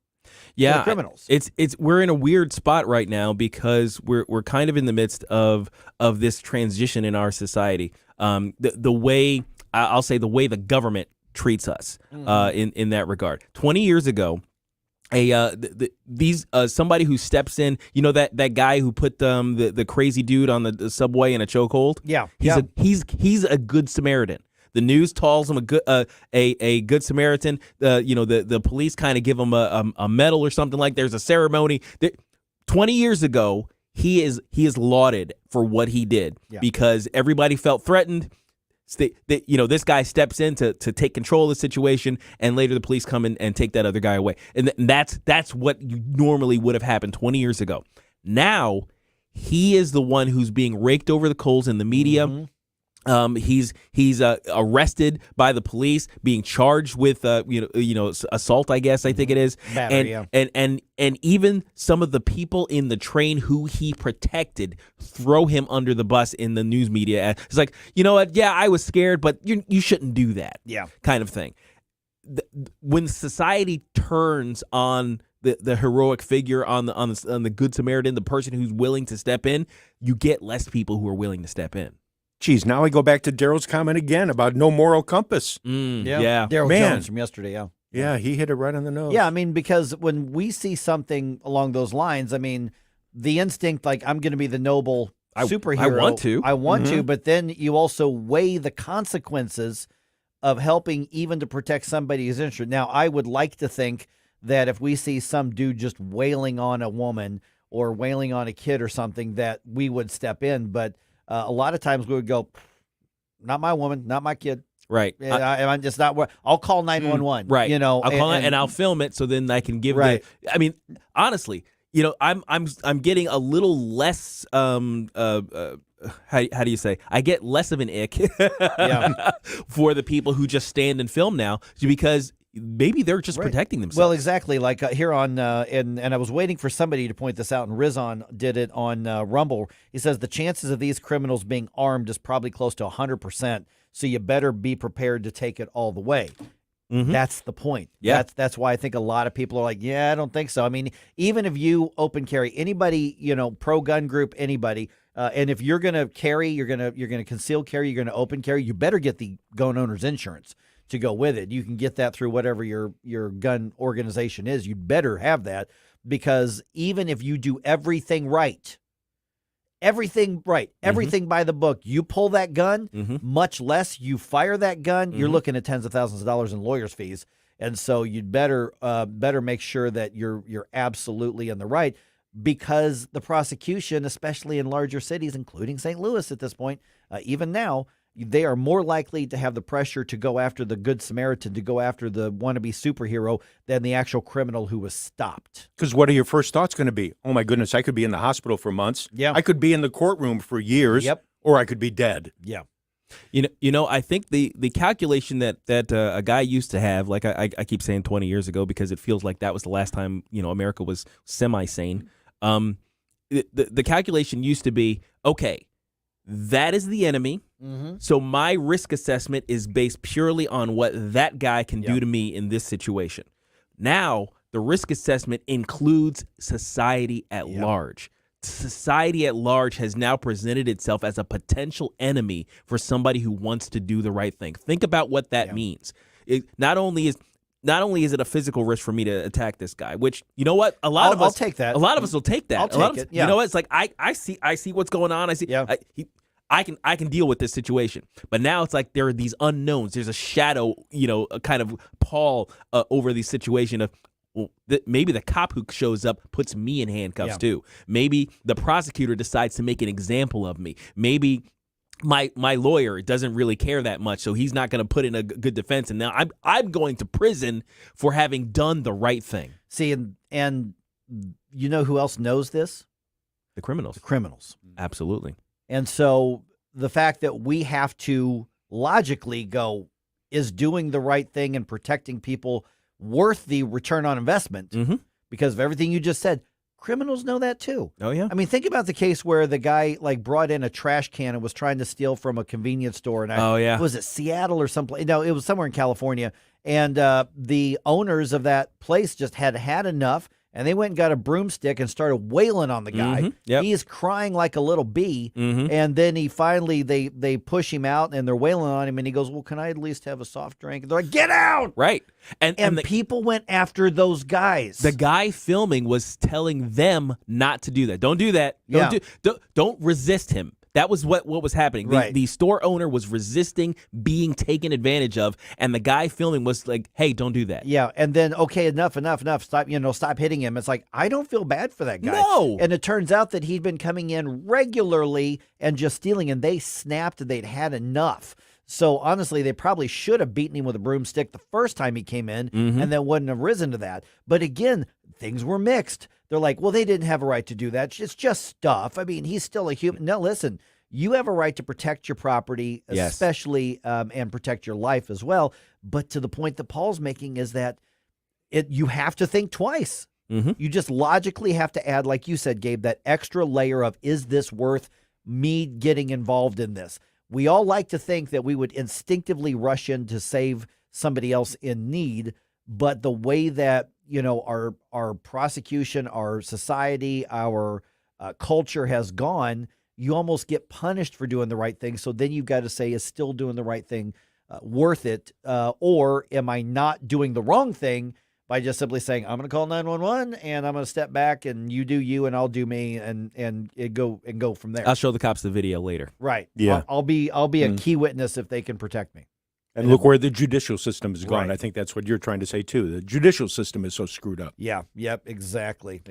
Yeah, to the criminals. We're in a weird spot right now because we're kind of in the midst of this transition in our society. The way I'll say the way the government treats us in that regard. 20 years ago, somebody who steps in, that guy who put the crazy dude on the subway in a chokehold. Yeah, he's a good Samaritan. The news calls him a good Samaritan. The police kind of give him a medal or something, like there's a ceremony. 20 years ago, he is lauded for what he did because everybody felt threatened. This guy steps in to take control of the situation, and later the police come in and take that other guy away. And that's what normally would have happened 20 years ago. Now, he is the one who's being raked over the coals in the media. He's arrested by the police, being charged with assault, I guess I think it is. Battery, and even some of the people in the train who he protected throw him under the bus in the news media. It's like, you know what? Yeah, I was scared, but you shouldn't do that. Yeah, kind of thing. When society turns on the heroic figure, on the good Samaritan, the person who's willing to step in, you get less people who are willing to step in. Geez, now I go back to Daryl's comment again about no moral compass. Yeah. Daryl Jones from yesterday, Yeah, he hit it right on the nose. Yeah, I mean, because when we see something along those lines, I mean, the instinct, like, I'm going to be the noble superhero. I want to, but then you also weigh the consequences of helping even to protect somebody who's injured. Now, I would like to think that if we see some dude just wailing on a woman or wailing on a kid or something, that we would step in, but a lot of times we would go, not my woman, not my kid. Right. I'm just not. I'll call 911. Right. I'll call it and I'll film it so then I can give. Right. I mean, honestly, I'm getting a little less. How do you say? I get less of an ick. For the people who just stand and film now, because maybe they're just protecting themselves. Well, exactly. Like here on, and I was waiting for somebody to point this out, and Rizon did it on Rumble. He says the chances of these criminals being armed is probably close to 100%, so you better be prepared to take it all the way. That's the point. Yeah. That's why I think a lot of people are like, yeah, I don't think so. I mean, even if you open carry, anybody, pro-gun group, anybody, and if you're going to carry, you're going to conceal carry, you're going to open carry, you better get the gun owner's insurance to go with it. You can get that through whatever your gun organization is. You'd better have that, because even if you do everything right, everything by the book, you pull that gun, much less you fire that gun, you're looking at tens of thousands of dollars in lawyers' fees. And so you'd better make sure that you're absolutely in the right, because the prosecution, especially in larger cities, including St. Louis at this point, even now, they are more likely to have the pressure to go after the Good Samaritan, to go after the wannabe superhero, than the actual criminal who was stopped. Because what are your first thoughts going to be? Oh, my goodness, I could be in the hospital for months. Yeah. I could be in the courtroom for years. Yep. Or I could be dead. Yeah. I think the calculation that a guy used to have, like I keep saying 20 years ago because it feels like that was the last time America was semi-sane. The calculation used to be, okay, that is the enemy. Mm-hmm. So my risk assessment is based purely on what that guy can do to me in this situation. Now, the risk assessment includes society at large. Society at large has now presented itself as a potential enemy for somebody who wants to do the right thing. Think about what that means. Not only is it a physical risk for me to attack this guy, which you know what, I'll take that. A lot of us will take that. I'll take it. Yeah. You know what? It's like I see what's going on. I see. Yeah. I can deal with this situation, but now it's like there are these unknowns. There's a shadow, a kind of pall over the situation of. Well, maybe the cop who shows up puts me in handcuffs too. Maybe the prosecutor decides to make an example of me. Maybe my lawyer doesn't really care that much, so he's not going to put in a good defense. And now I'm going to prison for having done the right thing. See, and you know who else knows this? The criminals. The criminals. Absolutely. And so the fact that we have to logically go, is doing the right thing and protecting people worth the return on investment because of everything you just said. Criminals know that too. Oh, yeah. I mean, think about the case where the guy brought in a trash can and was trying to steal from a convenience store. And was it Seattle or someplace? No, it was somewhere in California. And the owners of that place just had enough. And they went and got a broomstick and started wailing on the guy. Yep. He's crying like a little bee. Mm-hmm. And then he finally, they push him out and they're wailing on him. And he goes, well, can I at least have a soft drink? And they're like, get out! Right. And the people went after those guys. The guy filming was telling them not to do that. Don't do that. Don't resist him. That was what was happening. Right. The store owner was resisting being taken advantage of, and the guy filming was like, "Hey, don't do that." Yeah, and then okay, enough. Stop hitting him. It's like I don't feel bad for that guy. No. And it turns out that he'd been coming in regularly and just stealing, and they snapped and they'd had enough. So honestly, they probably should have beaten him with a broomstick the first time he came in, and then wouldn't have risen to that. But again, things were mixed. They're like, well, they didn't have a right to do that. It's just stuff. I mean, he's still a human. No, listen, you have a right to protect your property, especially, and protect your life as well. But to the point that Paul's making is that you have to think twice. You just logically have to add, like you said, Gabe, that extra layer of, is this worth me getting involved in this? We all like to think that we would instinctively rush in to save somebody else in need, but the way that our prosecution, our society, our culture has gone, you almost get punished for doing the right thing. So then you've got to say, is still doing the right thing worth it? Or am I not doing the wrong thing by just simply saying, I'm going to call 911 and I'm going to step back and you do you and I'll do me and go from there. I'll show the cops the video later. Right. Yeah. I'll be a key witness if they can protect me. And look where the judicial system has gone. Right. I think that's what you're trying to say, too. The judicial system is so screwed up. Yeah. Yep. Exactly.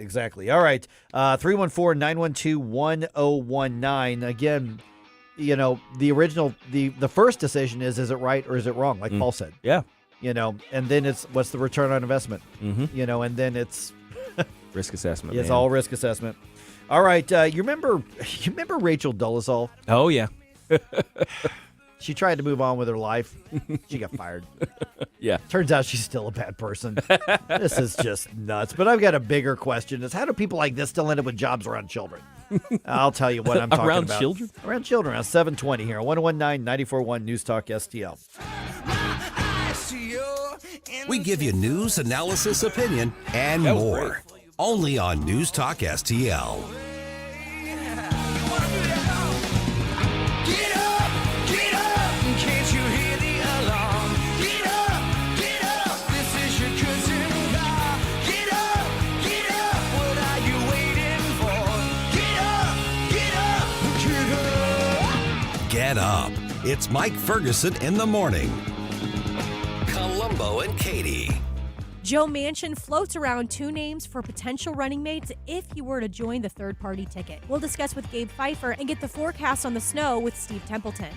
All right. 314-912-1019. Again, the original, the first decision is it right or is it wrong? Like Paul said. Yeah. And then it's what's the return on investment? And then it's risk assessment. It's all risk assessment. All right. You remember Rachel Dolezal? Oh, yeah. She tried to move on with her life. She got fired. Yeah. Turns out she's still a bad person. This is just nuts. But I've got a bigger question. Is how do people like this still end up with jobs around children? I'll tell you what I'm talking around about. Children? Around children. Around 720 here. 1019-94.1 News Talk STL. We give you news, analysis, opinion, and more. Only on News Talk STL. Get up. It's Mike Ferguson in the morning. Columbo and Katie. Joe Manchin floats around two names for potential running mates if he were to join the third-party ticket. We'll discuss with Gabe Pfeiffer and get the forecast on the snow with Steve Templeton.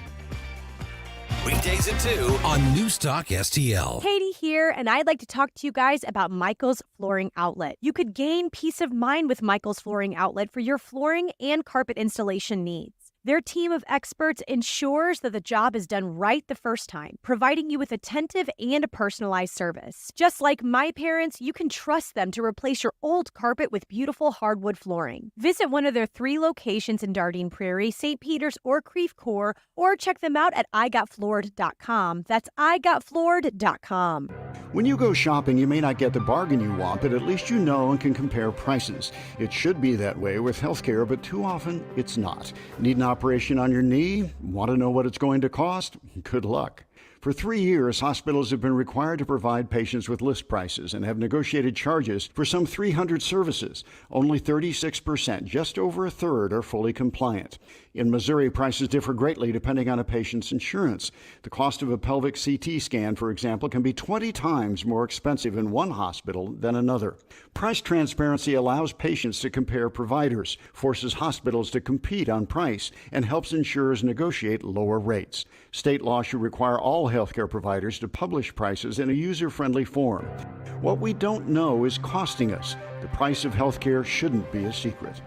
Weekdays at 2 on News Talk STL. Katie here, and I'd like to talk to you guys about Michael's Flooring Outlet. You could gain peace of mind with Michael's Flooring Outlet for your flooring and carpet installation needs. Their team of experts ensures that the job is done right the first time, providing you with attentive and a personalized service. Just like my parents, you can trust them to replace your old carpet with beautiful hardwood flooring. Visit one of their 3 locations in Dardenne Prairie, St. Peters, or Creve Coeur, or check them out at igotfloored.com. That's igotfloored.com. When you go shopping, you may not get the bargain you want, but at least you know and can compare prices. It should be that way with healthcare, but too often it's not. Need an operation on your knee? Want to know what it's going to cost? Good luck. For 3 years, hospitals have been required to provide patients with list prices and have negotiated charges for some 300 services. Only 36%, just over a third, are fully compliant. In Missouri, prices differ greatly depending on a patient's insurance. The cost of a pelvic CT scan, for example, can be 20 times more expensive in one hospital than another. Price transparency allows patients to compare providers, forces hospitals to compete on price, and helps insurers negotiate lower rates. State law should require all healthcare providers to publish prices in a user-friendly form. What we don't know is costing us. The price of healthcare shouldn't be a secret.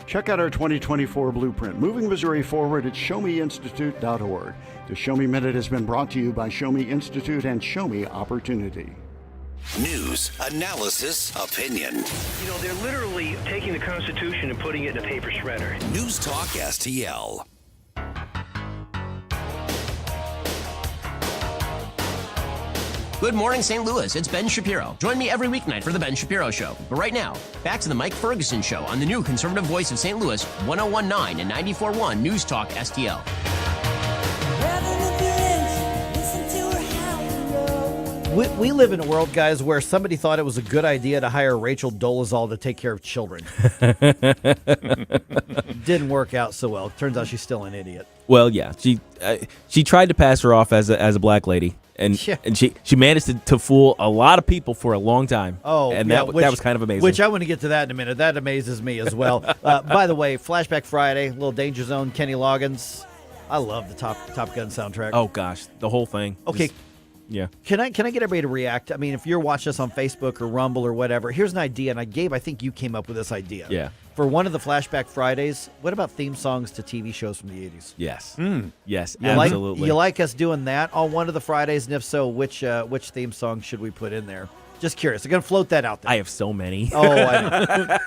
Check out our 2024 blueprint, Moving Missouri Forward at ShowMeInstitute.org. The Show Me Minute has been brought to you by Show Me Institute and Show Me Opportunity. News, analysis, opinion. You know, they're literally taking the Constitution and putting it in a paper shredder. News Talk STL. Good morning, St. Louis. It's Ben Shapiro. Join me every weeknight for The Ben Shapiro Show. But right now, back to the Mike Ferguson Show on the new conservative voice of St. Louis, 1019 and 94.1 News Talk STL. We live in a world, guys, where somebody thought it was a good idea to hire Rachel Dolezal to take care of children. Didn't work out so well. Turns out she's still an idiot. Well, yeah, she tried to pass her off as a black lady, and she managed to fool a lot of people for a long time. Oh, and yeah, that was kind of amazing. Which I want to get to that in a minute. That amazes me as well. By the way, Flashback Friday, little Danger Zone, Kenny Loggins. I love the Top Gun soundtrack. Oh gosh, the whole thing. Okay. Yeah. Can I get everybody to react? I mean, if you're watching us on Facebook or Rumble or whatever, here's an idea. And Gabe, I think you came up with this idea. Yeah. For one of the Flashback Fridays, what about theme songs to TV shows from the 80s? Yes. Yes, You absolutely. you like us doing that on one of the Fridays? And if so, which theme song should we put in there? Just curious. I'm going to float that out there. I have so many. Oh, I know.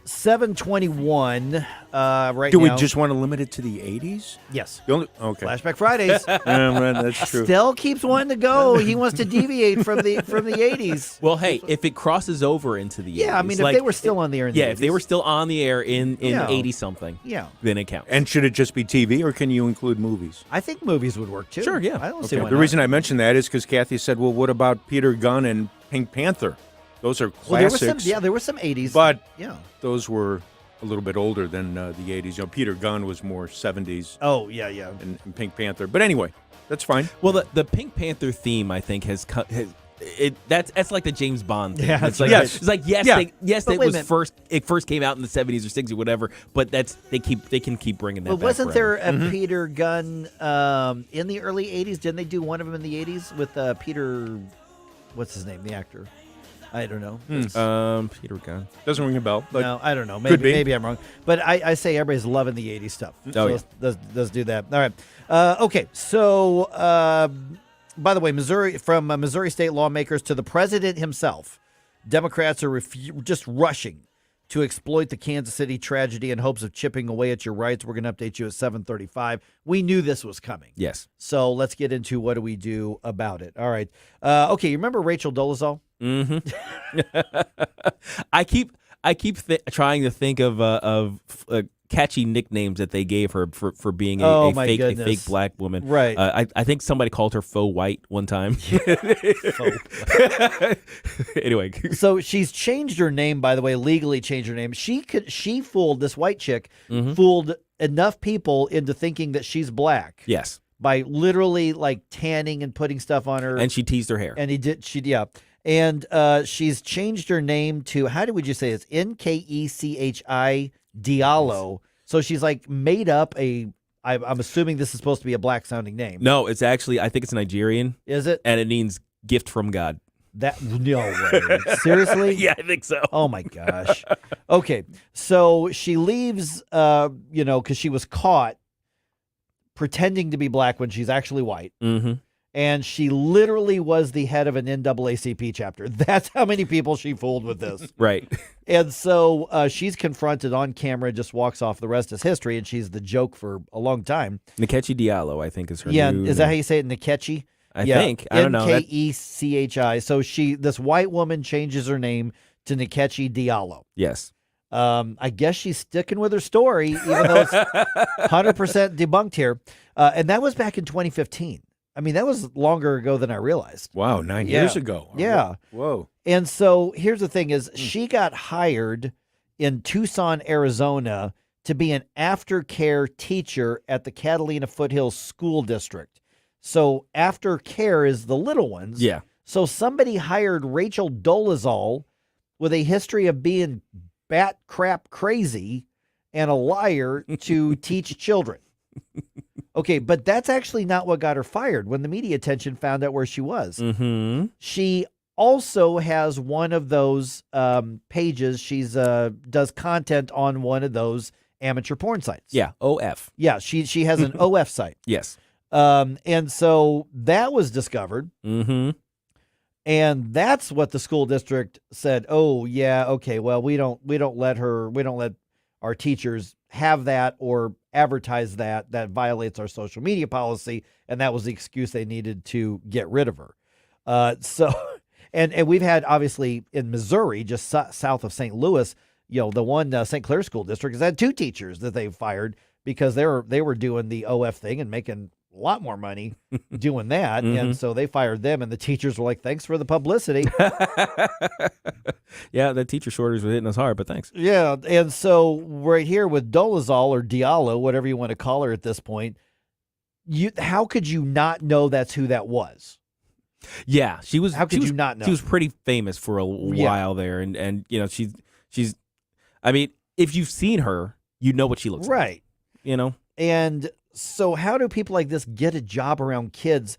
7:21 right now. Do we just want to limit it to the 80s? Yes. Okay. Flashback Fridays. That's true. Still keeps wanting to go. He wants to deviate from the 80s. Well, hey, if it crosses over into the 80s. Yeah, I mean, if they were still on the air in the 80s. if they were still on the air in 80-something, then it counts. And should it just be TV, or can you include movies? I think movies would work, too. Sure, yeah. I don't see why The not. reason I mentioned that is because Kathy said, well, what about Peter Gunn and Pink Panther? Those are classics. There were some 80s. But those were a little bit older than the 80s. You know, Peter Gunn was more 70s. Oh, yeah. And Pink Panther. But anyway, that's fine. Well, the Pink Panther theme, I think, that's like the James Bond theme. Yeah, It's like, yes. It's like it first came out in the 70s or 60s or whatever, but they can keep bringing that But back wasn't forever. there a Peter Gunn in the early 80s? Didn't they do one of them in the 80s with Peter, what's his name, the actor? I don't know. Peter Gunn. Doesn't ring a bell. But no, I don't know. could be. Maybe I'm wrong. But I say everybody's loving the 80s stuff. Oh, yeah. Let's do that. All right. Okay. So, by the way, from Missouri state lawmakers to the president himself, Democrats are just rushing to exploit the Kansas City tragedy in hopes of chipping away at your rights. We're going to update you at 7:35. We knew this was coming. Yes. So let's get into what do we do about it. All right. Okay, you remember Rachel Dolezal? Mm-hmm. I keep trying to think of catchy nicknames that they gave her for being a fake black woman. Right. I think somebody called her faux white one time. Anyway, so she's changed her name, by the way, legally changed her name. She fooled this white chick, fooled enough people into thinking that she's black. Yes. By literally like tanning and putting stuff on her. And she teased her hair. And And she's changed her name to, how would you say it's Nkechi Diallo. So she's like made up I'm assuming this is supposed to be a black sounding name. No, it's actually, I think it's Nigerian. Is it? And it means gift from God. No way. Seriously? Yeah, I think so. Oh my gosh. Okay. So she leaves, because she was caught pretending to be black when she's actually white. Mm-hmm. And she literally was the head of an NAACP chapter. That's how many people she fooled with this. Right. And so she's confronted on camera, just walks off. The rest is history, and she's the joke for a long time. Nkechi Diallo, I think, is her Yeah, new is that how you say it, Nkechi? I think. I don't know. Nkechi. So this white woman changes her name to Nkechi Diallo. Yes. I guess she's sticking with her story, even though it's 100% debunked here. And that was back in 2015. I mean, that was longer ago than I realized. Wow, 9 years ago. Yeah. Whoa. And so here's the thing is she got hired in Tucson, Arizona to be an aftercare teacher at the Catalina Foothills School District. So aftercare is the little ones. Yeah. So somebody hired Rachel Dolezal with a history of being bat crap crazy and a liar to teach children. Okay, but that's actually not what got her fired when the media attention found out where she was. Mm-hmm. She also has one of those pages. She's does content on one of those amateur porn sites. Yeah, OF. Yeah, she has an OF site. Yes. And so that was discovered. Mm-hmm. And that's what the school district said. Oh, yeah, okay. Well, we don't let our teachers have that or advertise that. That violates our social media policy. And that was the excuse they needed to get rid of her. And we've had, obviously, in Missouri, just south of St. Louis, the one St. Clair School District has had 2 teachers that they've fired because they were doing the OF thing and making a lot more money doing that. Mm-hmm. And so they fired them, and the teachers were like, thanks for the publicity. Yeah, the teacher shortage was hitting us hard, but thanks. Yeah, and so right here with Dolezal or Diallo, whatever you want to call her at this point, how could you not know that's who that was? Yeah, she was. How could you not know? She was pretty famous for a while there, and she's. I mean, if you've seen her, you know what she looks like. Right. And so how do people like this get a job around kids?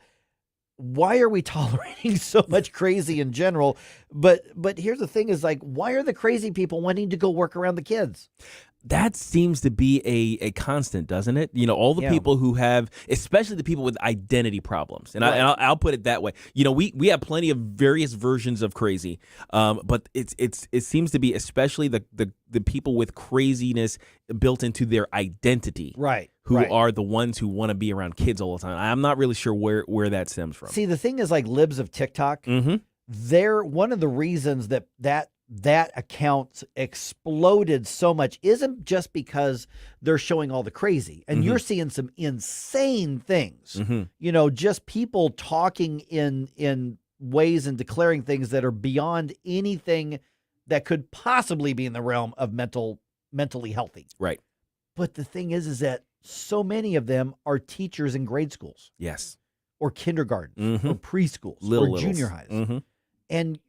Why are we tolerating so much crazy in general? But here's the thing is like, why are the crazy people wanting to go work around the kids? That seems to be a constant, doesn't it? All the people who have, especially the people with identity problems. And, Right. I'll put it that way. We have plenty of various versions of crazy, but it seems to be especially the people with craziness built into their identity. Right. Who right. are the ones who want to be around kids all the time. I'm not really sure where that stems from. See, the thing is like libs of TikTok, they're one of the reasons that account exploded so much isn't just because they're showing all the crazy. And you're seeing some insane things. Just people talking in ways and declaring things that are beyond anything that could possibly be in the realm of mentally healthy. Right. But the thing is that so many of them are teachers in grade schools. Yes. Or kindergartens or preschools Little or junior highs. Mm-hmm. And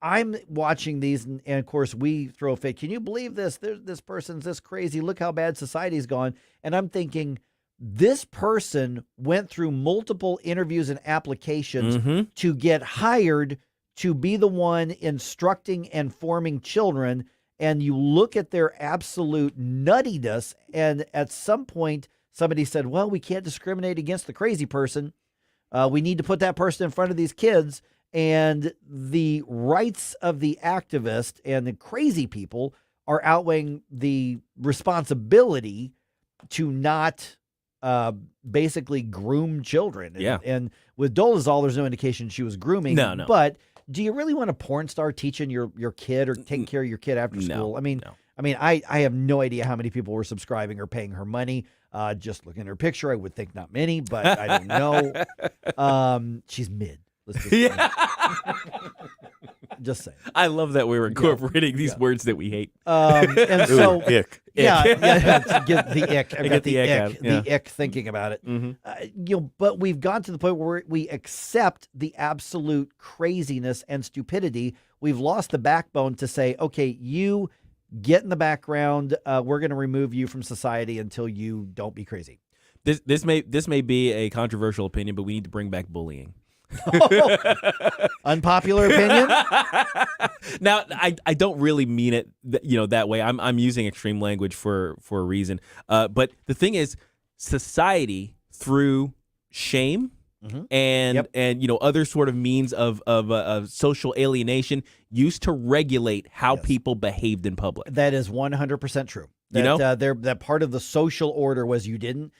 I'm watching these, and of course, we throw a fit. Can you believe this? This person's this crazy. Look how bad society's gone. And I'm thinking, this person went through multiple interviews and applications to get hired to be the one instructing and forming children. And you look at their absolute nuttiness, and at some point, somebody said, well, we can't discriminate against the crazy person. We need to put that person in front of these kids. And the rights of the activist and the crazy people are outweighing the responsibility to not basically groom children. Yeah. And with Dolezal, there's no indication she was grooming. No. But do you really want a porn star teaching your kid or taking care of your kid after school? I have no idea how many people were subscribing or paying her money. Just looking at her picture, I would think not many, but I don't know. She's mid. Just saying. I love that we're incorporating these words that we hate. And so, ick. Yeah, get the ick. I got the ick. out. Yeah. The ick thinking about it. But we've gone to the point where we accept the absolute craziness and stupidity. We've lost the backbone to say, okay, you get in the background. We're going to remove you from society until you don't be crazy. This may be a controversial opinion, but we need to bring back bullying. Unpopular opinion? Now, I don't really mean it, that way. I'm using extreme language for a reason. But the thing is, society through shame and other sort of means of social alienation used to regulate how people behaved in public. That is 100% true. That part of the social order was you didn't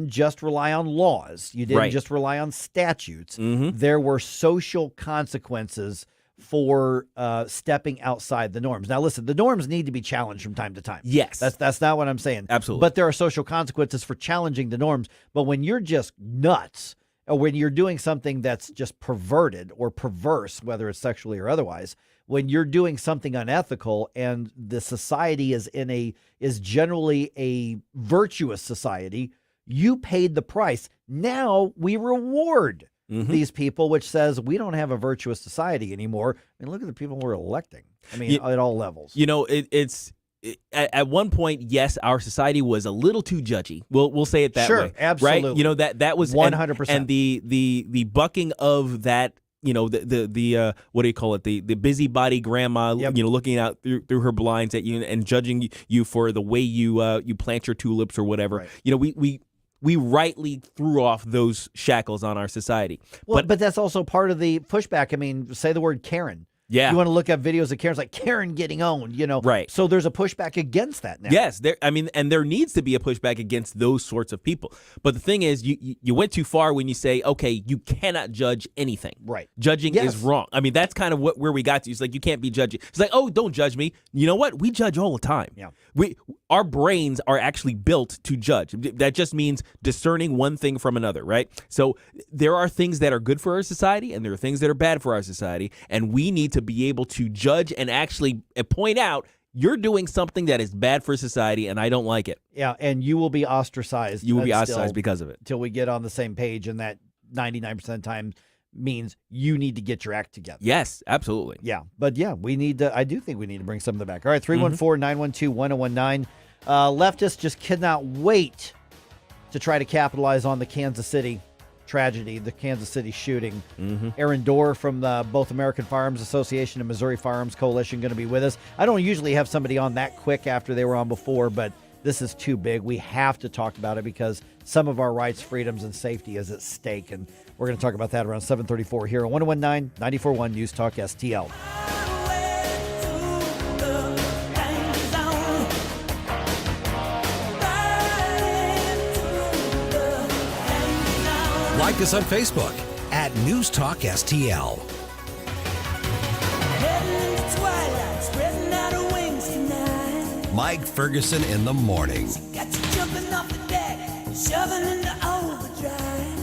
just rely on laws. You didn't just rely on statutes. There were social consequences for stepping outside the norms. Now, listen, the norms need to be challenged from time to time. Yes. That's not what I'm saying. Absolutely. But there are social consequences for challenging the norms. But when you're just nuts, or when you're doing something that's just perverted or perverse, whether it's sexually or otherwise, when you're doing something unethical and the society is generally a virtuous society, you paid the price. Now we reward these people, which says we don't have a virtuous society anymore. I mean, look at the people we're electing. I mean, at all levels. At one point, yes, our society was a little too judgy. We'll say it that way. Sure, absolutely. Right? That was 100%. And the bucking of that, the what do you call it? The busybody grandma, looking out through her blinds at you and judging you for the way you plant your tulips or whatever. Right. We rightly threw off those shackles on our society. Well, but that's also part of the pushback. I mean, say the word Karen. Yeah. You want to look at videos of Karen's like Karen getting owned, Right. So there's a pushback against that now. Yes, and there needs to be a pushback against those sorts of people. But the thing is, you went too far when you say, okay, you cannot judge anything. Right. Judging is wrong. I mean, that's kind of where we got to. It's like, you can't be judging. It's like, oh, don't judge me. You know what? We judge all the time. Yeah. Our brains are actually built to judge. That just means discerning one thing from another, right? So there are things that are good for our society, and there are things that are bad for our society, and we need to be able to judge and actually point out, you're doing something that is bad for society, and I don't like it. Yeah, and you will be ostracized. You will be ostracized because of it. Until we get on the same page, and that 99% of the time means you need to get your act together. Yes, absolutely. Yeah, but yeah, I do think we need to bring some of that back. All right, 314-912-1019. Leftists just cannot wait to try to capitalize on the Kansas City tragedy, the Kansas City shooting. Aaron Dorr from the both American Firearms Association and Missouri Firearms Coalition going to be with us. I don't usually have somebody on that quick after they were on before, but this is too big. We have to talk about it because some of our rights, freedoms, and safety is at stake, and we're going to talk about that around 7:34 here on 101.9, 94.1 News Talk STL. Like us on Facebook at News Talk STL. Mike Ferguson in the morning. Got you jumping off the deck, shoving into overdrive.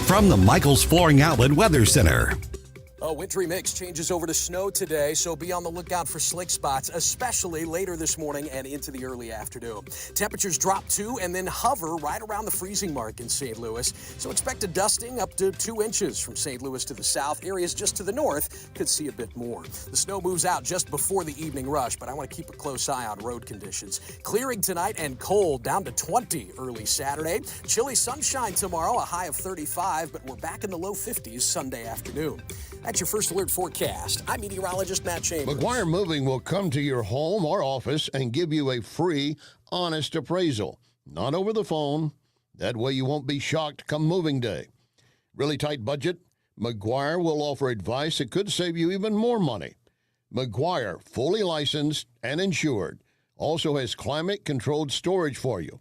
From the Michaels Flooring Outlet Weather Center. A wintry mix changes over to snow today, so be on the lookout for slick spots, especially later this morning and into the early afternoon. Temperatures drop 2 and then hover right around the freezing mark in St. Louis, so expect a dusting up to 2 inches from St. Louis to the south. Areas just to the north could see a bit more. The snow moves out just before the evening rush, but I want to keep a close eye on road conditions. Clearing tonight and cold, down to 20 early Saturday. Chilly sunshine tomorrow, a high of 35, but we're back in the low 50s Sunday afternoon. That's your First Alert forecast. I'm meteorologist Matt Chambers. McGuire Moving will come to your home or office and give you a free, honest appraisal. Not over the phone. That way you won't be shocked come moving day. Really tight budget? McGuire will offer advice that could save you even more money. McGuire, fully licensed and insured, also has climate-controlled storage for you.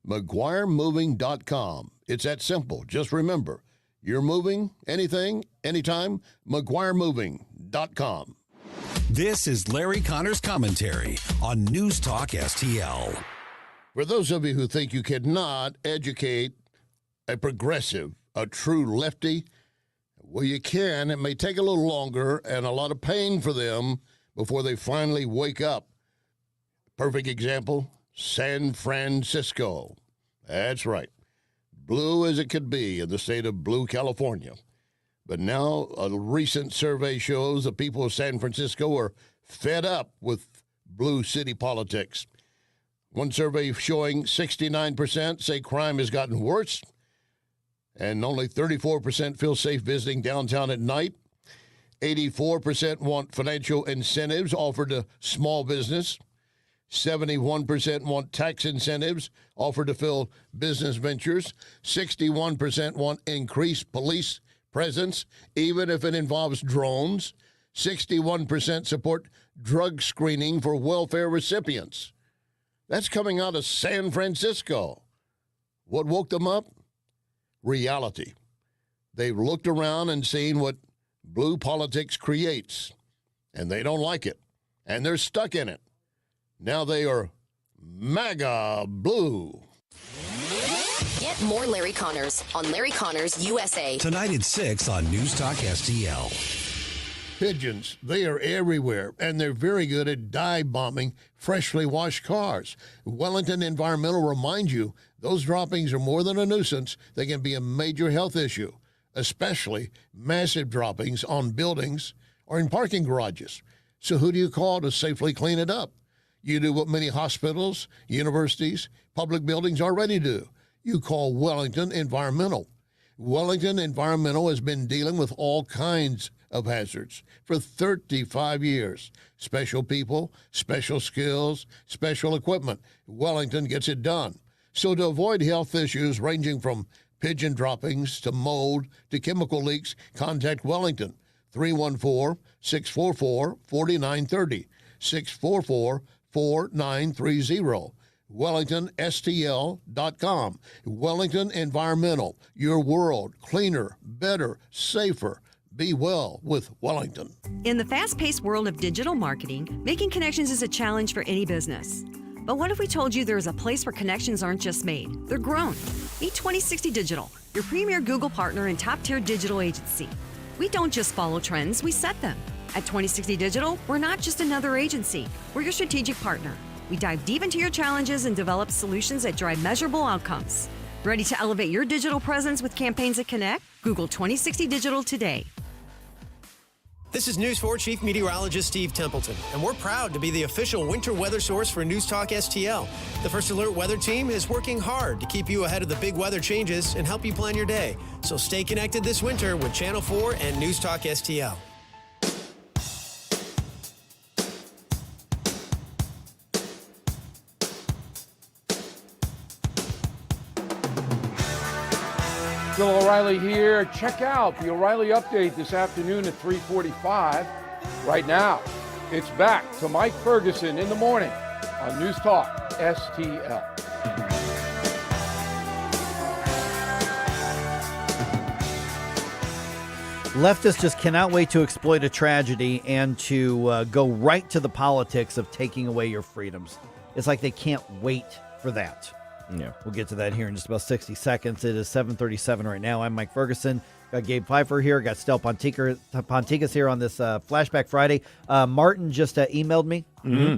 McGuireMoving.com. It's that simple. Just remember, you're moving, anything, anytime, McGuireMoving.com. This is Larry Connor's commentary on News Talk STL. For those of you who think you cannot educate a progressive, a true lefty, well, you can. It may take a little longer and a lot of pain for them before they finally wake up. Perfect example, San Francisco. That's right. Blue as it could be in the state of Blue, California. But now a recent survey shows the people of San Francisco are fed up with blue city politics. One survey showing 69% say crime has gotten worse, and only 34% feel safe visiting downtown at night. 84% want financial incentives offered to small business. 71% want tax incentives offered to fill business ventures. 61% want increased police presence, even if it involves drones. 61% support drug screening for welfare recipients. That's coming out of San Francisco. What woke them up? Reality. They've looked around and seen what blue politics creates, and they don't like it, and they're stuck in it. Now they are MAGA blue. Get more Larry Connors on Larry Connors USA. Tonight at 6 on News Talk STL. Pigeons, they are everywhere, and they're very good at dive bombing freshly washed cars. Wellington Environmental reminds you those droppings are more than a nuisance. They can be a major health issue, especially massive droppings on buildings or in parking garages. So who do you call to safely clean it up? You do what many hospitals, universities, public buildings already do. You call Wellington Environmental. Wellington Environmental has been dealing with all kinds of hazards for 35 years. Special people, special skills, special equipment. Wellington gets it done. So to avoid health issues ranging from pigeon droppings to mold to chemical leaks, contact Wellington. 314-644-4930. 644-4930. WellingtonSTL.com. Wellington Environmental. Your world cleaner, better, safer. Be well with Wellington. In the fast-paced world of digital marketing, making connections is a challenge for any business. But what if we told you there is a place where connections aren't just made, they're grown? Meet 2060 Digital, your premier Google partner and top-tier digital agency. We don't just follow trends, we set them. At 2060 Digital, we're not just another agency, we're your strategic partner. We dive deep into your challenges and develop solutions that drive measurable outcomes. Ready to elevate your digital presence with campaigns that connect? Google 2060 Digital today. This is News 4 Chief Meteorologist Steve Templeton, and we're proud to be the official winter weather source for News Talk STL. The First Alert Weather Team is working hard to keep you ahead of the big weather changes and help you plan your day. So stay connected this winter with Channel 4 and News Talk STL. Bill O'Reilly here. Check out the O'Reilly Update this afternoon at 3:45. Right now, it's back to Mike Ferguson in the morning on News Talk STL. Leftists just cannot wait to exploit a tragedy and to go right to the politics of taking away your freedoms. It's like they can't wait for that. Yeah, we'll get to that here in just about 60 seconds. It is 7:37 right now. I'm Mike Ferguson. Got Gabe Pfeiffer here. Got Stel Ponticus here on this Flashback Friday. Martin just emailed me,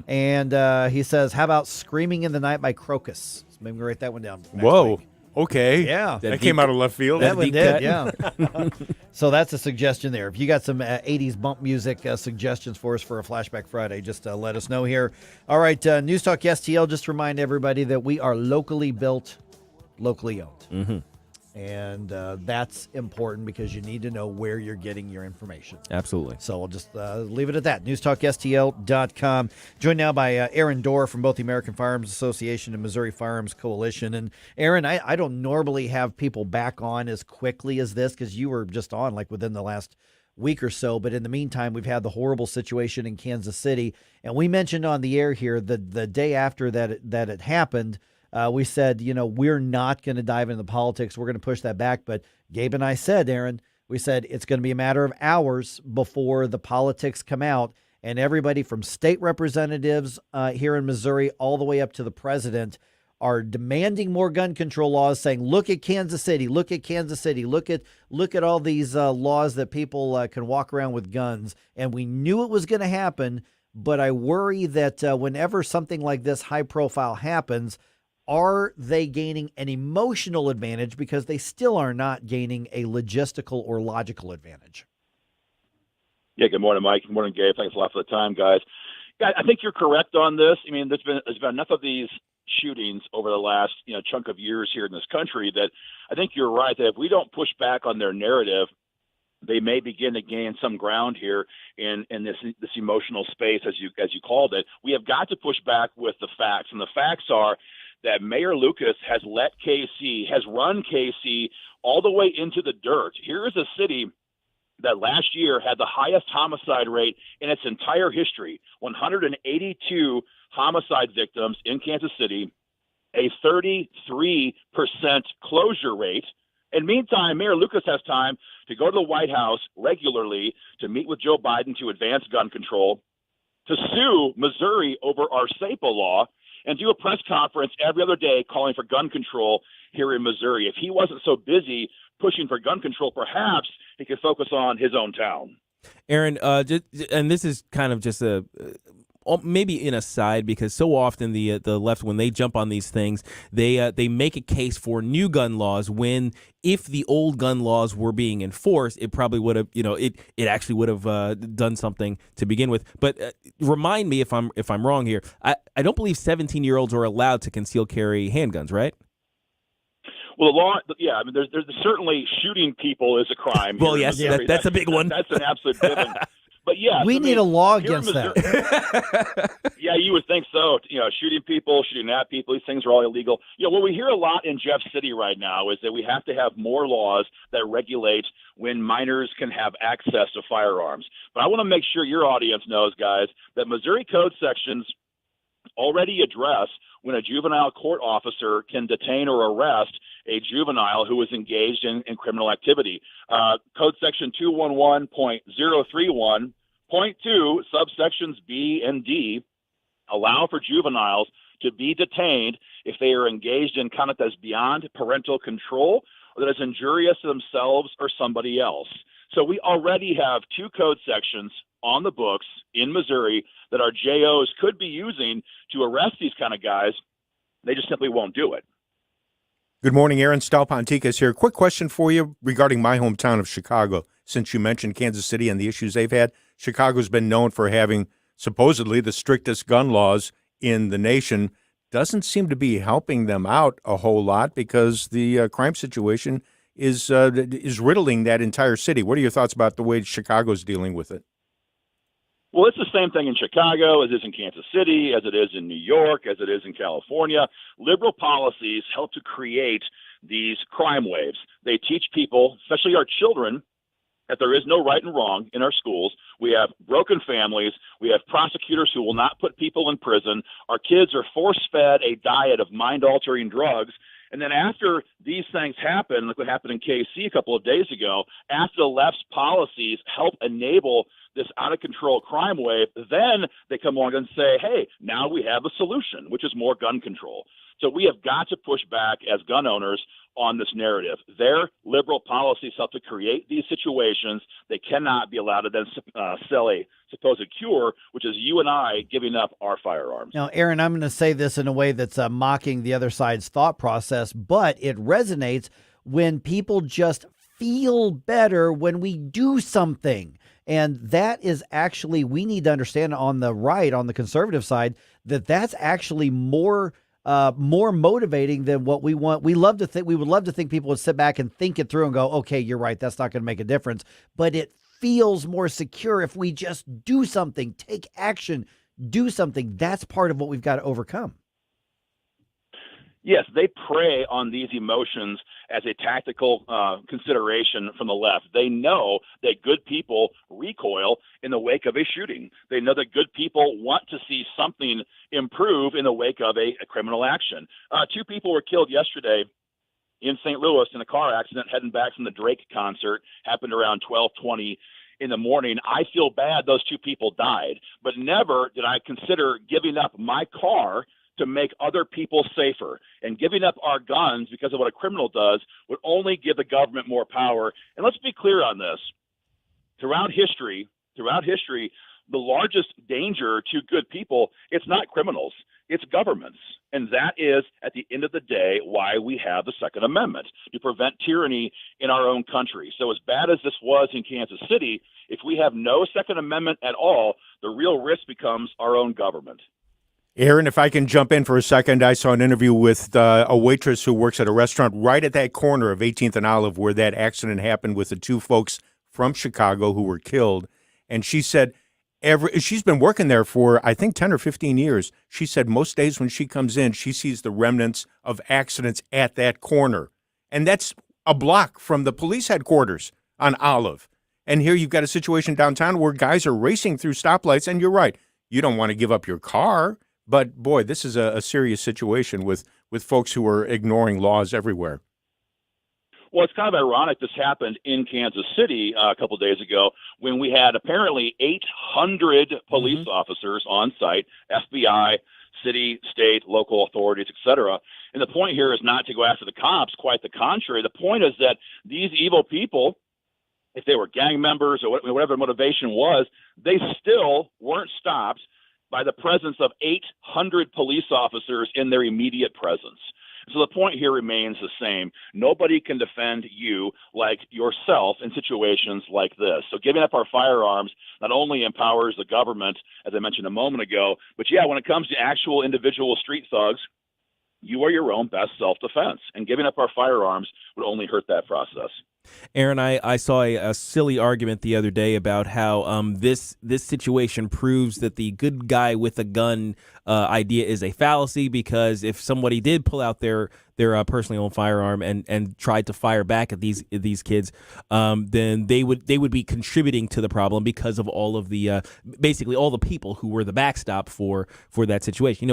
and he says, how about Screaming in the Night by Crocus? So maybe write that one down. Whoa. Okay. Yeah. That came out of left field. That one did, yeah. So that's a suggestion there. If you got some 80s bump music suggestions for us for a Flashback Friday, just let us know here. All right, News Talk STL, just remind everybody that we are locally built, locally owned. Mm-hmm. And that's important because you need to know where you're getting your information. Absolutely. So we'll just leave it at that. NewsTalkSTL.com. Joined now by Aaron Dorr from both the American Firearms Association and Missouri Firearms Coalition. And Aaron, I don't normally have people back on as quickly as this because you were just on like within the last week or so. But in the meantime, we've had the horrible situation in Kansas City. And we mentioned on the air here the day after that it happened, we said, we're not going to dive into the politics. We're going to push that back. But Gabe and I said, Aaron, we said it's going to be a matter of hours before the politics come out. And everybody from state representatives here in Missouri all the way up to the president are demanding more gun control laws, saying, look at Kansas City, look at Kansas City, look at all these laws that people can walk around with guns. And we knew it was going to happen. But I worry that whenever something like this high profile happens, are they gaining an emotional advantage because they still are not gaining a logistical or logical advantage? Yeah, good morning, Mike. Good morning, Gabe. Thanks a lot for the time, guys. Yeah, I think you're correct on this. I mean, there's been enough of these shootings over the last chunk of years here in this country that I think you're right that if we don't push back on their narrative, they may begin to gain some ground here in this emotional space, as you called it. We have got to push back with the facts, and the facts are that Mayor Lucas has run KC all the way into the dirt. Here is a city that last year had the highest homicide rate in its entire history, 182 homicide victims in Kansas City, a 33% closure rate. And meantime, Mayor Lucas has time to go to the White House regularly to meet with Joe Biden to advance gun control, to sue Missouri over our SAPA law, and do a press conference every other day calling for gun control here in Missouri. If he wasn't so busy pushing for gun control, perhaps he could focus on his own town. Aaron, and this is kind of just maybe an aside, because so often the left, when they jump on these things, they make a case for new gun laws when, if the old gun laws were being enforced, it probably would have, it actually would have done something to begin with. But remind me if I'm wrong here. I don't believe 17-year-olds are allowed to conceal carry handguns, right? Well, the law, yeah, I mean, there's certainly shooting people is a crime. Well, yes, that's a big one. That's an absolute given. But yeah, we need a law against that. Yeah, you would think so. Shooting people, shooting at people, these things are all illegal. What we hear a lot in Jeff City right now is that we have to have more laws that regulate when minors can have access to firearms. But I want to make sure your audience knows, guys, that Missouri Code sections already address when a juvenile court officer can detain or arrest a juvenile who is engaged in criminal activity. Code section 211.031.2, subsections B and D, allow for juveniles to be detained if they are engaged in conduct that is beyond parental control or that is injurious to themselves or somebody else. So we already have two code sections on the books in Missouri that our JOs could be using to arrest these kind of guys. They just simply won't do it. Good morning, Aaron. Stalponticus here. Quick question for you regarding my hometown of Chicago. Since you mentioned Kansas City and the issues they've had, Chicago's been known for having supposedly the strictest gun laws in the nation. Doesn't seem to be helping them out a whole lot because the crime situation is riddling that entire city. What are your thoughts about the way Chicago's dealing with it? Well, it's the same thing in Chicago as it is in Kansas City, as it is in New York, as it is in California. Liberal policies help to create these crime waves. They teach people, especially our children, that there is no right and wrong in our schools. We have broken families. We have prosecutors who will not put people in prison. Our kids are force-fed a diet of mind-altering drugs. And then after these things happen, like what happened in KC a couple of days ago, after the left's policies help enable this out-of-control crime wave, then they come along and say, hey, now we have a solution, which is more gun control. So we have got to push back as gun owners on this narrative. Their liberal policies help to create these situations. They cannot be allowed to then sell a supposed cure, which is you and I giving up our firearms. Now, Aaron, I'm going to say this in a way that's mocking the other side's thought process, but it resonates when people just feel better when we do something. And that is actually, we need to understand on the right, on the conservative side, that's actually more motivating than what we want. We would love to think people would sit back and think it through and go, okay, you're right, that's not going to make a difference. But it feels more secure if we just do something, take action, do something. That's part of what we've got to overcome. Yes, they prey on these emotions as a tactical consideration from the left. They know that good people recoil in the wake of a shooting. They know that good people want to see something improve in the wake of a criminal action. 2 people were killed yesterday in St. Louis in a car accident heading back from the Drake concert. Happened around 12:20 in the morning. I feel bad those 2 people died, but never did I consider giving up my car to make other people safer. And giving up our guns because of what a criminal does would only give the government more power. And let's be clear on this. Throughout history, the largest danger to good people, it's not criminals. It's government's. And that is, at the end of the day, why we have the Second Amendment, to prevent tyranny in our own country. So as bad as this was in Kansas City, if we have no Second Amendment at all, the real risk becomes our own government. Aaron, if I can jump in for a second, I saw an interview with a waitress who works at a restaurant right at that corner of 18th and Olive where that accident happened with the two folks from Chicago who were killed. And she said she's been working there for, I think, 10 or 15 years. She said most days when she comes in, she sees the remnants of accidents at that corner. And that's a block from the police headquarters on Olive. And here you've got a situation downtown where guys are racing through stoplights. And you're right, you don't want to give up your car. But, boy, this is a serious situation with folks who are ignoring laws everywhere. Well, it's kind of ironic this happened in Kansas City a couple of days ago when we had apparently 800 police officers on site, FBI, city, state, local authorities, et cetera. And the point here is not to go after the cops, quite the contrary. The point is that these evil people, if they were gang members or whatever the motivation was, they still weren't stopped by the presence of 800 police officers in their immediate presence. So the point here remains the same. Nobody can defend you like yourself in situations like this. So giving up our firearms not only empowers the government, as I mentioned a moment ago, but when it comes to actual individual street thugs, you are your own best self-defense. And giving up our firearms would only hurt that process. Aaron, I saw a silly argument the other day about how this situation proves that the good guy with a gun idea is a fallacy, because if somebody did pull out their personally owned firearm and tried to fire back at these kids, then they would be contributing to the problem because of all of the basically all the people who were the backstop for that situation.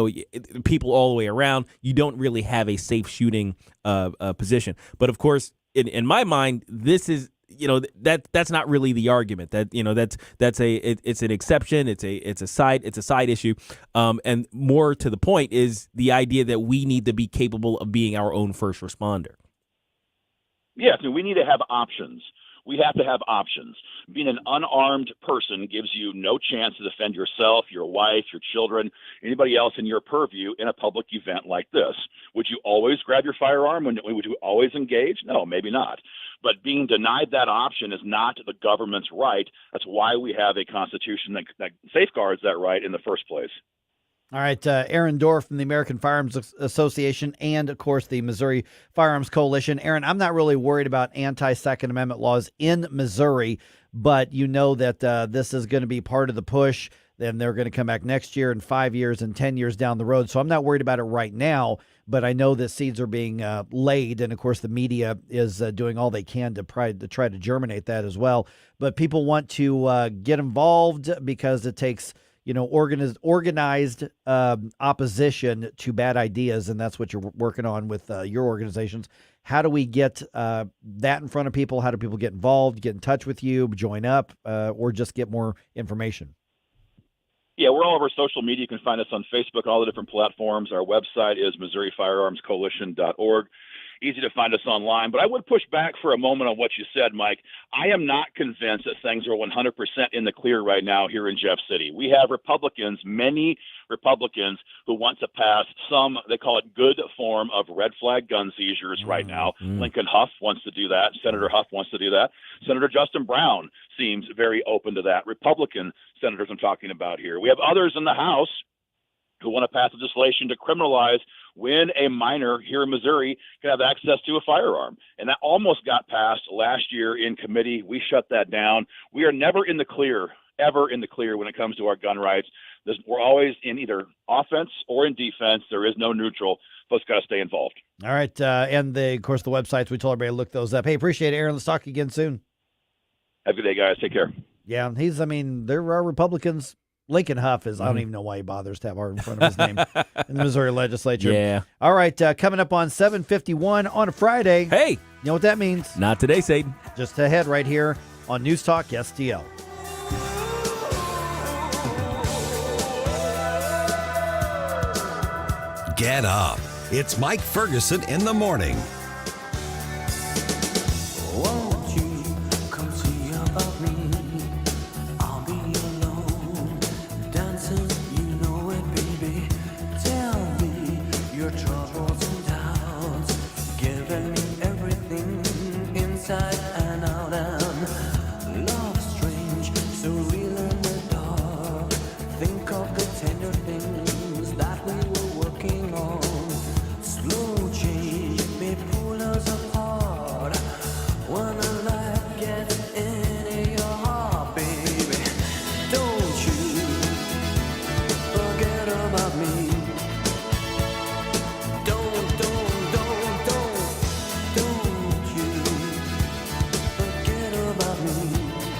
People all the way around. You don't really have a safe shooting position, but of course, in my mind, this is that's not really the argument. It's an exception. It's a side issue, and more to the point is the idea that we need to be capable of being our own first responder. Yes, we need to have options. We have to have options. Being an unarmed person gives you no chance to defend yourself, your wife, your children, anybody else in your purview in a public event like this. Would you always grab your firearm? Would you always engage? No, maybe not. But being denied that option is not the government's right. That's why we have a constitution that safeguards that right in the first place. All right, Aaron Dorr from the American Firearms Association and, of course, the Missouri Firearms Coalition. Aaron, I'm not really worried about anti-Second Amendment laws in Missouri, but you know that this is going to be part of the push. Then they're going to come back next year and 5 years and 10 years down the road. So I'm not worried about it right now, but I know that seeds are being laid. And, of course, the media is doing all they can to try to germinate that as well. But people want to get involved because it takes organized opposition to bad ideas, and that's what you're working on with your organizations. How do we get that in front of people? How do people get involved, get in touch with you, join up, or just get more information? Yeah, we're all over social media. You can find us on Facebook, all the different platforms. Our website is MissouriFirearmsCoalition.org. Easy to find us online. But I would push back for a moment on what you said, Mike. I am not convinced that things are 100% in the clear right now here in Jeff City. We have Republicans, many Republicans, who want to pass some, they call it good form of red flag gun seizures right now. Lincoln Huff wants to do that. Senator Huff wants to do that. Senator Justin Brown seems very open to that. Republican senators I'm talking about here. We have others in the House who want to pass legislation to criminalize when a minor here in Missouri can have access to a firearm. And that almost got passed last year in committee. We shut that down. We are never in the clear, ever in the clear when it comes to our gun rights. We're always in either offense or in defense. There is no neutral. Folks got to stay involved. All right. And, of course, the websites, we told everybody to look those up. Hey, appreciate it, Aaron. Let's talk again soon. Have a good day, guys. Take care. Yeah, there are Republicans. Lincoln Huff is, I don't even know why he bothers to have art in front of his name in the Missouri legislature. Yeah. All right, coming up on 7:51 on a Friday. Hey. You know what that means? Not today, Satan. Just ahead right here on News Talk STL. Get up. It's Mike Ferguson in the morning. Won't you come see about me? I'll be alone, dancing, you know it, baby. Tell your troubles and doubts, giving me everything inside and out, and love strange, so real in the dark. Think of the tender things that we were working on. Slow change may pull us apart when the light gets into your heart, baby. Don't you forget about me. Don't you forget about me.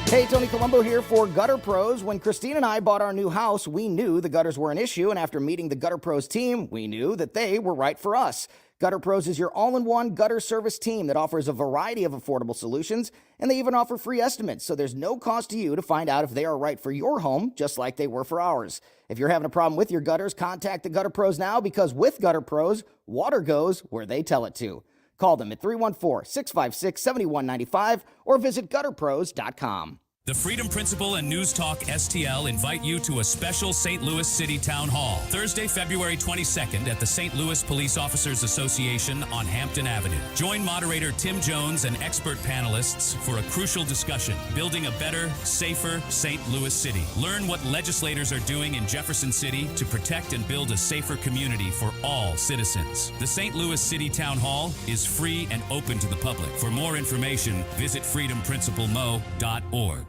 Hey, Tony Colombo here for Gutter Pros. When Christine and I bought our new house, we knew the gutters were an issue, and after meeting the Gutter Pros team, we knew that they were right for us. Gutter Pros is your all-in-one gutter service team that offers a variety of affordable solutions, and they even offer free estimates, so there's no cost to you to find out if they are right for your home, just like they were for ours. If you're having a problem with your gutters, contact the Gutter Pros now, because with Gutter Pros, water goes where they tell it to. Call them at 314-656-7195 or visit gutterpros.com. The Freedom Principal and News Talk STL invite you to a special St. Louis City Town Hall, Thursday, February 22nd at the St. Louis Police Officers Association on Hampton Avenue. Join moderator Tim Jones and expert panelists for a crucial discussion, building a better, safer St. Louis City. Learn what legislators are doing in Jefferson City to protect and build a safer community for all citizens. The St. Louis City Town Hall is free and open to the public. For more information, visit freedomprincipalmo.org.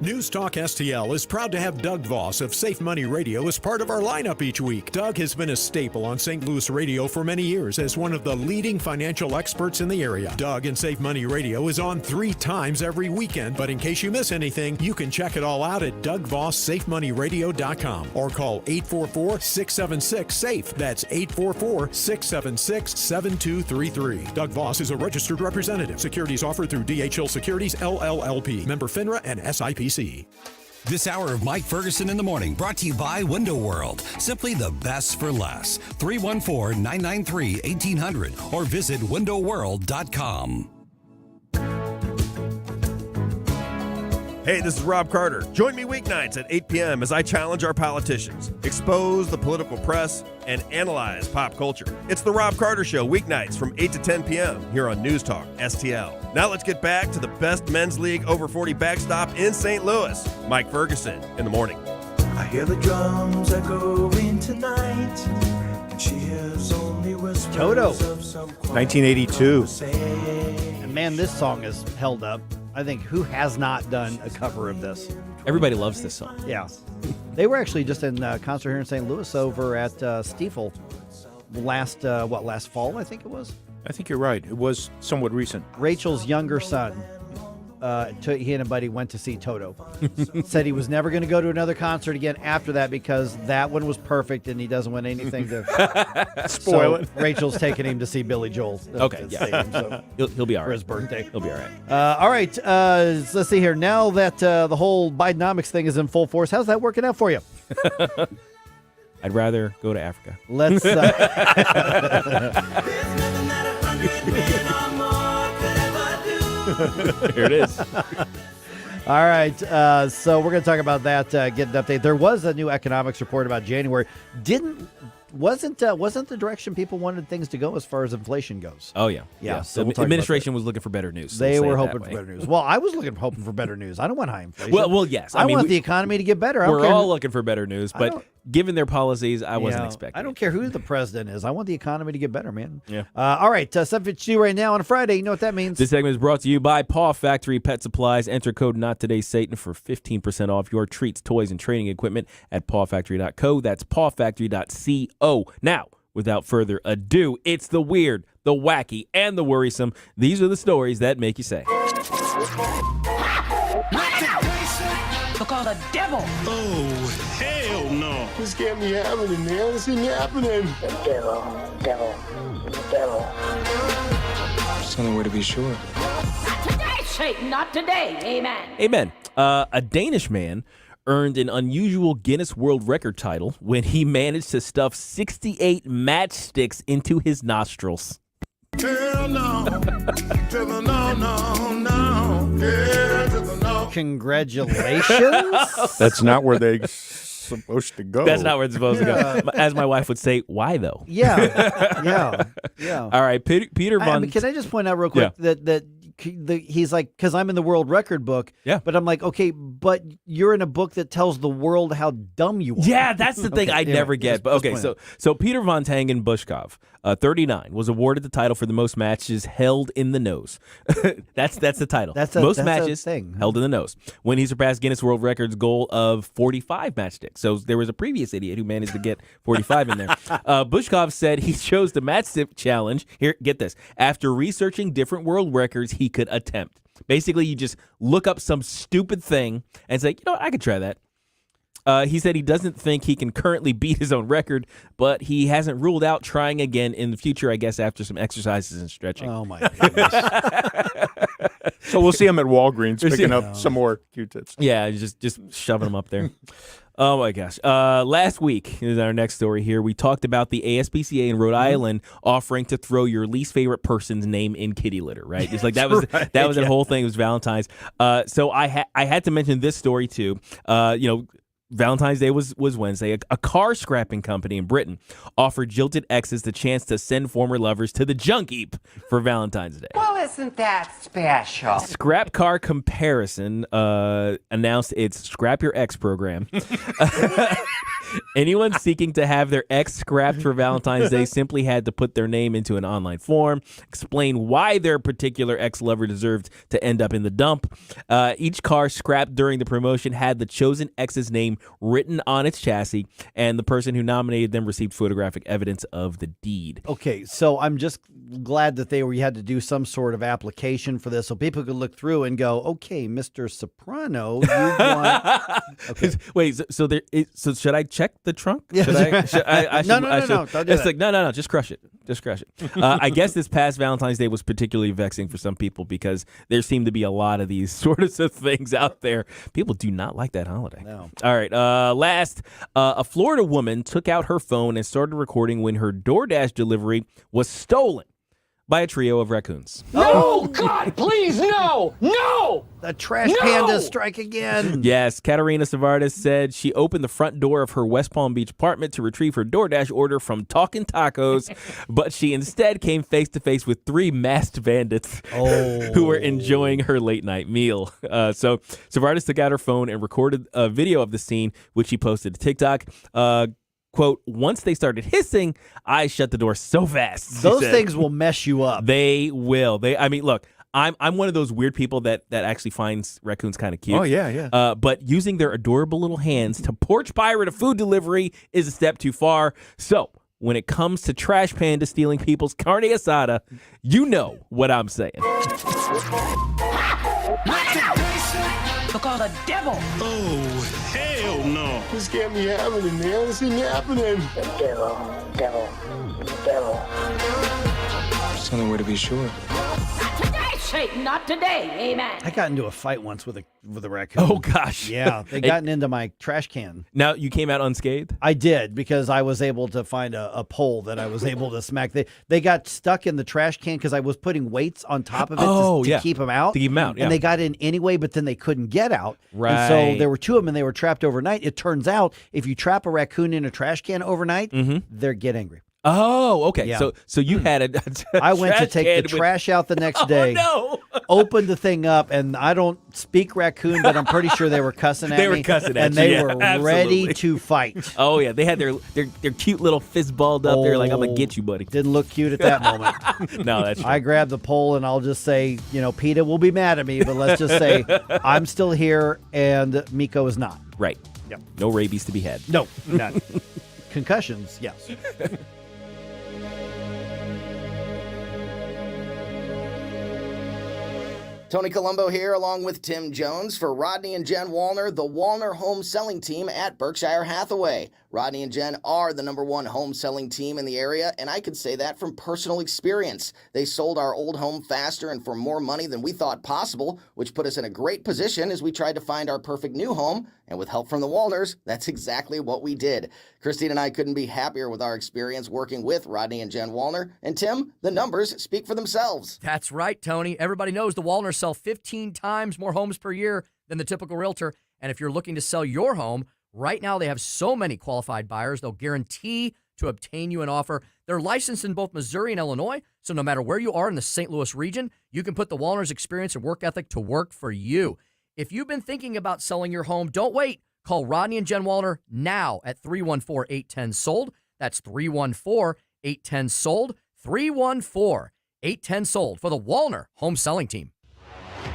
News Talk STL is proud to have Doug Voss of Safe Money Radio as part of our lineup each week. Doug has been a staple on St. Louis radio for many years as one of the leading financial experts in the area. Doug and Safe Money Radio is on 3 times every weekend, but in case you miss anything, you can check it all out at DougVossSafeMoneyRadio.com or call 844-676-SAFE. That's 844-676-7233. Doug Voss is a registered representative. Securities offered through DHL Securities, LLLP. Member FINRA and SIPC. This hour of Mike Ferguson in the Morning brought to you by Window World. Simply the best for less. 314-993-1800 or visit windowworld.com. Hey, this is Rob Carter. Join me weeknights at 8 p.m. as I challenge our politicians, expose the political press, and analyze pop culture. It's the Rob Carter Show, weeknights from 8 to 10 p.m. here on News Talk STL. Now let's get back to the best men's league over 40 backstop in St. Louis. Mike Ferguson in the morning. I hear the drums echoing tonight. And she hears only whispers Toto. of some 1982. And man, this song is held up. I think who has not done a cover of this? Everybody loves this song. Yeah. They were actually just in concert here in St. Louis over at Stiefel last fall, I think it was. I think you're right. It was somewhat recent. Rachel's younger son, he and a buddy went to see Toto. Said he was never going to go to another concert again after that because that one was perfect and he doesn't want anything to spoil it. Rachel's taking him to see Billy Joel. Okay, yeah. So, He'll be all right. for his birthday. He'll be all right. All right, let's see here. Now that the whole Bidenomics thing is in full force, how's that working out for you? I'd rather go to Africa. Let's. Here it is. All right, so we're going to talk about that, get an update. There was a new economics report about January. Wasn't the direction people wanted things to go as far as inflation goes. Oh, yeah. Yeah. So the administration was looking for better news. They were hoping for better news. Well, I was hoping for better news. I don't want high inflation. Well, yes. I want the economy to get better. We're all looking for better news, but given their policies, I wasn't expecting. I don't care who the president is. I want the economy to get better, man. Yeah. All right, 7:52 right now on a Friday. You know what that means? This segment is brought to you by Paw Factory Pet Supplies. Enter code NOTTODAYSATAN for 15% off your treats, toys, and training equipment at pawfactory.co. That's pawfactory.co. Now, without further ado, it's the weird, the wacky, and the worrisome. These are the stories that make you say. Look on the devil. Oh, hell no. This can't be happening, man. This ain't happening. The devil. There's only way to be sure. Not today, Satan. Not today. Amen. Amen. A Danish man earned an unusual Guinness World Record title when he managed to stuff 68 matchsticks into his nostrils. Hell no. Devil, no. Yeah, devil, no. Congratulations. That's not where they supposed to go. That's not where it's supposed to go. As my wife would say, why though? Yeah. All right, Peter Von. Can I just point out real quick that he's like, because I'm in the world record book. Yeah. But I'm like, okay, but you're in a book that tells the world how dumb you are. Yeah, that's the thing I never get. But okay, so Peter Von Tangen Bushkov, 39, was awarded the title for the most matches held in the nose. that's the title. Most matches held in the nose. When he surpassed Guinness World Records goal of 45 matchsticks. So there was a previous idiot who managed to get 45 in there. Bushkov said he chose the matchstick challenge. Here, get this. After researching different world records he could attempt. Basically, you just look up some stupid thing and say, you know what, I could try that. He said he doesn't think he can currently beat his own record, but he hasn't ruled out trying again in the future, I guess, after some exercises and stretching. Oh, my goodness. So we'll see him at Walgreens picking up some more Q-tips. Yeah, just shoving them up there. Oh, my gosh. Last week is our next story here. We talked about the ASPCA in Rhode Island offering to throw your least favorite person's name in kitty litter, right? It's like that was the whole thing. It was Valentine's. So I had to mention this story, too. Valentine's Day was Wednesday. A car scrapping company in Britain offered jilted exes the chance to send former lovers to the junk heap for Valentine's Day. Well, isn't that special? Scrap Car Comparison announced its Scrap Your Ex program. Anyone seeking to have their ex scrapped for Valentine's Day simply had to put their name into an online form, explain why their particular ex-lover deserved to end up in the dump. Each car scrapped during the promotion had the chosen ex's name written on its chassis, and the person who nominated them received photographic evidence of the deed. Okay, so I'm just glad that you had to do some sort of application for this so people could look through and go, okay, Mr. Soprano, you want... Okay. Wait, so should I check the trunk? Yeah. Should I? No, don't do it's that. like, no, just crush it. Just crush it. I guess this past Valentine's Day was particularly vexing for some people because there seem to be a lot of these sort of things out there. People do not like that holiday. No. All right. Last, a Florida woman took out her phone and started recording when her DoorDash delivery was stolen by a trio of raccoons. No, God, please, no! The trash panda strike again. Yes, Katarina Savardis said she opened the front door of her West Palm Beach apartment to retrieve her DoorDash order from Talkin' Tacos, but she instead came face to face with three masked bandits who were enjoying her late night meal. So Savardis took out her phone and recorded a video of the scene, which she posted to TikTok. Quote, once they started hissing, I shut the door so fast. Those things will mess you up. They will. Look, I'm one of those weird people that actually finds raccoons kind of cute. Oh, yeah. But using their adorable little hands to porch pirate a food delivery is a step too far. So when it comes to trash panda stealing people's carne asada, you know what I'm saying. Look all the devil. Oh, hell no. This can't be happening, man. This isn't happening. Devil. There's only way to be sure. Not today, Satan. Not today. Amen. I got into a fight once with a raccoon. Oh, gosh. Yeah, they gotten into my trash can. Now, you came out unscathed? I did, because I was able to find a pole that I was able to smack. They got stuck in the trash can because I was putting weights on top of it to keep them out. To keep them out, yeah. And they got in anyway, but then they couldn't get out. Right. And so there were two of them, and they were trapped overnight. It turns out if you trap a raccoon in a trash can overnight, they get angry. Oh, okay. Yeah. So you had a I went to take the trash out the next day. Oh, no. Opened the thing up, and I don't speak raccoon, but I'm pretty sure they were cussing at me. They were cussing at and you, they were ready to fight. Oh, yeah. They had their cute little fist balled up there like, I'm going to get you, buddy. Didn't look cute at that moment. No, that's true. I grabbed the pole, and I'll just say, PETA will be mad at me, but let's just say I'm still here, and Miko is not. Right. Yep. No rabies to be had. No, none. Concussions, yes. Tony Colombo here, along with Tim Jones, for Rodney and Jen Wallner, the Wallner home selling team at Berkshire Hathaway. Rodney and Jen are the #1 home selling team in the area, and I can say that from personal experience. They sold our old home faster and for more money than we thought possible, which put us in a great position as we tried to find our perfect new home, and with help from the Wallners, that's exactly what we did. Christine and I couldn't be happier with our experience working with Rodney and Jen Wallner, and Tim, the numbers speak for themselves. That's right, Tony. Everybody knows the Wallners sell 15 times more homes per year than the typical realtor, and if you're looking to sell your home, Right now, they have so many qualified buyers, they'll guarantee to obtain you an offer. They're licensed in both Missouri and Illinois, so no matter where you are in the St. Louis region, you can put the Wallner's experience and work ethic to work for you. If you've been thinking about selling your home, don't wait. Call Rodney and Jen Wallner now at 314-810-SOLD. That's 314-810-SOLD. 314-810-SOLD for the Wallner Home Selling Team.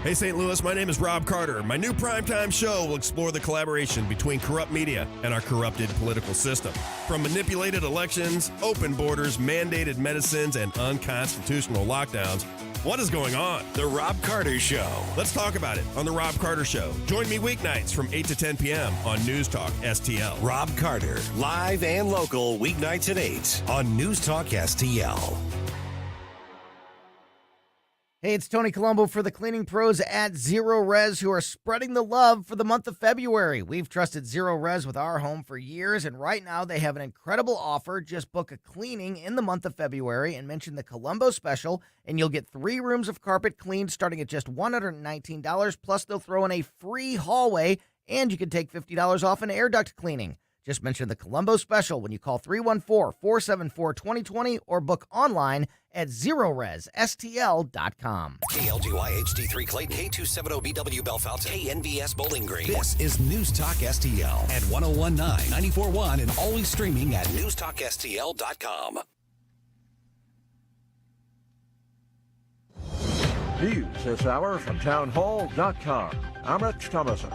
Hey, St. Louis, my name is Rob Carter. My new primetime show will explore the collaboration between corrupt media and our corrupted political system. From manipulated elections, open borders, mandated medicines, and unconstitutional lockdowns, what is going on? The Rob Carter Show. Let's talk about it on The Rob Carter Show. Join me weeknights from 8 to 10 p.m. on News Talk STL. Rob Carter, live and local, weeknights at 8 on News Talk STL. Hey, it's Tony Colombo for the cleaning pros at Zero Res, who are spreading the love for the month of February. We've trusted Zero Res with our home for years, and right now they have an incredible offer. Just book a cleaning in the month of February and mention the Colombo special, and you'll get 3 rooms of carpet cleaned starting at just $119, plus they'll throw in a free hallway, and you can take $50 off an air duct cleaning. Just mention the Colombo special when you call 314-474-2020 or book online at ZeroResSTL.com. KLDY HD3 Clayton, K270BW Bellefonte, KNVS Bowling Green. This is News Talk STL at 1019, 94.1, and always streaming at NewsTalkSTL.com. News this hour from townhall.com. I'm Rich Thomason.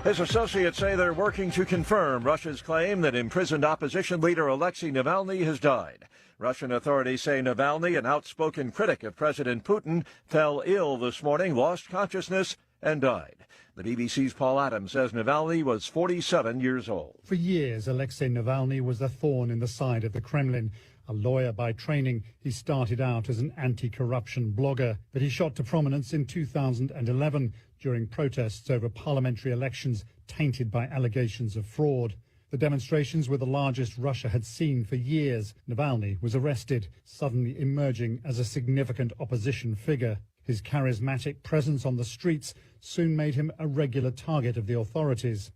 His associates say they're working to confirm Russia's claim that imprisoned opposition leader Alexei Navalny has died. Russian authorities say Navalny, an outspoken critic of President Putin, fell ill this morning, lost consciousness, and died. The BBC's Paul Adams says Navalny was 47 years old. For years, Alexei Navalny was a thorn in the side of the Kremlin. A lawyer by training, he started out as an anti-corruption blogger, but he shot to prominence in 2011 during protests over parliamentary elections tainted by allegations of fraud. The demonstrations were the largest Russia had seen for years. Navalny was arrested, suddenly emerging as a significant opposition figure. His charismatic presence on the streets soon made him a regular target of the authorities.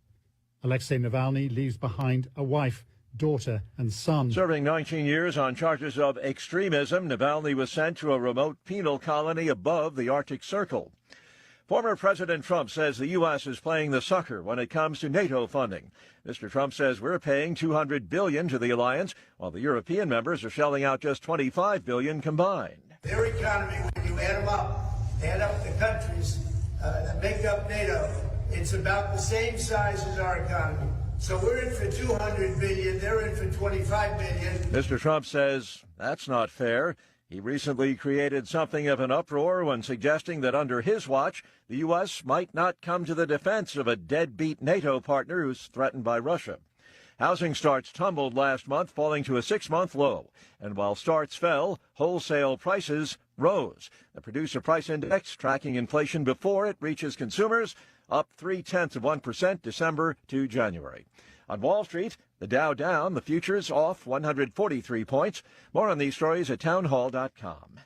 Alexei Navalny leaves behind a wife, daughter and son. Serving 19 years on charges of extremism, Navalny was sent to a remote penal colony above the Arctic Circle. Former President Trump says the U.S. is playing the sucker when it comes to NATO funding. Mr. Trump says we're paying $200 billion to the alliance, while the European members are shelling out just $25 billion combined. Their economy, when you add up the countries that make up NATO, it's about the same size as our economy. So we're in for $200 billion, they're in for $25 billion. Mr. Trump says that's not fair. He recently created something of an uproar when suggesting that under his watch, the U.S. might not come to the defense of a deadbeat NATO partner who's threatened by Russia. Housing starts tumbled last month, falling to a 6-month low. And while starts fell, wholesale prices rose. The Producer Price Index, tracking inflation before it reaches consumers, up 0.3% December to January. On Wall Street, the Dow down, the futures off 143 points. More on these stories at townhall.com.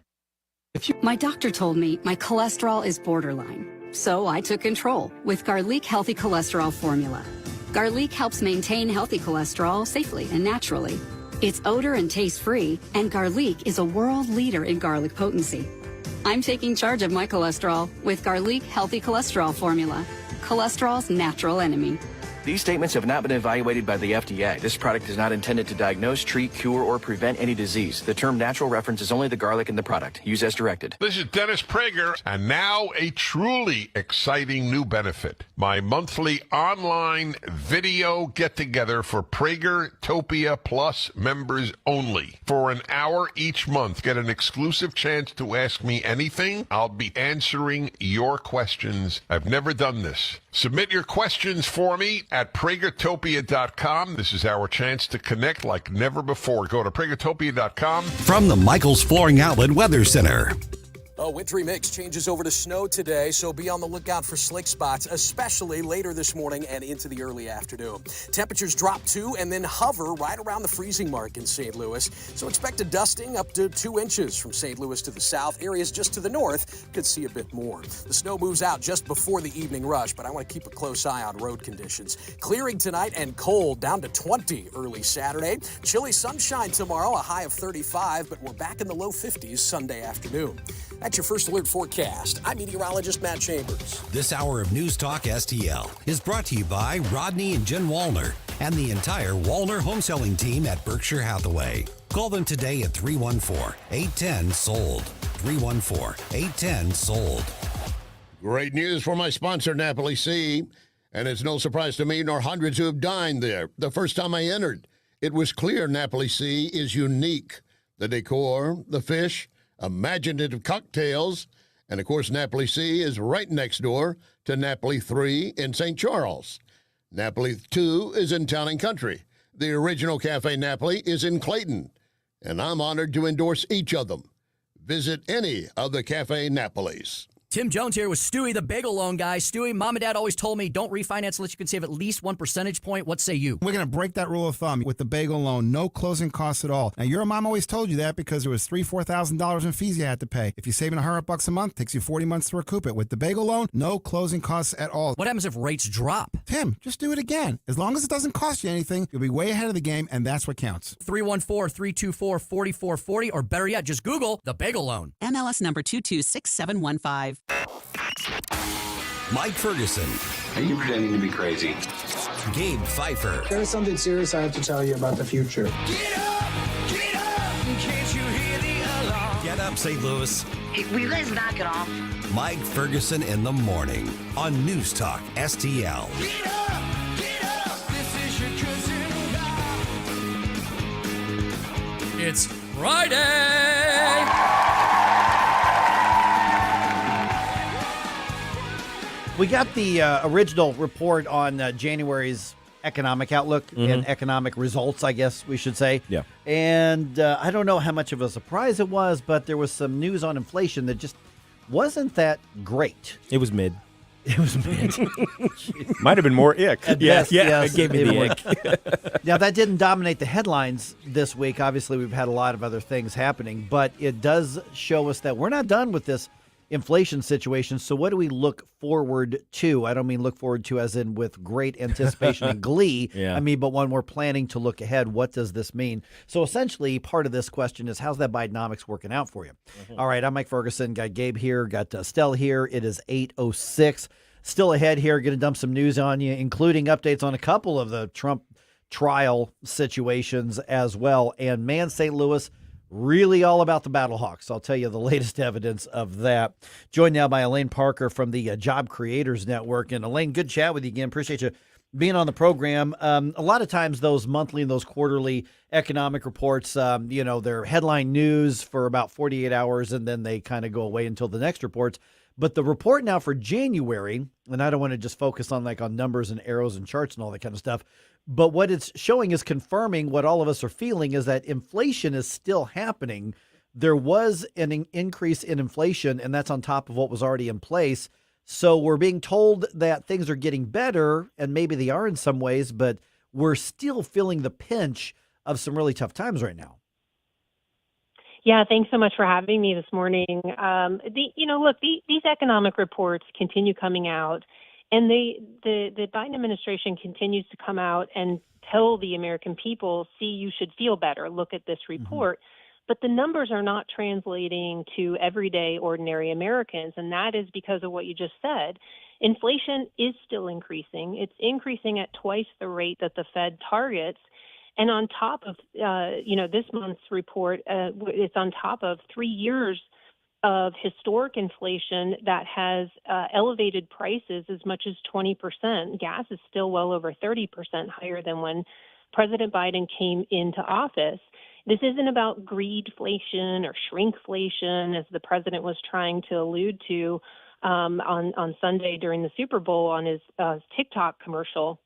My doctor told me my cholesterol is borderline, so I took control with Garlic Healthy Cholesterol Formula. Garlic helps maintain healthy cholesterol safely and naturally. It's odor and taste-free, and Garlic is a world leader in garlic potency. I'm taking charge of my cholesterol with Garlic Healthy Cholesterol Formula, cholesterol's natural enemy. These statements have not been evaluated by the FDA. This product is not intended to diagnose, treat, cure, or prevent any disease. The term natural references only the garlic in the product. Use as directed. This is Dennis Prager, and now a truly exciting new benefit. My monthly online video get-together for Pragertopia Plus members only. For an hour each month, get an exclusive chance to ask me anything. I'll be answering your questions. I've never done this. Submit your questions for me at Pragertopia.com. This is our chance to connect like never before. Go to Pragertopia.com. From the Michaels Flooring Outlet Weather Center. A wintry mix changes over to snow today, so be on the lookout for slick spots, especially later this morning and into the early afternoon. Temperatures drop 2 and then hover right around the freezing mark in St. Louis, so expect a dusting up to 2 inches from St. Louis to the south. Areas just to the north could see a bit more. The snow moves out just before the evening rush, but I want to keep a close eye on road conditions. Clearing tonight and cold, down to 20 early Saturday. Chilly sunshine tomorrow, a high of 35, but we're back in the low 50s Sunday afternoon. That's your First Alert forecast. I'm meteorologist Matt Chambers. This hour of News Talk STL is brought to you by Rodney and Jen Wallner and the entire Wallner home selling team at Berkshire Hathaway. Call them today at 314-810-SOLD. 314-810-SOLD. Great news for my sponsor, Napoli Sea. And it's no surprise to me nor hundreds who have dined there. The first time I entered, it was clear Napoli Sea is unique. The decor, the fish, imaginative cocktails, and of course Napoli Sea is right next door to Napoli 3 in St. Charles. Napoli 2 is in Town and Country. The original Cafe Napoli is in Clayton, and I'm honored to endorse each of them. Visit any of the Cafe Napolis. Tim Jones here with Stewie, the bagel loan guy. Stewie, mom and dad always told me don't refinance unless you can save at least 1 percentage point. What say you? We're going to break that rule of thumb with the bagel loan. No closing costs at all. Now, your mom always told you that because there was $3,000, $4,000 in fees you had to pay. If you're saving $100 a month, it takes you 40 months to recoup it. With the bagel loan, no closing costs at all. What happens if rates drop? Tim, just do it again. As long as it doesn't cost you anything, you'll be way ahead of the game, and that's what counts. 314-324-4440, or better yet, just Google the bagel loan. MLS number 226715. Mike Ferguson. Are you pretending to be crazy? Gabe Pfeiffer. There's something serious I have to tell you about the future. Get up! Can't you hear the alarm? Get up, St. Louis. Hey, will you guys knock it off? Mike Ferguson in the morning on News Talk STL. Get up! This is your cousin. It's Friday! We got the original report on January's economic outlook and economic results, I guess we should say. Yeah. And I don't know how much of a surprise it was, but there was some news on inflation that just wasn't that great. It was mid. It was mid. Might have been more ick. Yes, it gave me the ick. Now, that didn't dominate the headlines this week. Obviously, we've had a lot of other things happening, but it does show us that we're not done with this inflation situation. So what do we look forward to? I don't mean look forward to as in with great anticipation and glee. Yeah. I mean, but when we're planning to look ahead, what does this mean? So essentially, part of this question is, how's that Bidenomics working out for you? All right, I'm Mike Ferguson. Got Gabe here. Got Stell here. It is 8:06. Still ahead here. Going to dump some news on you, including updates on a couple of the Trump trial situations as well. And man, St. Louis, really all about the Battlehawks. I'll tell you the latest evidence of that. Joined now by Elaine Parker from the Job Creators Network. And Elaine, good chat with you again. Appreciate you being on the program. A lot of times those monthly and those quarterly economic reports, they're headline news for about 48 hours and then they kind of go away until the next reports. But the report now for January, and I don't want to just focus on on numbers and arrows and charts and all that kind of stuff, but what it's showing is confirming what all of us are feeling is that inflation is still happening. There was an increase in inflation, and that's on top of what was already in place. So we're being told that things are getting better, and maybe they are in some ways, but we're still feeling the pinch of some really tough times right now. Yeah, thanks so much for having me this morning. These economic reports continue coming out. And the Biden administration continues to come out and tell the American people, see, you should feel better. Look at this report. But the numbers are not translating to everyday, ordinary Americans. And that is because of what you just said. Inflation is still increasing. It's increasing at twice the rate that the Fed targets. And on top of, this month's report, it's on top of 3 years of historic inflation that has elevated prices as much as 20%. Gas is still well over 30% higher than when President Biden came into office. This isn't about greedflation or shrinkflation, as the president was trying to allude to on Sunday during the Super Bowl on his TikTok commercial.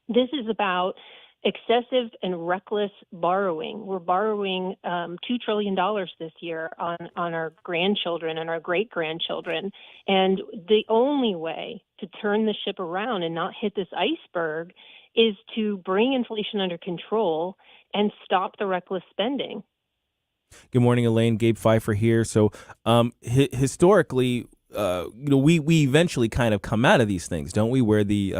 This is about excessive and reckless borrowing. We're borrowing $2 trillion this year on our grandchildren and our great-grandchildren. And the only way to turn the ship around and not hit this iceberg is to bring inflation under control and stop the reckless spending. Good morning, Elaine. Gabe Pfeiffer here. So historically, we eventually kind of come out of these things, don't we, where the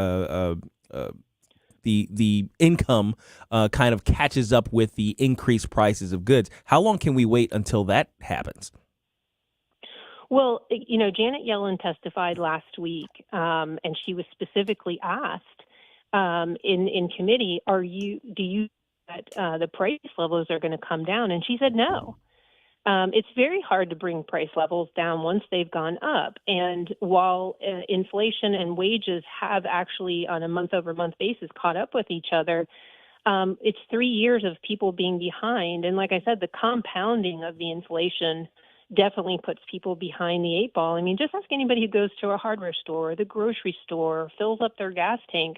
income kind of catches up with the increased prices of goods. How long can we wait until that happens? Well, Janet Yellen testified last week, and she was specifically asked in committee, do you that the price levels are going to come down? And she said no. It's very hard to bring price levels down once they've gone up. And while inflation and wages have actually on a month-over-month basis caught up with each other, it's 3 years of people being behind. And like I said, the compounding of the inflation definitely puts people behind the eight ball. I mean, just ask anybody who goes to a hardware store or the grocery store, fills up their gas tank.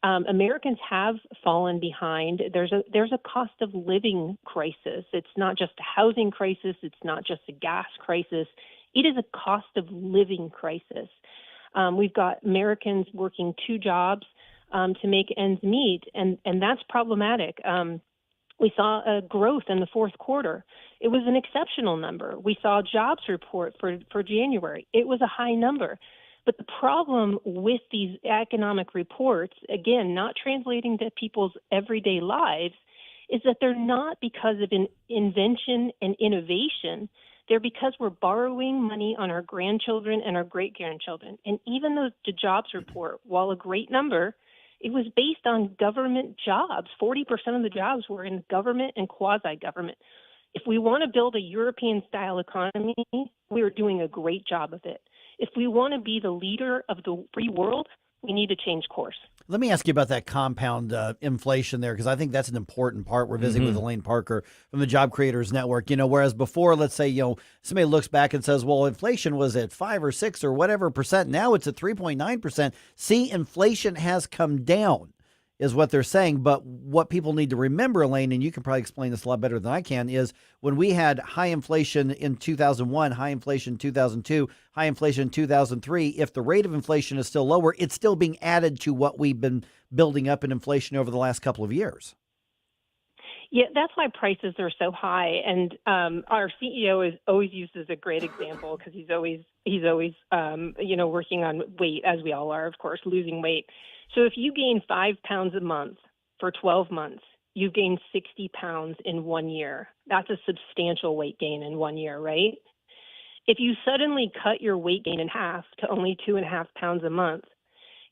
Americans have fallen behind. There's a cost of living crisis. It's not just a housing crisis. It's not just a gas crisis. It is a cost of living crisis. We've got Americans working 2 jobs to make ends meet, and that's problematic. We saw a growth in the fourth quarter. It was an exceptional number. We saw a jobs report for January. It was a high number. But the problem with these economic reports, again, not translating to people's everyday lives, is that they're not because of invention and innovation. They're because we're borrowing money on our grandchildren and our great-grandchildren. And even though the jobs report, while a great number, it was based on government jobs. 40% of the jobs were in government and quasi-government. If we want to build a European-style economy, we are doing a great job of it. If we want to be the leader of the free world, we need to change course. Let me ask you about that compound inflation there, because I think that's an important part. We're visiting with Elaine Parker from the Job Creators Network. Whereas before, let's say, somebody looks back and says, well, inflation was at 5 or 6 or whatever percent. Now it's at 3.9%. See, inflation has come down, is what they're saying. But what people need to remember, Elaine, and you can probably explain this a lot better than I can, is when we had high inflation in 2001, high inflation in 2002, high inflation in 2003, if the rate of inflation is still lower, it's still being added to what we've been building up in inflation over the last couple of years. Yeah, that's why prices are so high. And our CEO is always used as a great example because he's always working on weight, as we all are, of course, losing weight. So if you gain 5 pounds a month for 12 months, you've gained 60 pounds in 1 year. That's a substantial weight gain in 1 year, right? If you suddenly cut your weight gain in half to only 2.5 pounds a month,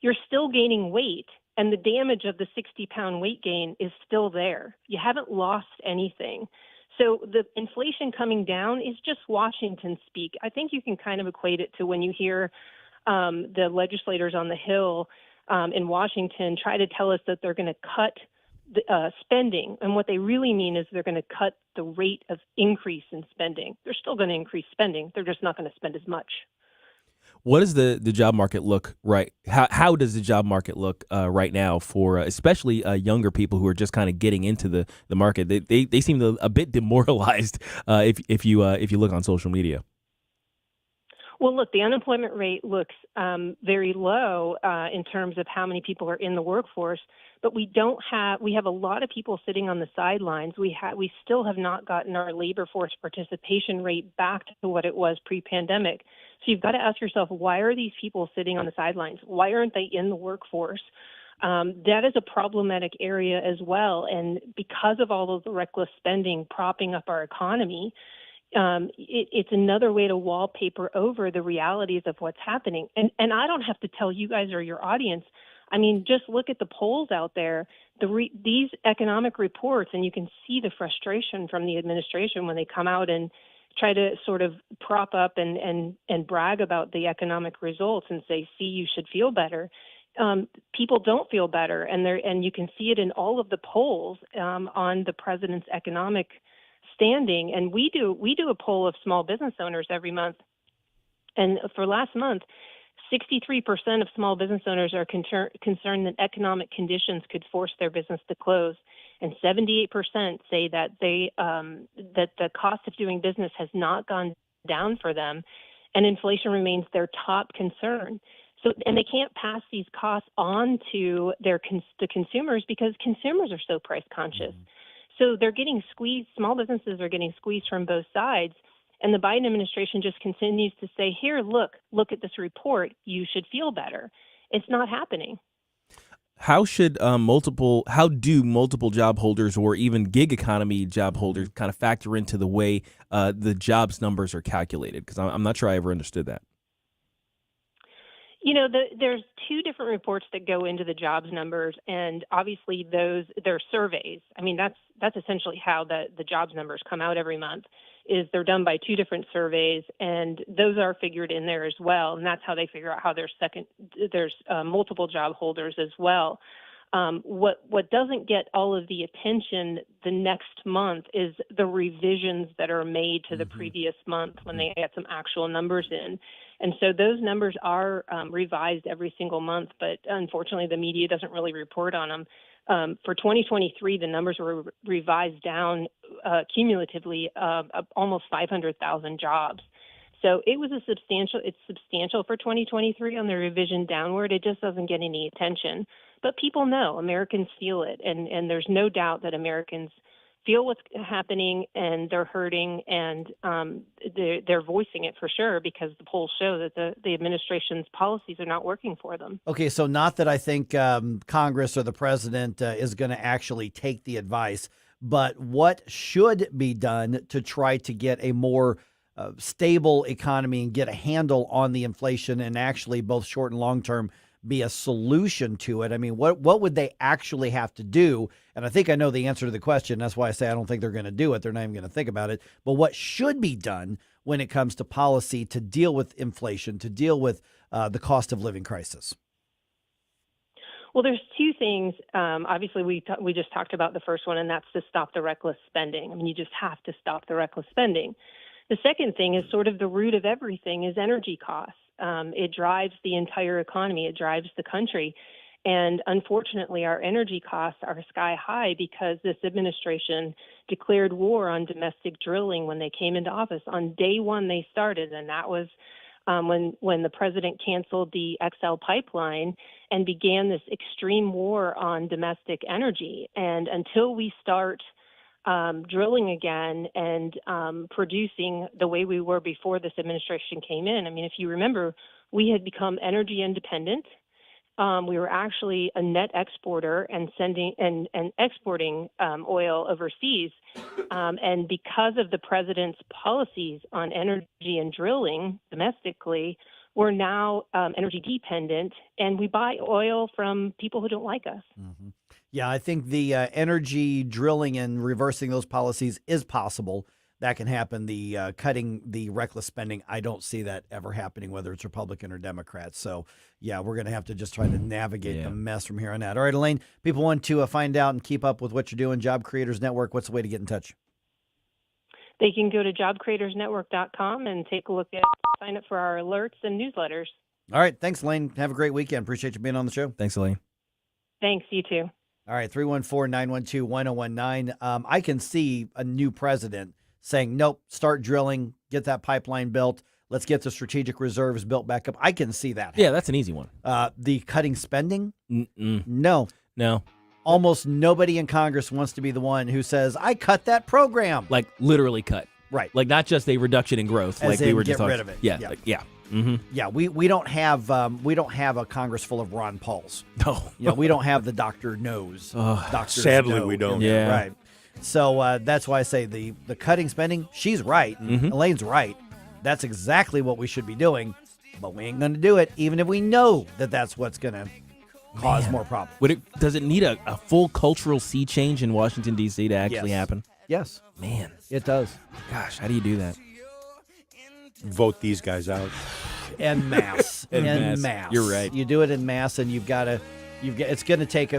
you're still gaining weight, and the damage of the 60-pound weight gain is still there. You haven't lost anything. So the inflation coming down is just Washington speak. I think you can kind of equate it to when you hear the legislators on the Hill in Washington try to tell us that they're going to cut the, spending. And what they really mean is they're going to cut the rate of increase in spending. They're still going to increase spending. They're just not going to spend as much. What does the job market look right? How does the job market look right now for especially younger people who are just kind of getting into the market? They seem a bit demoralized if you look on social media. Well, look, the unemployment rate looks very low in terms of how many people are in the workforce, but we have a lot of people sitting on the sidelines. We still have not gotten our labor force participation rate back to what it was pre-pandemic. So you've got to ask yourself, why are these people sitting on the sidelines? Why aren't they in the workforce? That is a problematic area as well. And because of all of the reckless spending propping up our economy, it's another way to wallpaper over the realities of what's happening. And I don't have to tell you guys or your audience. I mean, just look at the polls out there, these economic reports, and you can see the frustration from the administration when they come out and try to sort of prop up and brag about the economic results and say, see, you should feel better. People don't feel better. And you can see it in all of the polls on the president's economic standing. And we do a poll of small business owners every month. And for last month, 63% of small business owners are concerned that economic conditions could force their business to close, and 78% say that that the cost of doing business has not gone down for them, and inflation remains their top concern. So, and they can't pass these costs on to the consumers because consumers are so price conscious. So they're getting squeezed. Small businesses are getting squeezed from both sides. And the Biden administration just continues to say, here, look at this report. You should feel better. It's not happening. How do multiple job holders or even gig economy job holders kind of factor into the way the jobs numbers are calculated? Because I'm not sure I ever understood that. You know, there's two different reports that go into the jobs numbers, and obviously they're surveys. I mean, that's essentially how the jobs numbers come out every month. Is they're done by two different surveys, and those are figured in there as well. And that's how they figure out how there's multiple job holders as well. What doesn't get all of the attention the next month is the revisions that are made to the previous month when they get some actual numbers in. And so those numbers are revised every single month, but unfortunately the media doesn't really report on them. For 2023, the numbers were revised down cumulatively almost 500,000 jobs. So it's substantial for 2023 on the revision downward. It just doesn't get any attention. But people know, Americans feel it, and there's no doubt that Americans feel what's happening, and they're hurting, and they're voicing it for sure because the polls show that the administration's policies are not working for them. Okay, so not that I think Congress or the president is going to actually take the advice, but what should be done to try to get a more stable economy and get a handle on the inflation and actually both short and long term be a solution to it? I mean, what would they actually have to do? And I think I know the answer to the question. That's why I say I don't think they're going to do it. They're not even going to think about it. But what should be done when it comes to policy to deal with inflation, to deal with the cost of living crisis? Well, there's two things. Obviously, we just talked about the first one, and that's to stop the reckless spending. I mean, you just have to stop the reckless spending. The second thing is sort of the root of everything is energy costs. It drives the entire economy. It drives the country. And unfortunately, our energy costs are sky high because this administration declared war on domestic drilling when they came into office. On day one, they started, and that was when the president canceled the XL pipeline and began this extreme war on domestic energy. And until we start drilling again and producing the way we were before this administration came in. I mean, if you remember, we had become energy independent. We were actually a net exporter and exporting oil overseas. And because of the president's policies on energy and drilling domestically, we're now energy dependent, and we buy oil from people who don't like us. Mm-hmm. Yeah, I think the energy drilling and reversing those policies is possible. That can happen. The cutting the reckless spending, I don't see that ever happening, whether it's Republican or Democrat. So, yeah, we're going to have to just try to navigate the mess from here on out. All right, Elaine, people want to find out and keep up with what you're doing. Job Creators Network, what's the way to get in touch? They can go to jobcreatorsnetwork.com and take a look at, sign up for our alerts and newsletters. All right, thanks, Elaine. Have a great weekend. Appreciate you being on the show. Thanks, Elaine. Thanks, you too. All right, 314-912-1019. I can see a new president saying, nope, start drilling, get that pipeline built. Let's get the strategic reserves built back up. I can see that happen. Yeah, that's an easy one. The cutting spending? No. Almost nobody in Congress wants to be the one who says, I cut that program. Like literally cut. Right. Like not just a reduction in growth. As like in we were get just talking. rid of it. Yeah. Yeah. Yeah. Mm-hmm. Yeah, we don't have a Congress full of Ron Pauls. No. We don't have the Dr. Knows. Sadly, we don't. Yeah. Right. So that's why I say the cutting spending, she's right. Mm-hmm. Elaine's right. That's exactly what we should be doing, but we ain't going to do it, even if we know that that's what's going to cause more problems. Does it need a full cultural sea change in Washington, D.C. to actually happen? Yes. Man. It does. Gosh, how do you do that? Vote these guys out. En masse. En masse. masse. You're right. You do it in masse, and you've got to It's going to take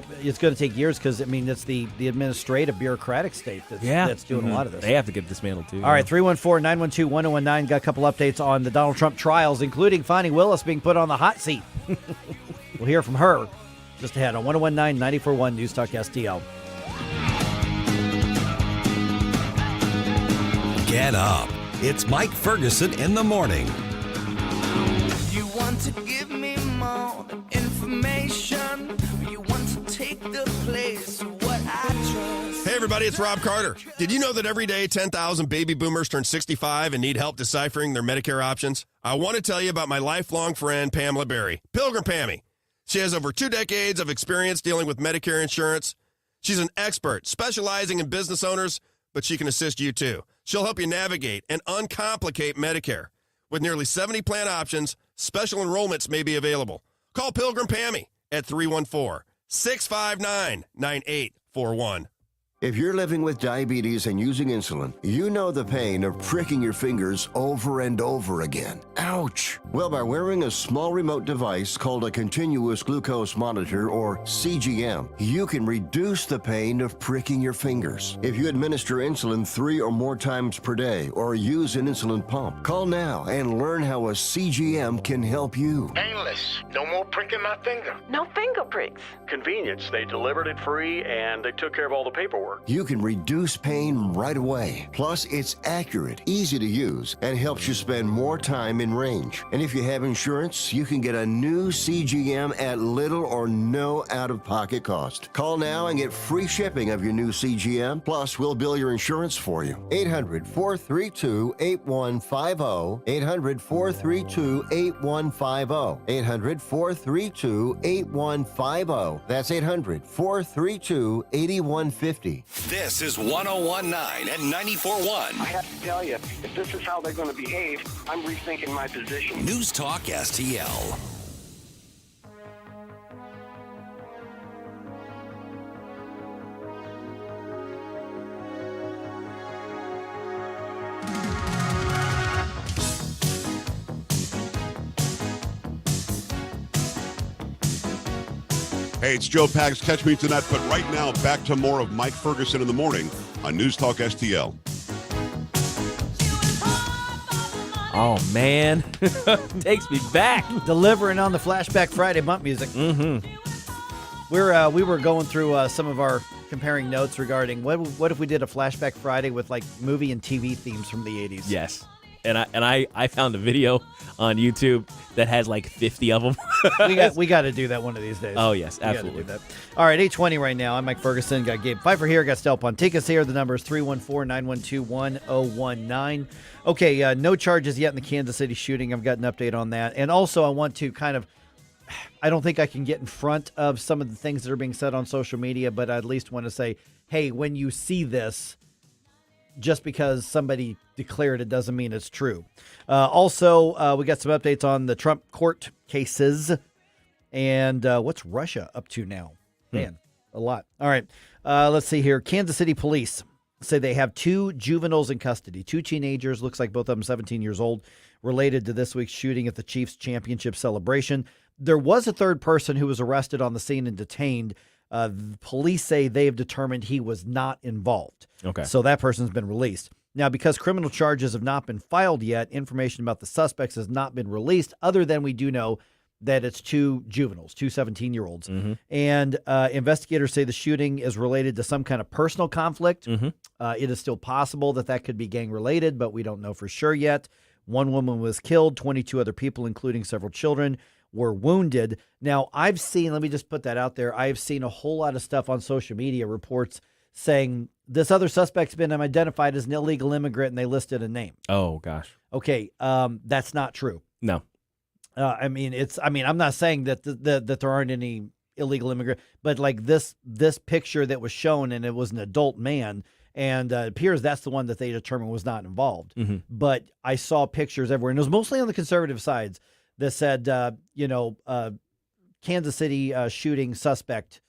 years because it's the administrative bureaucratic state that's doing a lot of this. They have to get dismantled too. All right, 314-912-1019. Got a couple updates on the Donald Trump trials, including Fani Willis being put on the hot seat. We'll hear from her just ahead on 1019-94.1 News Talk STL. Get up. It's Mike Ferguson in the morning. You want to give me more information? You want to take the place of what I trust? Hey everybody, it's Rob Carter. Did you know that every day 10,000 baby boomers turn 65 and need help deciphering their Medicare options? I want to tell you about my lifelong friend, Pamela Berry, Pilgrim Pammy. She has over 2 decades of experience dealing with Medicare insurance. She's an expert specializing in business owners, but she can assist you too. She'll help you navigate and uncomplicate Medicare. With nearly 70 plan options, special enrollments may be available. Call Pilgrim Pammy at 314-659-9841. If you're living with diabetes and using insulin, you know the pain of pricking your fingers over and over again. Ouch! Well, by wearing a small remote device called a continuous glucose monitor, or CGM, you can reduce the pain of pricking your fingers. If you administer insulin 3 or more times per day or use an insulin pump, call now and learn how a CGM can help you. Painless. No more pricking my finger. No finger pricks. Convenience. They delivered it free and they took care of all the paperwork. You can reduce pain right away. Plus, it's accurate, easy to use, and helps you spend more time in range. And if you have insurance, you can get a new CGM at little or no out-of-pocket cost. Call now and get free shipping of your new CGM. Plus, we'll bill your insurance for you. 800-432-8150. 800-432-8150. 800-432-8150. That's 800-432-8150. This is 1019 and 94.1. I have to tell you, if this is how they're going to behave, I'm rethinking my position. News Talk STL. Hey, it's Joe Pags. Catch me tonight, but right now, back to more of Mike Ferguson in the morning on News Talk STL. Oh, man. Takes me back. Delivering on the Flashback Friday bump music. Mm-hmm. We were going through some of our comparing notes regarding what if we did a Flashback Friday with like movie and TV themes from the 80s. Yes. And I found a video on YouTube that has like 50 of them. we got to do that one of these days. Oh, yes, absolutely. We gotta do that. All right, 8:20 right now. I'm Mike Ferguson. Got Gabe Pfeiffer here. Got Stel Ponticus here. The number is 314-912-1019. Okay, no charges yet in the Kansas City shooting. I've got an update on that. And also, I want to I don't think I can get in front of some of the things that are being said on social media, but I at least want to say, hey, when you see this, just because somebody declared it doesn't mean it's true. Also, we got some updates on the Trump court cases. And what's Russia up to now? Man, a lot. All right. Let's see here. Kansas City police say they have 2 juveniles in custody, 2 teenagers, looks like both of them 17 years old, related to this week's shooting at the Chiefs championship celebration. There was a third person who was arrested on the scene and detained. Police say they have determined he was not involved. Okay. So that person's been released. Now, because criminal charges have not been filed yet, information about the suspects has not been released, other than we do know that it's 2 juveniles, 2 17-year-olds. Mm-hmm. And investigators say the shooting is related to some kind of personal conflict. Mm-hmm. It is still possible that could be gang-related, but we don't know for sure yet. 1 woman was killed, 22 other people, including several children, were wounded. Now, I've seen, let me just put that out there, I've seen a whole lot of stuff on social media, reports saying this other suspect's been identified as an illegal immigrant, and they listed a name. Oh, gosh. Okay, that's not true. No. I'm not saying that that there aren't any illegal immigrant, but like this picture that was shown, and it was an adult man, and it appears that's the one that they determined was not involved. Mm-hmm. But I saw pictures everywhere, and it was mostly on the conservative sides that said, Kansas City shooting suspect,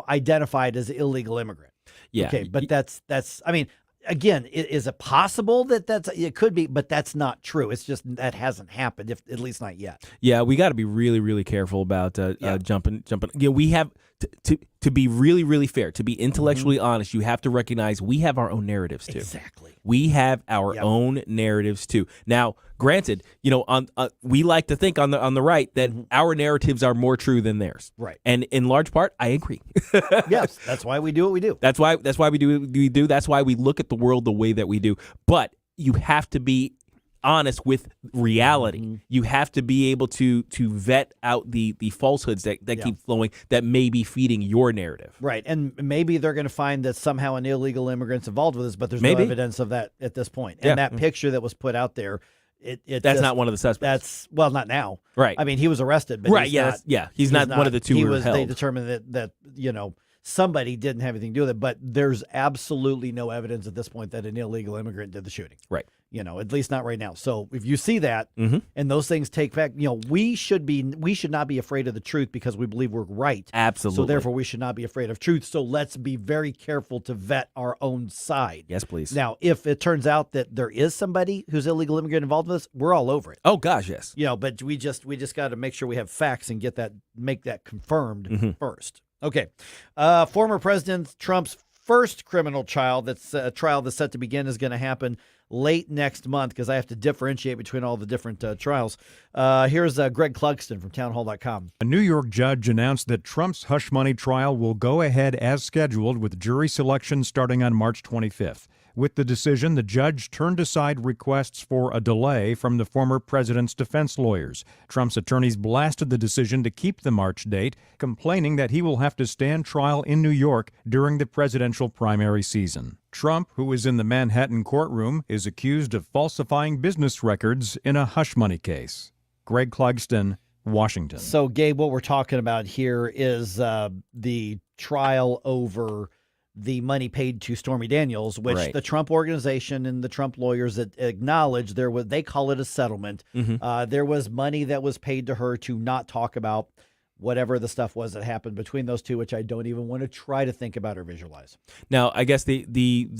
identified as illegal immigrant. Yeah. Okay, but that's. I mean, again, is it possible that it could be, but that's not true. It's just that hasn't happened, at least not yet. Yeah, we got to be really, really careful about jumping. Yeah, we have to be really, really fair, to be intellectually honest. You have to recognize we have our own narratives too. Exactly. We have our own narratives too. Now, granted, we like to think on the right that our narratives are more true than theirs. Right. And in large part, I agree. Yes, that's why we do what we do. That's why we do what we do. That's why we look at the world the way that we do. But you have to be honest with reality. You have to be able to vet out the falsehoods that keep flowing that may be feeding your narrative. Right. And maybe they're going to find that somehow an illegal immigrant's involved with this, but there's no evidence of that at this point. And that picture that was put out there, that's not one of the suspects. That's not now. Right. I mean, he was arrested, but he's not one of the two who were held. They determined that somebody didn't have anything to do with it, but there's absolutely no evidence at this point that an illegal immigrant did the shooting. Right. At least not right now. So if you see that and those things take back, we should not be afraid of the truth because we believe we're right. Absolutely. So therefore we should not be afraid of truth. So let's be very careful to vet our own side. Yes, please. Now, if it turns out that there is somebody who's illegal immigrant involved with this, we're all over it. Oh gosh, yes. But we just got to make sure we have facts and make that confirmed first. Okay. Former President Trump's first criminal trial that's set to begin is going to happen late next month because I have to differentiate between all the different trials. Here's Greg Clugston from townhall.com. A New York judge announced that Trump's hush money trial will go ahead as scheduled with jury selection starting on March 25th. With the decision, the judge turned aside requests for a delay from the former president's defense lawyers. Trump's attorneys blasted the decision to keep the March date, complaining that he will have to stand trial in New York during the presidential primary season. Trump, who is in the Manhattan courtroom, is accused of falsifying business records in a hush money case. Greg Clugston, Washington. So, Gabe, what we're talking about here is the trial over the money paid to Stormy Daniels, which the Trump organization and the Trump lawyers acknowledge they call it a settlement. There was money that was paid to her to not talk about whatever the stuff was that happened between those two, which I don't even want to try to think about or visualize. Now, I guess the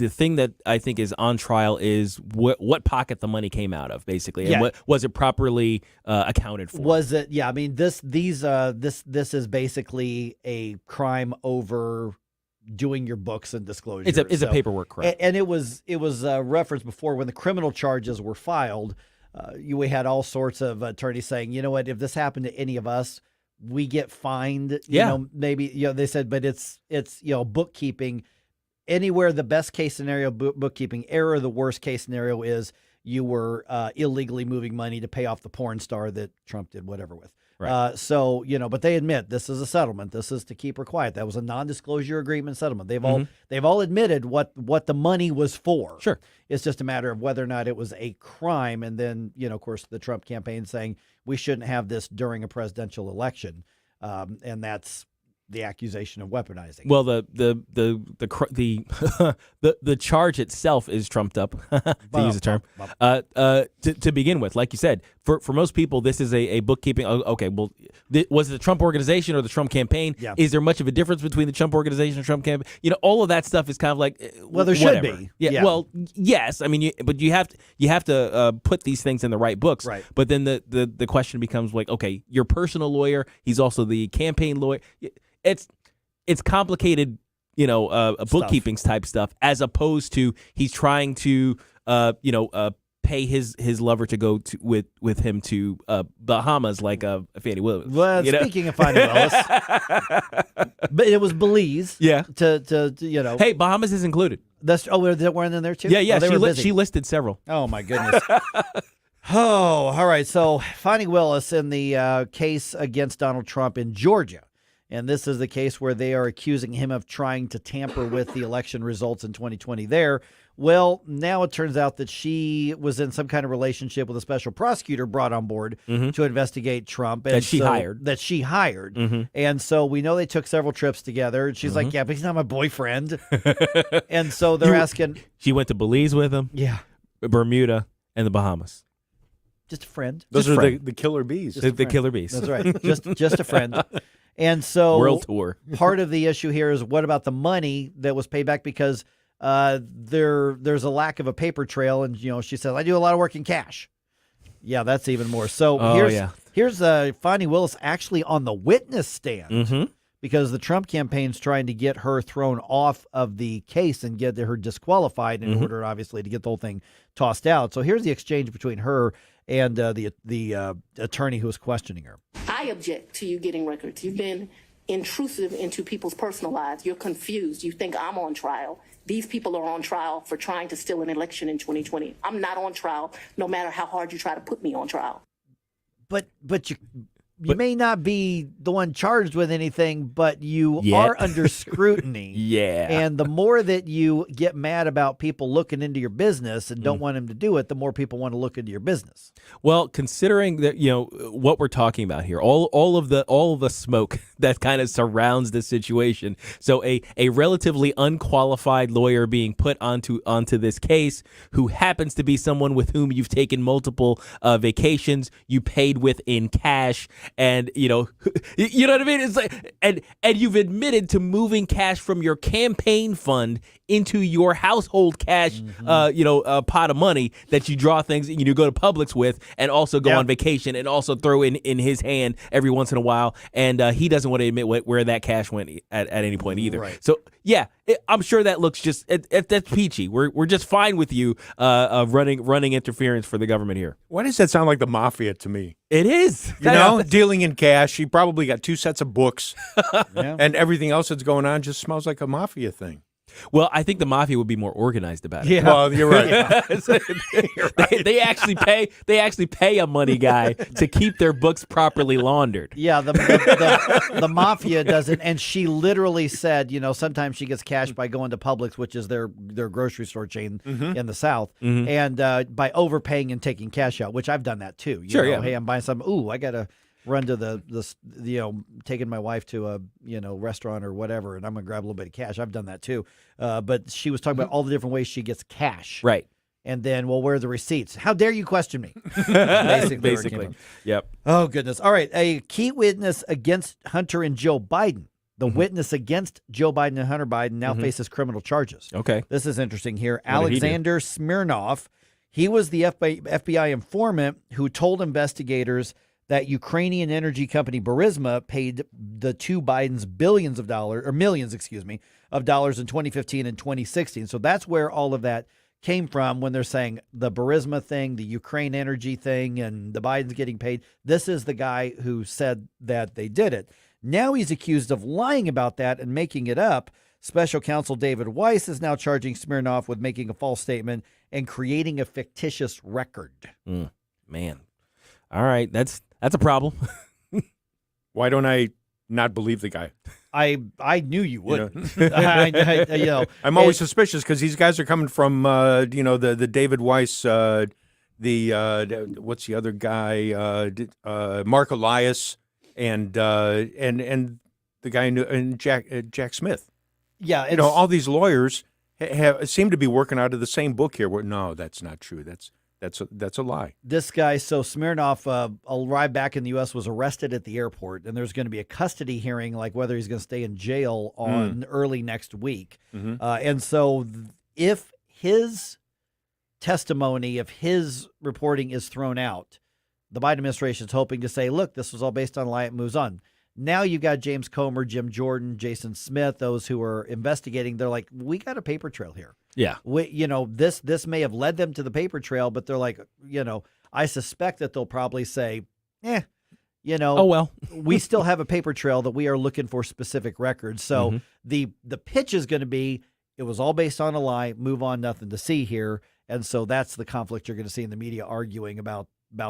thing that I think is on trial is what pocket the money came out of, basically, and was it properly accounted for? Was it? Yeah, I mean, this is basically a crime over doing your books and disclosures. It's a paperwork crime. And it was referenced before when the criminal charges were filed. We had all sorts of attorneys saying, you know what, if this happened to any of us, we get fined. Maybe they said, but it's bookkeeping. Anywhere the best case scenario bookkeeping error, the worst case scenario is you were illegally moving money to pay off the porn star that Trump did whatever with. Right. But they admit this is a settlement. This is to keep her quiet. That was a non-disclosure agreement settlement. They've all admitted what the money was for. Sure. It's just a matter of whether or not it was a crime. And then, of course, the Trump campaign saying we shouldn't have this during a presidential election. And that's the accusation of weaponizing. Well, the charge itself is trumped up, to use the term. To begin with, like you said, for most people, this is a bookkeeping. Okay, well, was it the Trump organization or the Trump campain? Yeah. Is there much of a difference between the Trump organization and Trump campaign? All of that stuff is kind of like well, there whatever. should be. Yeah. Well, yes. I mean, but you have to put these things in the right books. Right. But then the question becomes like, okay, your personal lawyer, he's also the campaign lawyer. It's complicated, bookkeeping type stuff, as opposed to he's trying to, pay his lover to go with him to Bahamas like Fannie Willis. Well, speaking of Fannie Willis, but it was Belize. Yeah. To Hey, Bahamas is included. Weren't in there too? Yeah. Oh, She listed several. Oh my goodness. Oh, all right. So Fannie Willis in the case against Donald Trump in Georgia. And this is the case where they are accusing him of trying to tamper with the election results in 2020 there. Well, now it turns out that she was in some kind of relationship with a special prosecutor brought on board to investigate Trump. And that she hired. Mm-hmm. And so we know they took several trips together. And she's like, yeah, but he's not my boyfriend. And so they're asking. She went to Belize with him. Yeah. Bermuda and the Bahamas. Just a friend. Those are the killer bees. The killer bees. That's right. Just a friend. And so World tour. Part of the issue here is what about the money that was paid back? Because there's a lack of a paper trail, and she says, I do a lot of work in cash. Yeah, that's even more. So here's Fonnie Willis actually on the witness stand because the Trump campaign's trying to get her thrown off of the case and get her disqualified in order, obviously, to get the whole thing tossed out. So here's the exchange between her and the attorney who was questioning her. I object to you getting records. You've been intrusive into people's personal lives. You're confused. You think I'm on trial. These people are on trial for trying to steal an election in 2020. I'm not on trial, no matter how hard you try to put me on trial. But you may not be the one charged with anything, but you are under scrutiny. And the more that you get mad about people looking into your business and don't want them to do it, the more people want to look into your business. Well, considering that, what we're talking about here, all of the smoke that kind of surrounds this situation. So a relatively unqualified lawyer being put onto this case, who happens to be someone with whom you've taken multiple vacations, you paid with in cash. And you know what I mean? It's like, and you've admitted to moving cash from your campaign fund into your household cash, pot of money that you draw things, you go to Publix with, and also go on vacation, and also throw in his hand every once in a while. And he doesn't want to admit where that cash went at any point either. Right. So I'm sure that looks that's peachy. We're just fine with you running interference for the government here. Why does that sound like the mafia to me? It is. Dealing in cash. He probably got 2 sets of books, and everything else that's going on just smells like a mafia thing. Well, I think the mafia would be more organized about it. Yeah. Well, you're right. You're right. They actually pay a money guy to keep their books properly laundered. Yeah, the mafia doesn't. And she literally said, sometimes she gets cash by going to Publix, which is their grocery store chain in the South, and by overpaying and taking cash out, which I've done that too. Hey, I'm buying something. Ooh, I gotta run to the taking my wife to a restaurant or whatever, and I'm gonna grab a little bit of cash. I've done that too. But she was talking about all the different ways she gets cash. Right. And then, where are the receipts? How dare you question me? Basically. Yep. Oh, goodness. All right. A key witness against Hunter and Joe Biden. The witness against Joe Biden and Hunter Biden now faces criminal charges. Okay. This is interesting here. What did he do? Alexander Smirnov, he was the FBI informant who told investigators that Ukrainian energy company Burisma paid the two Bidens millions of dollars in 2015 and 2016. So that's where all of that came from when they're saying the Burisma thing, the Ukraine energy thing, and the Bidens getting paid. This is the guy who said that they did it. Now he's accused of lying about that and making it up. Special counsel David Weiss is now charging Smirnov with making a false statement and creating a fictitious record. Man. All right. That's a problem. Why don't I not believe the guy? I knew you wouldn't. I'm always suspicious because these guys are coming from the David Weiss, what's the other guy? Mark Elias and the guy and Jack Smith. Yeah, all these lawyers seem to be working out of the same book here. No, that's not true. That's a lie. This guy, so Smirnov, arrived back in the U.S., was arrested at the airport, and there's going to be a custody hearing, like whether he's going to stay in jail on early next week. And so if his testimony, if his reporting is thrown out, the Biden administration is hoping to say, look, this was all based on a lie, it moves on. Now you've got James Comer, Jim Jordan, Jason Smith, those who are investigating. They're like, we got a paper trail here. Yeah. This may have led them to the paper trail, but they're like, I suspect that they'll probably say, oh, well, we still have a paper trail that we are looking for specific records. So the pitch is going to be, it was all based on a lie, move on, nothing to see here. And so that's the conflict you're going to see in the media arguing about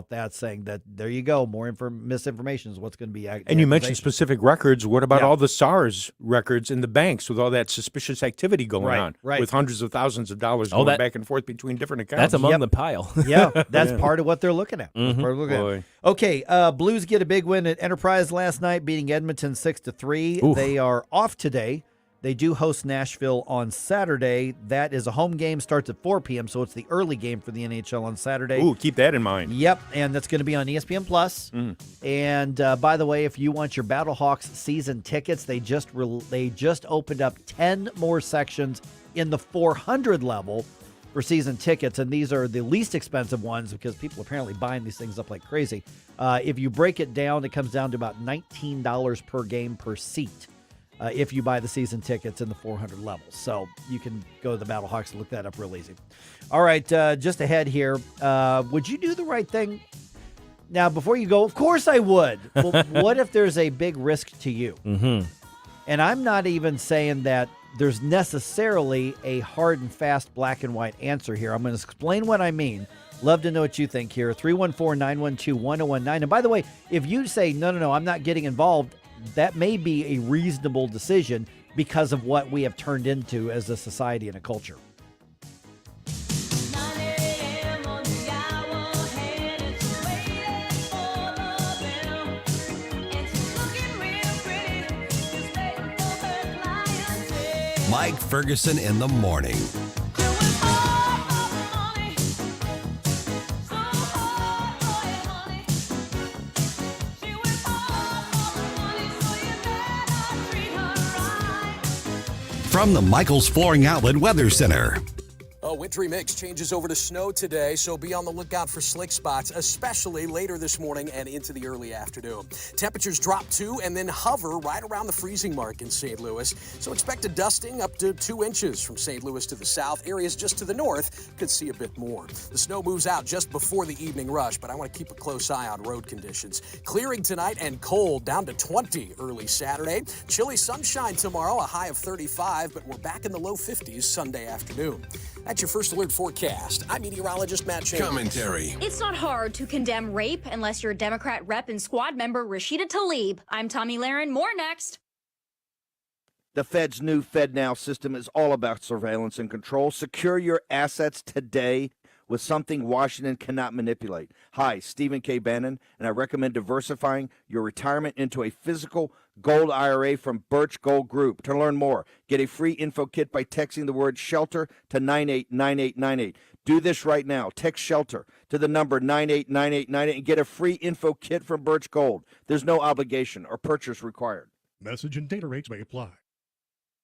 that, saying that there you go, more misinformation is what's going to be. And you mentioned specific records. What about all the SARS records in the banks with all that suspicious activity going on, with hundreds of thousands of dollars going back and forth between different accounts? That's among the pile. That's part of what they're looking at. Okay, Blues get a big win at Enterprise last night, beating Edmonton 6-3. They are off today. They do host Nashville on Saturday. That is a home game, starts at 4 p.m., so it's the early game for the NHL on Saturday. Ooh, keep that in mind. Yep, and that's going to be on ESPN+. And by the way, if you want your Battlehawks season tickets, they just opened up 10 more sections in the 400 level for season tickets, and these are the least expensive ones because people are apparently buying these things up like crazy. If you break it down, it comes down to about $19 per game per seat if you buy the season tickets in the 400 levels. So you can go to the Battlehawks and look that up real easy. All right, just ahead here. Would you do the right thing? Now, before you go, of course I would. Well, what if there's a big risk to you? Mm-hmm. And I'm not even saying that there's necessarily a hard and fast black and white answer here. I'm going to explain what I mean. Love to know what you think here. 314-912-1019. And by the way, if you say, no, I'm not getting involved, that may be a reasonable decision because of what we have turned into as a society and a culture. Mike Ferguson in the morning. From the Michaels Flooring Outlet Weather Center. A wintry mix changes over to snow today, so be on the lookout for slick spots, especially later this morning and into the early afternoon. Temperatures drop 2 and then hover right around the freezing mark in St. Louis, so expect a dusting up to 2 inches from St. Louis to the south. Areas just to the north could see a bit more. The snow moves out just before the evening rush, but I want to keep a close eye on road conditions. Clearing tonight and cold, down to 20 early Saturday. Chilly sunshine tomorrow, a high of 35, but we're back in the low 50s Sunday afternoon. That's your First Alert forecast. I'm meteorologist Matt Chambers. Commentary. It's not hard to condemn rape unless you're Democrat Rep and Squad member Rashida Tlaib. I'm Tommy Lahren. More next. The Fed's new FedNow system is all about surveillance and control. Secure your assets today with something Washington cannot manipulate. Hi, Stephen K. Bannon, and I recommend diversifying your retirement into a physical gold IRA from Birch Gold Group. To learn more, get a free info kit by texting the word SHELTER to 989898. Do this right now. Text SHELTER to the number 989898 and get a free info kit from Birch Gold. There's no obligation or purchase required. Message and data rates may apply.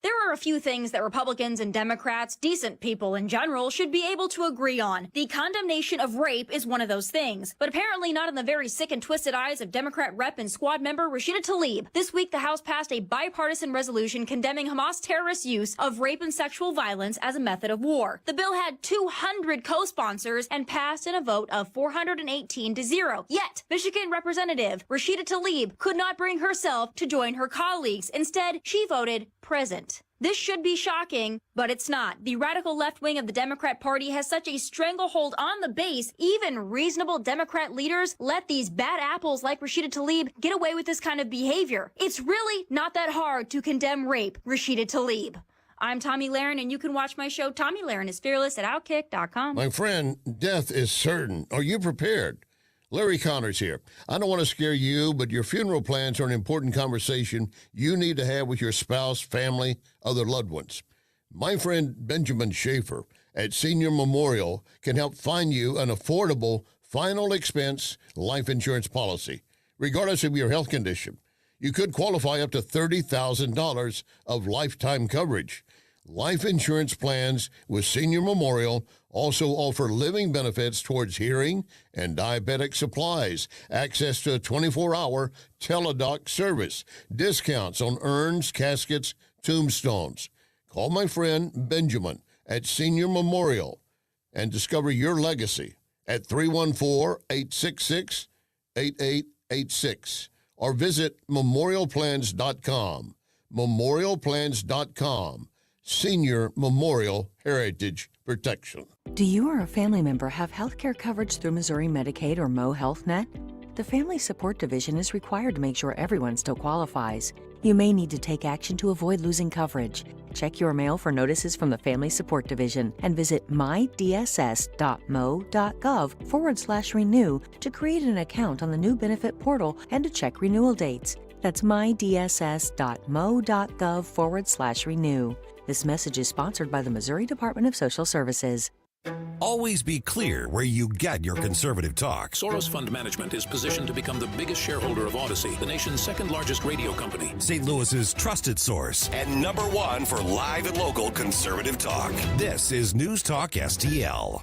There are a few things that Republicans and Democrats, decent people in general, should be able to agree on. The condemnation of rape is one of those things, but apparently not in the very sick and twisted eyes of Democrat Rep and Squad member Rashida Tlaib. This week, the House passed a bipartisan resolution condemning Hamas terrorists' use of rape and sexual violence as a method of war. The bill had 200 co-sponsors and passed in a vote of 418 to 0. Yet, Michigan Representative Rashida Tlaib could not bring herself to join her colleagues. Instead, she voted present. This should be shocking, but it's not. The radical left wing of the Democrat Party has such a stranglehold on the base, even reasonable Democrat leaders let these bad apples like Rashida Tlaib get away with this kind of behavior. It's really not that hard to condemn rape, Rashida Tlaib. I'm Tommy Lahren, and you can watch my show, Tommy Lahren is Fearless, at Outkick.com. My friend, death is certain. Are you prepared? Larry Connors here. I don't want to scare you, but your funeral plans are an important conversation you need to have with your spouse, family, other loved ones. My friend Benjamin Schaefer at Senior Memorial can help find you an affordable, final expense life insurance policy, regardless of your health condition. You could qualify up to $30,000 of lifetime coverage. Life insurance plans with Senior Memorial also offer living benefits towards hearing and diabetic supplies, access to a 24-hour teledoc service, discounts on urns, caskets, tombstones. Call my friend Benjamin at Senior Memorial and discover your legacy at 314-866-8886 or visit memorialplans.com. Memorialplans.com. Senior Memorial Heritage Protection. Do you or a family member have health care coverage through Missouri Medicaid or Mo Health Net? The Family Support Division is required to make sure everyone still qualifies. You may need to take action to avoid losing coverage. Check your mail for notices from the Family Support Division and visit mydss.mo.gov/renew to create an account on the new benefit portal and to check renewal dates. That's mydss.mo.gov/renew. This message is sponsored by the Missouri Department of Social Services. Always be clear where you get your conservative talk. Soros Fund Management is positioned to become the biggest shareholder of Odyssey, the nation's second largest radio company. St. Louis's trusted source and #1 for live and local conservative talk. This is News Talk STL.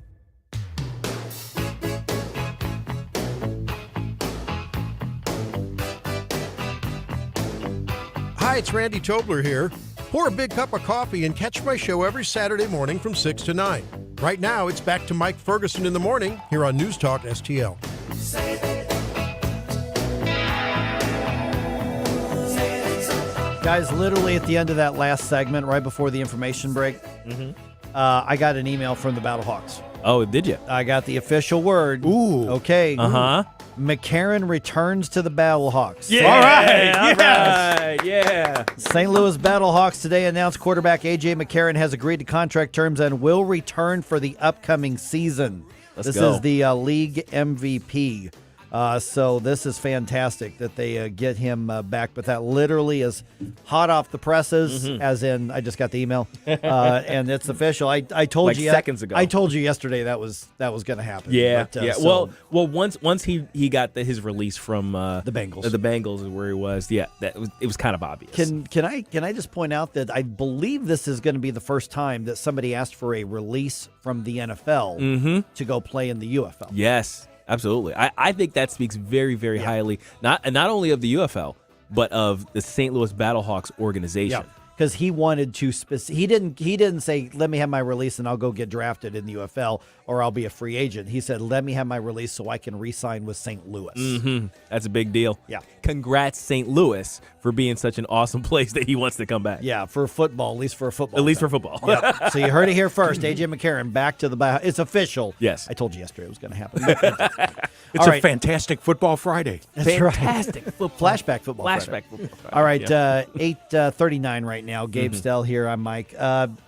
Hi, it's Randy Tobler here. Pour a big cup of coffee and catch my show every Saturday morning from 6 to 9. Right now, it's back to Mike Ferguson in the morning here on News Talk STL. Guys, literally at the end of that last segment, right before the information break, I got an email from the Battlehawks. Oh, did you? I got the official word. Ooh. Okay. Uh-huh. McCarron returns to the Battlehawks. Yeah. All right. Yeah. St. Louis Battlehawks today announced quarterback A.J. McCarron has agreed to contract terms and will return for the upcoming season. This is the league MVP. So this is fantastic that they get him back. But that literally is hot off the presses, as in I just got the email, and it's official. I told like you seconds ago. I told you yesterday that was going to happen. Yeah, But, yeah. so- Well, once he got his release from the Bengals. The Bengals is where he was. Yeah, it was kind of obvious. Can I just point out that I believe this is going to be the first time that somebody asked for a release from the NFL to go play in the UFL. Yes, absolutely. I think that speaks very, very highly not only of the UFL but of the St. Louis Battlehawks organization. Yeah, because he wanted to he didn't say let me have my release and I'll go get drafted in the UFL or I'll be a free agent. He said let me have my release so I can re-sign with St. Louis. That's a big deal. Yeah. Congrats, St. Louis, for being such an awesome place that he wants to come back. Yeah, for football, at least for football. At least for football. Yep. So you heard it here first. A.J. McCarron back to the it's official. Yes. I told you yesterday it was going to happen. It's a fantastic football Friday. That's Fantastic right. football. Flashback football. Flashback Friday. football Friday. All right, Yeah. 8:39 right now. Gabe Stell here. I'm Mike.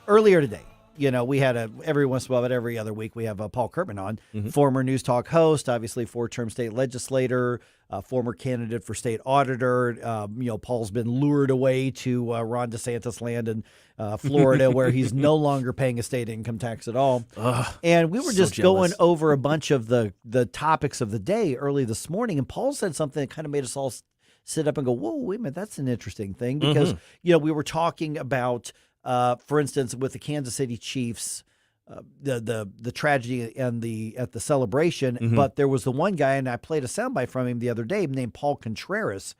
Earlier today, we had every once in a while, but every other week, we have Paul Curtman on, former News Talk host, obviously four-term state legislator, former candidate for state auditor. Paul's been lured away to Ron DeSantis land in Florida, where he's no longer paying a state income tax at all. And we were so just jealous. going over a bunch of the topics of the day early this morning, and Paul said something that kind of made us all sit up and go, whoa, wait a minute, that's an interesting thing. Because, we were talking about, for instance, with the Kansas City Chiefs, the tragedy and at the celebration, but there was the one guy, and I played a soundbite from him the other day named Paul Contreras,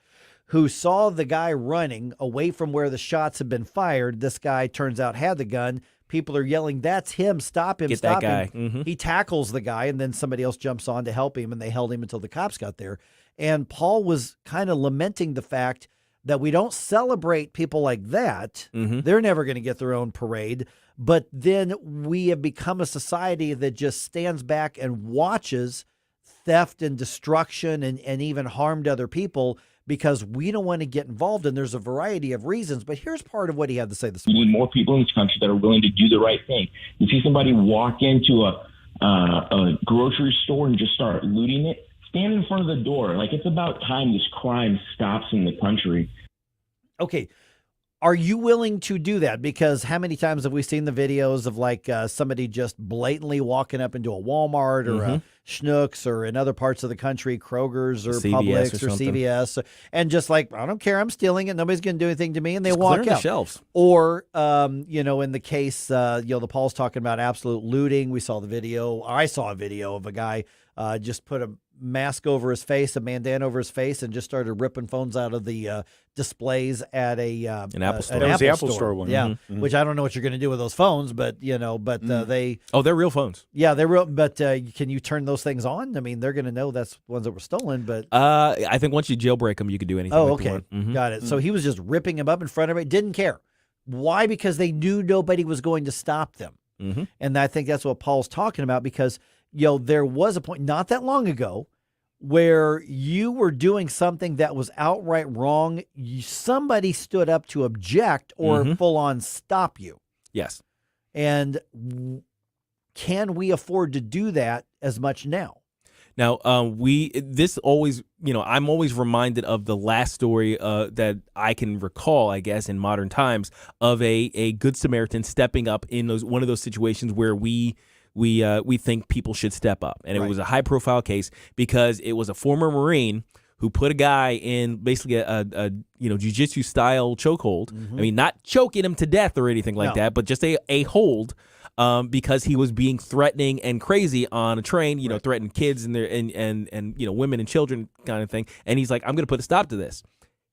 who saw the guy running away from where the shots had been fired. This guy turns out had the gun. People are yelling, "That's him! Stop him! Get Stop that him!" guy. He tackles the guy, and then somebody else jumps on to help him, and they held him until the cops got there. And Paul was kind of lamenting the fact that we don't celebrate people like that. They're never going to get their own parade. But then we have become a society that just stands back and watches theft and destruction and even harm to other people because we don't want to get involved. And there's a variety of reasons. But here's part of what he had to say this We morning. need more people in this country that are willing to do the right thing. You see somebody walk into a grocery store and just start looting it, stand in front of the door. Like, it's about time this crime stops in the country. Okay. Are you willing to do that? Because how many times have we seen the videos of somebody just blatantly walking up into a Walmart or a Schnucks or in other parts of the country, Kroger's or CVS Publix or or something. CVS, and just like, I don't care, I'm stealing it. Nobody's going to do anything to me, and they Just walk clearing the out. shelves. Or, in the case, the Paul's talking about absolute looting. We saw the video. Or I saw a video of a guy just put a mask over his face, a bandana over his face, and just started ripping phones out of the displays at an Apple store. That was the Apple store one. Yeah, which I don't know what you're going to do with those phones, but they. Oh, they're real phones. Yeah, they're real. But can you turn those things on? I mean, they're going to know that's ones that were stolen. But I think once you jailbreak them, you can do anything. oh, with the okay, one. got it. So he was just ripping them up in front of it. Didn't care. Why? Because they knew nobody was going to stop them. And I think that's what Paul's talking about because there was a point not that long ago where you were doing something that was outright wrong. Somebody stood up to object or full on stop you. Yes. And can we afford to do that as much now? Now, I'm always reminded of the last story that I can recall, I guess, in modern times of a Good Samaritan stepping up in one of those situations where we we think people should step up. And it was a high-profile case because it was a former Marine who put a guy in basically a jiu-jitsu style chokehold. I mean, not choking him to death or anything like that, but just a hold. Because he was being threatening and crazy on a train, threatening kids and their and women and children kind of thing. And he's like, I'm going to put a stop to this.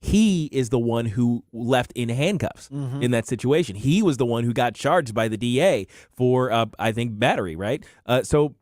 He is the one who left in handcuffs in that situation. He was the one who got charged by the DA for, I think, battery, right? So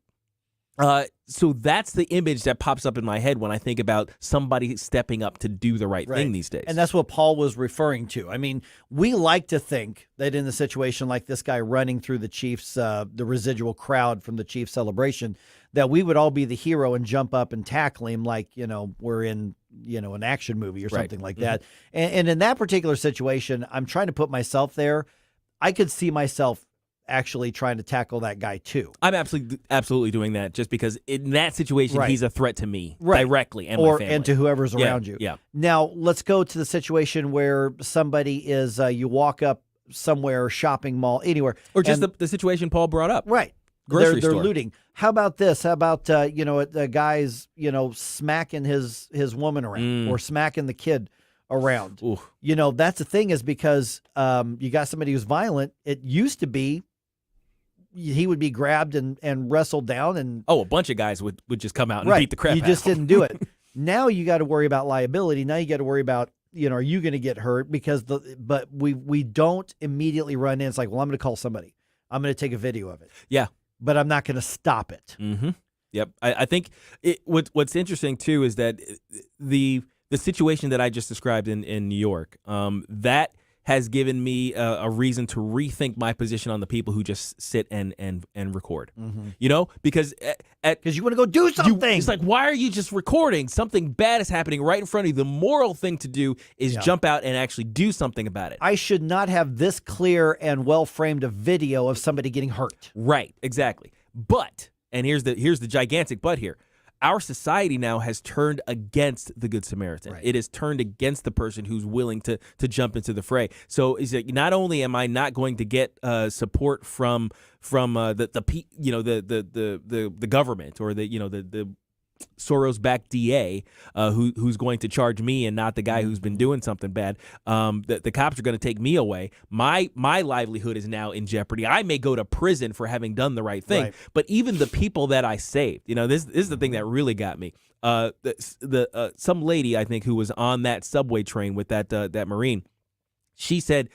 that's the image that pops up in my head when I think about somebody stepping up to do the right thing these days. And that's what Paul was referring to. I mean, we like to think that in a situation like this guy running through the Chiefs, the residual crowd from the Chiefs celebration, that we would all be the hero and jump up and tackle him like, we're in, an action movie or something like that. And in that particular situation, I'm trying to put myself there. I could see myself actually trying to tackle that guy too. I'm absolutely doing that just because in that situation he's a threat to me directly and my family. And to whoever's around you. Yeah. Now let's go to the situation where somebody is you walk up somewhere, shopping mall, anywhere, or just the situation Paul brought up. Right. Grocery they're store. looting. How about this? How about a guy's smacking his woman around or smacking the kid around? Ooh. That's the thing is because you got somebody who's violent. It used to be he would be grabbed and wrestled down, and a bunch of guys would just come out and beat the crap out. You just didn't do it. Now you got to worry about liability. Now you got to worry about are you going to get hurt but we don't immediately run in. It's like, well, I'm going to call somebody. I'm going to take a video of it. Yeah. But I'm not going to stop it. Mm-hmm. Yep. I think what's interesting, too, is that the situation that I just described in New York, that has given me a reason to rethink my position on the people who just sit and record. Because you want to go do something. It's like, why are you just recording? Something bad is happening right in front of you. The moral thing to do is jump out and actually do something about it. I should not have this clear and well-framed a video of somebody getting hurt. Right, exactly. But, and here's the gigantic but here. Our society now has turned against the Good Samaritan. It has turned against the person who's willing to jump into the fray. So is it not only am I not going to get support from the government or the Soros-backed DA who's going to charge me and not the guy who's been doing something bad. The cops are going to take me away. My livelihood is now in jeopardy. I may go to prison for having done the right thing. But even the people that I saved, this is the thing that really got me. Some lady, I think, who was on that subway train with that Marine, she said,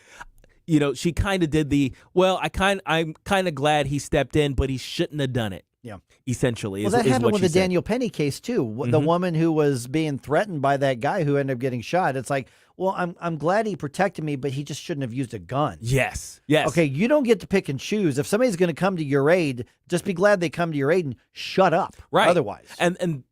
she kind of did I'm kind of glad he stepped in, but he shouldn't have done it. Yeah. Essentially. Well, that happened with the Daniel Penny case, too. The woman who was being threatened by that guy who ended up getting shot. It's like, well, I'm glad he protected me, but he just shouldn't have used a gun. Yes. Okay, you don't get to pick and choose. If somebody's going to come to your aid, just be glad they come to your aid and shut up. Right. Otherwise.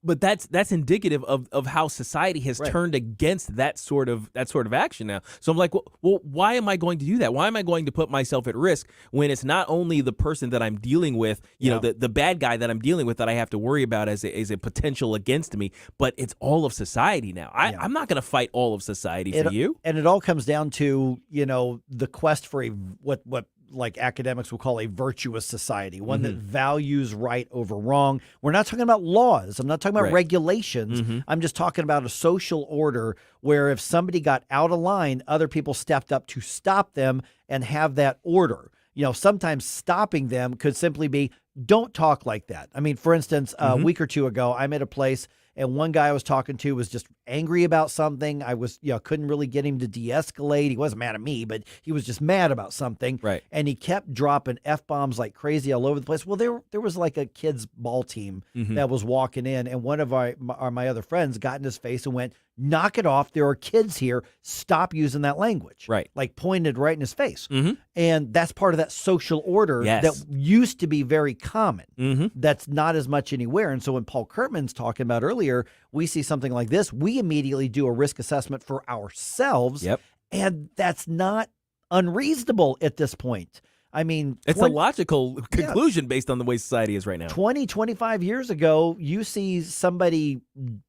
But that's indicative of how society has turned against that sort of action now. So I'm like, well, why am I going to do that? Why am I going to put myself at risk when it's not only the person that I'm dealing with, the bad guy that I'm dealing with that I have to worry about as a potential against me, but it's all of society now. I'm not going to fight all of society for you. And it all comes down to, the quest for what like academics will call a virtuous society, one that values right over wrong. We're not talking about laws. I'm not talking about regulations. I'm just talking about a social order where if somebody got out of line, other people stepped up to stop them and have that order. Sometimes stopping them could simply be, don't talk like that. I mean, for instance, a week or two ago, I'm at a place and one guy I was talking to was just angry about something. I was, couldn't really get him to de-escalate. He wasn't mad at me, but he was just mad about something. Right. And he kept dropping F-bombs like crazy all over the place. Well, there was like a kids ball team that was walking in, and one of my other friends got in his face and went, knock it off. There are kids here. Stop using that language. Right. Like pointed right in his face. And that's part of that social order that used to be very common. That's not as much anywhere. And so when Paul Curtman's talking about earlier, we see something like this, we immediately do a risk assessment for ourselves. And that's not unreasonable at this point. I mean, it's a logical conclusion based on the way society is right now. 25 years ago, you see somebody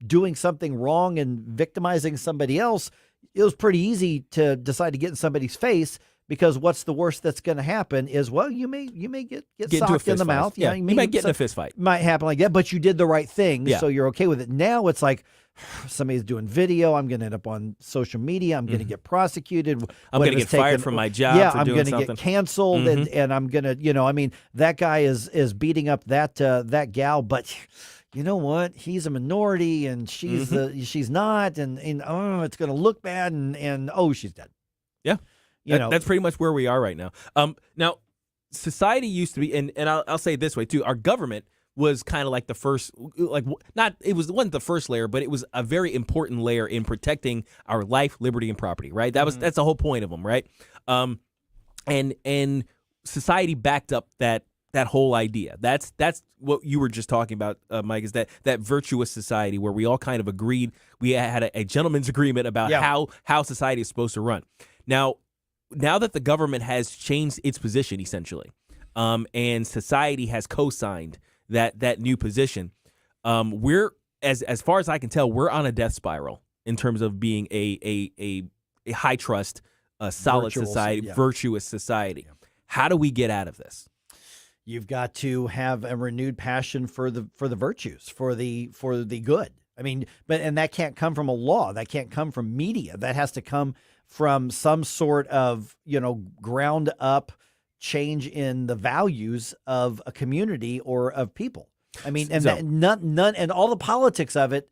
doing something wrong and victimizing somebody else. It was pretty easy to decide to get in somebody's face Because what's the worst that's going to happen is, well, you may get into a socked in fist the fight. mouth. Yeah, you might get in a fist fight. Might happen like that, but you did the right thing, Yeah. so you're okay with it. Now it's like somebody's doing video. I'm going to end up on social media. I'm going to get prosecuted. I'm What going to if it's get fired taken- from my job Yeah, for I'm doing gonna something. get canceled, and I'm going to, that guy is beating up that gal, but you know what? He's a minority, and she's not, and it's going to look bad, and she's dead. Yeah. You know, that's pretty much where we are right now. Now, society used to be, and I'll say it this way too. Our government was kind of like the first, it wasn't the first layer, but it was a very important layer in protecting our life, liberty, and property. Right. That's the whole point of them. Right. And society backed up that whole idea. That's what you were just talking about, Mike. Is that virtuous society where we all kind of agreed. We had a gentleman's agreement about how society is supposed to run. Now that the government has changed its position, essentially, and society has co-signed that new position, we're as far as I can tell, we're on a death spiral in terms of being a high trust, solid society, virtuous society. Yeah. How do we get out of this? You've got to have a renewed passion for the virtues, for the good. I mean, and that can't come from a law. That can't come from media. That has to come from some sort of, ground up change in the values of a community or of people. I mean, and none, and all the politics of it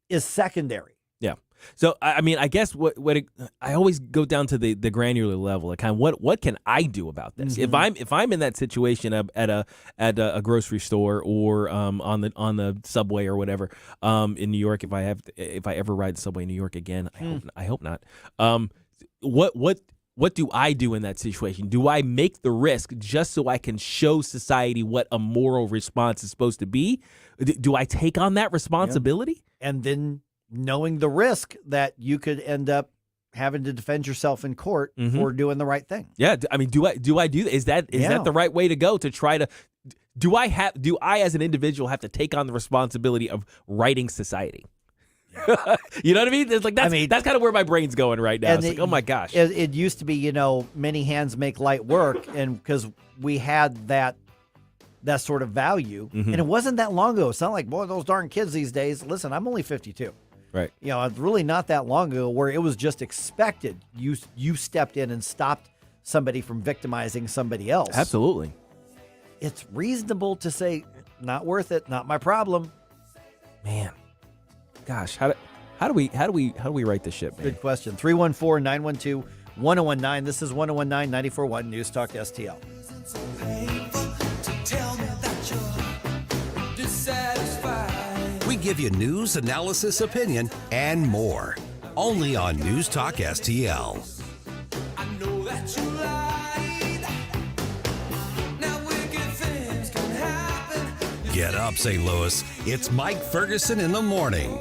is secondary. Yeah. So, I mean, I guess I always go down to the granular level. Like, kind of what can I do about this? Mm-hmm. If I'm in that situation at a grocery store or on the subway or whatever in New York, if I ever ride the subway in New York again, I hope not. What do I do in that situation? Do I make the risk just so I can show society what a moral response is supposed to be? Do I take on that responsibility? Yeah. And then knowing the risk that you could end up having to defend yourself in court for doing the right thing. Yeah, I mean, do I do that? Is that the right way to go to try to? Do I as an individual have to take on the responsibility of righting society? You know what I mean? It's like that's kind of where my brain's going right now. It's like, oh my gosh. It used to be, many hands make light work, and because we had that sort of value, and it wasn't that long ago. It's not like, boy, those darn kids these days. Listen, I'm only 52. Right. It's really not that long ago where it was just expected. You stepped in and stopped somebody from victimizing somebody else. Absolutely. It's reasonable to say, not worth it, not my problem. Man. Gosh, how do we write this shit, man? Good question. 314-912-1019. This is 1019 94.1 News Talk STL. We give you news, analysis, opinion, and more. Only on News Talk STL. I know that you lied. Now wicked things can happen. Get up, St. Louis. It's Mike Ferguson in the morning.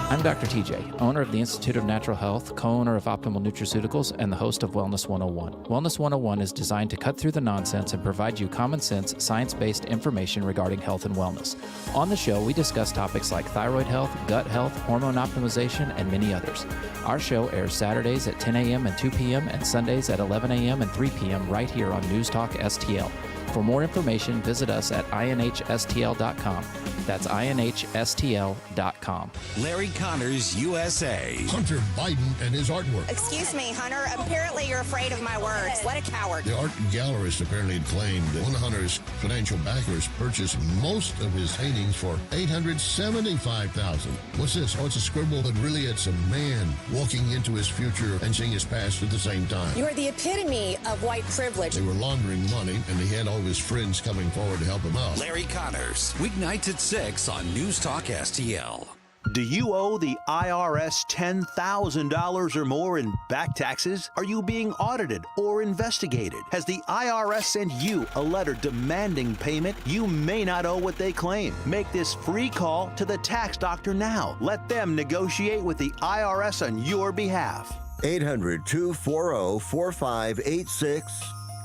I'm Dr. TJ, owner of the Institute of Natural Health, co-owner of Optimal Nutraceuticals, and the host of Wellness 101. Wellness 101 is designed to cut through the nonsense and provide you common sense, science-based information regarding health and wellness. On the show, we discuss topics like thyroid health, gut health, hormone optimization, and many others. Our show airs Saturdays at 10 a.m. and 2 p.m. and Sundays at 11 a.m. and 3 p.m. right here on News Talk STL. For more information, visit us at inhstl.com. That's inhstl.com. Larry Connors, USA. Hunter Biden and his artwork. Excuse me, Hunter. Apparently you're afraid of my words. What a coward. The art gallerist apparently claimed that one of Hunter's financial backers purchased most of his paintings for $875,000. What's this? Oh, it's a scribble, but really it's a man walking into his future and seeing his past at the same time. You are the epitome of white privilege. They were laundering money, and he had all of his friends coming forward to help him out. Larry Connors, weeknights at 6 on News Talk STL. Do you owe the IRS $10,000 or more in back taxes? Are you being audited or investigated? Has the IRS sent you a letter demanding payment? You may not owe what they claim. Make this free call to the tax doctor now. Let them negotiate with the IRS on your behalf. 800-240-4586.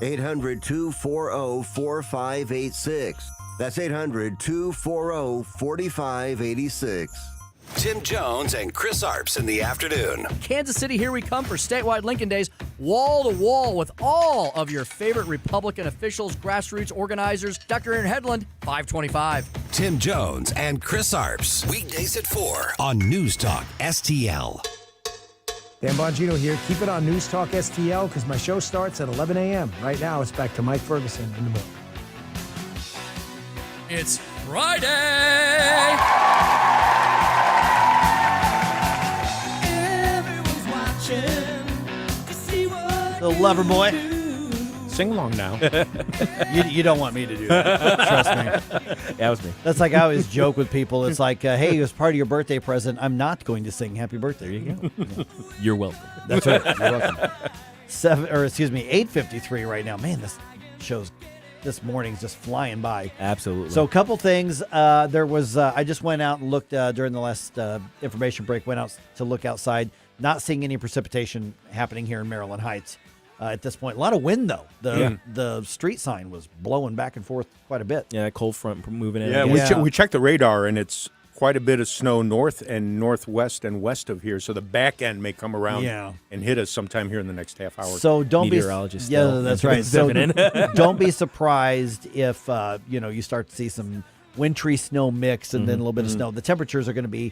800-240-4586. That's 800-240-4586. Tim Jones and Chris Arps in the afternoon. Kansas City, here we come for statewide Lincoln Days, wall to wall with all of your favorite Republican officials, grassroots organizers. Dr. Aaron Hedlund, 525. Tim Jones and Chris Arps. Weekdays at 4 on News Talk STL. Dan Bongino here. Keep it on News Talk STL because my show starts at 11 a.m. Right now, it's back to Mike Ferguson in the morning. It's Friday! The lover boy. Sing along now. You don't want me to do that. Trust me. That was me. That's like I always joke with people. It's like, hey, as part of your birthday present, I'm not going to sing Happy Birthday. There you go. Yeah. You're welcome. That's right. You're welcome. 8:53 right now. Man, this morning's just flying by. Absolutely. So a couple things. There was I just went out and looked during the last information break. Went out to look outside. Not seeing any precipitation happening here in Maryland Heights at this point. A lot of wind though. The street sign was blowing back and forth quite a bit. Yeah, cold front moving in. Yeah, we checked the radar and it's quite a bit of snow north and northwest and west of here. So the back end may come around and hit us sometime here in the next half hour. So don't be still. that's right. So don't be surprised if you start to see some wintry snow mix and then a little bit of snow. The temperatures are going to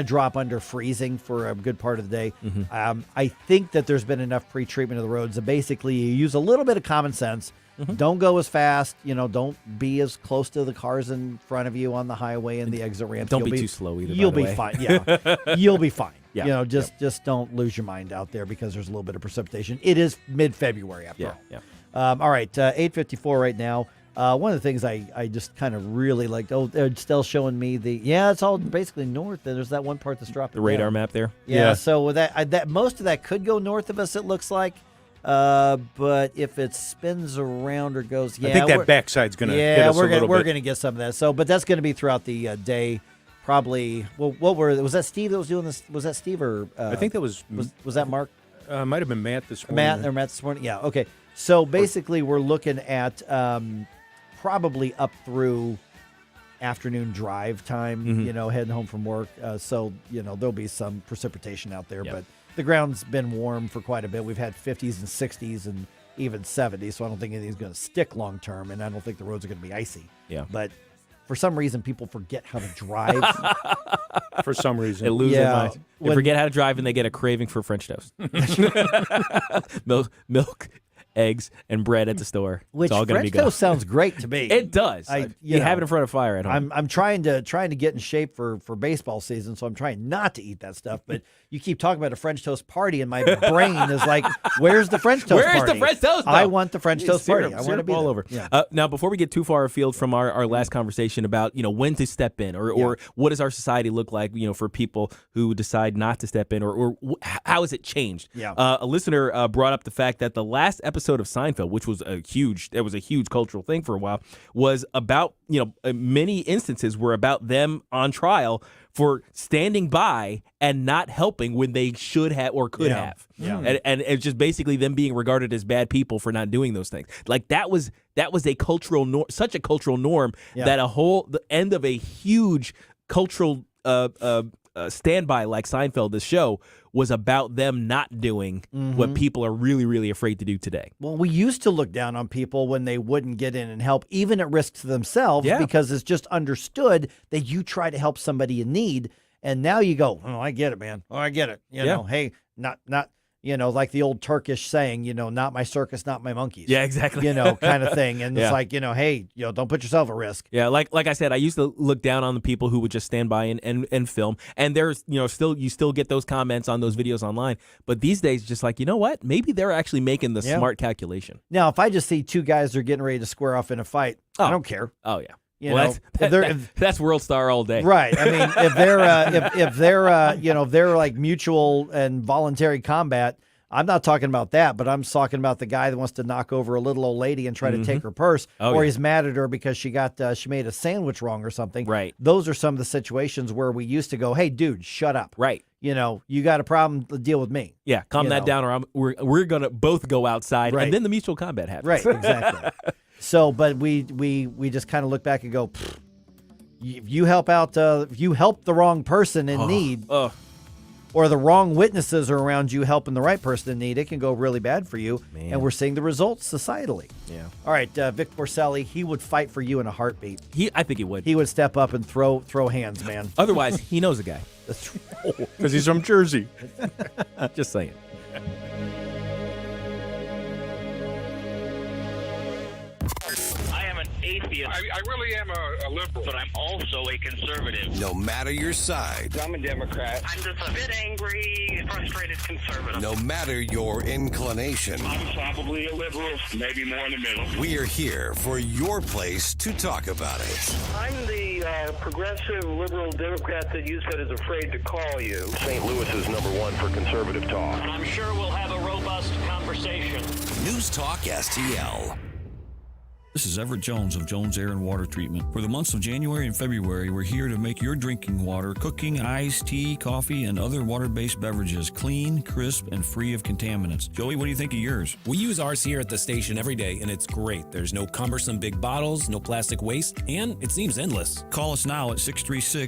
drop under freezing for a good part of the day. I think that there's been enough pre-treatment of the roads that basically you use a little bit of common sense. Don't go as fast. Don't be as close to the cars in front of you on the highway and the exit ramp. Don't be too slow either. You'll be fine. Yeah, you'll be fine. Yeah. Just don't lose your mind out there because there's a little bit of precipitation. It is mid-February after all. Yeah. All right, 8:54 right now. One of the things I just kind of really liked, they're still showing me it's all basically north. There's that one part that's dropping the radar map there. Yeah. So that most of that could go north of us, it looks like. But if it spins around or goes, I think that backside's going to hit us a little bit. We're going to get some of that. So, but that's going to be throughout the day. Probably. Well, was that Steve that was doing this? Was that Steve or I think that was that Mark? Might have been Matt this morning. Matt this morning. Yeah. Okay. So basically, we're looking at probably up through afternoon drive time. Heading home from work. So there'll be some precipitation out there, but the ground's been warm for quite a bit. We've had 50s and 60s and even 70s, so I don't think anything's going to stick long term, and I don't think the roads are going to be icy. Yeah. But for some reason, people forget how to drive. For some reason. They lose their minds. They forget how to drive, and they get a craving for French toast. Milk, eggs, and bread at the store. Which it's all gonna French be good. toast sounds great to me. It does. You have it in front of fire at home. I'm trying to get in shape for baseball season, so I'm trying not to eat that stuff. But you keep talking about a French toast party, and my brain is like, "Where's the French toast party? Where's the French toast? I want the French toast party. I want to be all there. over." Yeah. Now, before we get too far afield from our last conversation about when to step in, or what does our society look like, for people who decide not to step in, or how has it changed? Yeah. A listener brought up the fact that the last episode of Seinfeld, which was a huge cultural thing for a while, was about, many instances were about them on trial for standing by and not helping when they should have or could have. Yeah. And it's just basically them being regarded as bad people for not doing those things. Like that was a cultural norm, such a cultural norm that the end of a huge cultural standby like Seinfeld, this show, was about them not doing what people are really, really afraid to do today. Well, we used to look down on people when they wouldn't get in and help, even at risk to themselves, because it's just understood that you try to help somebody in need. And now you go, "Oh, I get it, man. Oh, I get it. Hey, not like the old Turkish saying, not my circus, not my monkeys." Yeah, exactly. Kind of thing. And it's like, hey, don't put yourself at risk. Yeah, like I said, I used to look down on the people who would just stand by and film. And there's, you still get those comments on those videos online. But these days, just like, you know what? Maybe they're actually making the smart calculation. Now, if I just see two guys that are getting ready to square off in a fight, I don't care. Oh, yeah. You Well, know, that's World Star all day. right. I mean, if they're like mutual and voluntary combat, I'm not talking about that, but I'm talking about the guy that wants to knock over a little old lady and try to take her purse, or he's mad at her because she made a sandwich wrong or something. Right. Those are some of the situations where we used to go, "Hey, dude, shut up." Right. You know, you got a problem, deal with me. Yeah, calm that down, or we're gonna both go outside, Right. and then the mutual combat happens. Right, exactly. So, but we just kind of look back and go, if you help out, if you help the wrong person in need, or the wrong witnesses are around you helping the right person in need, it can go really bad for you. Man. And we're seeing the results societally. Yeah. All right, Vic Porcelli, he would fight for you in a heartbeat. I think he would. He would step up and throw hands, man. Otherwise, he knows a guy. That's because he's from Jersey. Just saying. I am an atheist. I really am a liberal, but I'm also a conservative. No matter your side, I'm a Democrat. I'm just a bit angry, frustrated conservative. no matter your inclination, I'm probably a liberal, maybe more in the middle. we're here for your place to talk about it. I'm the progressive liberal Democrat that you said is afraid to call you. St. Louis is #1 for conservative talk. And I'm sure we'll have a robust conversation. News Talk STL. This is Everett Jones of Jones Air and Water Treatment. For the months of January and February, we're here to make your drinking water, cooking, iced tea, coffee, and other water-based beverages clean, crisp, and free of contaminants. Joey, what do you think of yours? We use ours here at the station every day, and it's great. There's no cumbersome big bottles, no plastic waste, and it seems endless. Call us now at 636